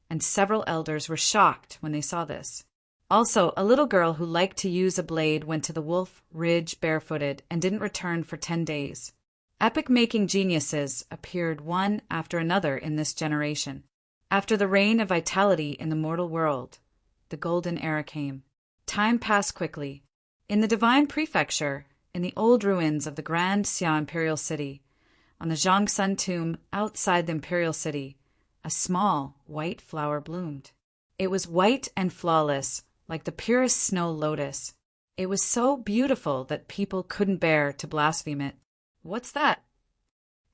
S1: and several elders were shocked when they saw this. Also, a little girl who liked to use a blade went to the Wolf Ridge barefooted and didn't return for 10 days. Epic-making geniuses appeared one after another in this generation. After the reign of vitality in the mortal world, the golden era came. Time passed quickly. In the Divine Prefecture, in the old ruins of the Grand Xia Imperial City, on the Zhongsun tomb outside the Imperial City, a small white flower bloomed. It was white and flawless, like the purest snow lotus. It was so beautiful that people couldn't bear to blaspheme it. What's that?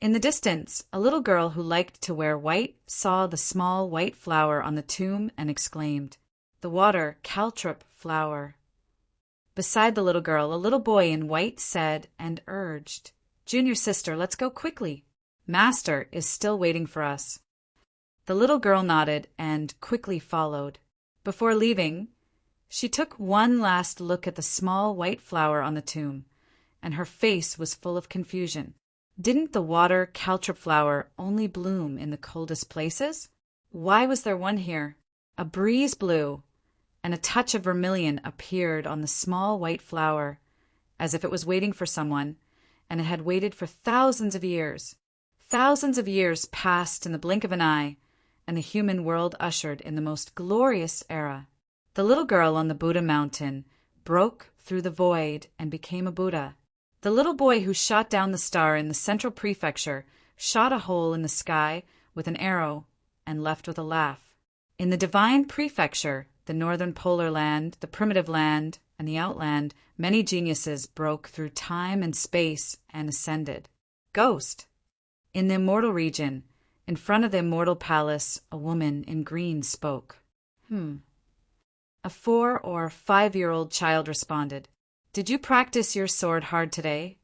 S1: In the distance, a little girl who liked to wear white saw the small white flower on the tomb and exclaimed, The water caltrop flower. Beside the little girl, a little boy in white said and urged, Junior sister, let's go quickly. Master is still waiting for us." The little girl nodded and quickly followed. Before leaving, she took one last look at the small white flower on the tomb, and her face was full of confusion. Didn't the water caltrop flower only bloom in the coldest places? Why was there one here? A breeze blew, and a touch of vermilion appeared on the small white flower, as if it was waiting for someone, and it had waited for thousands of years. Thousands of years passed in the blink of an eye, and the human world ushered in the most glorious era. The little girl on the Buddha mountain broke through the void and became a Buddha. The little boy who shot down the star in the central prefecture shot a hole in the sky with an arrow and left with a laugh. In the divine prefecture, the northern polar land, the primitive land, and the outland, many geniuses broke through time and space and ascended. Ghost. In the immortal region, in front of the immortal palace, a woman in green spoke. A 4 or 5-year-old child responded, "Did you practice your sword hard today?"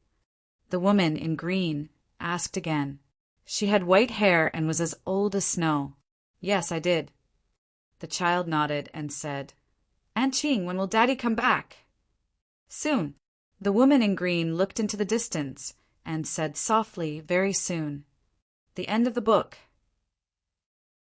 S1: The woman in green asked again. She had white hair and was as old as snow. "Yes, I did." The child nodded and said, "Aunt Ching, when will Daddy come back?" "Soon." The woman in green looked into the distance and said softly, "Very soon." The end of the book.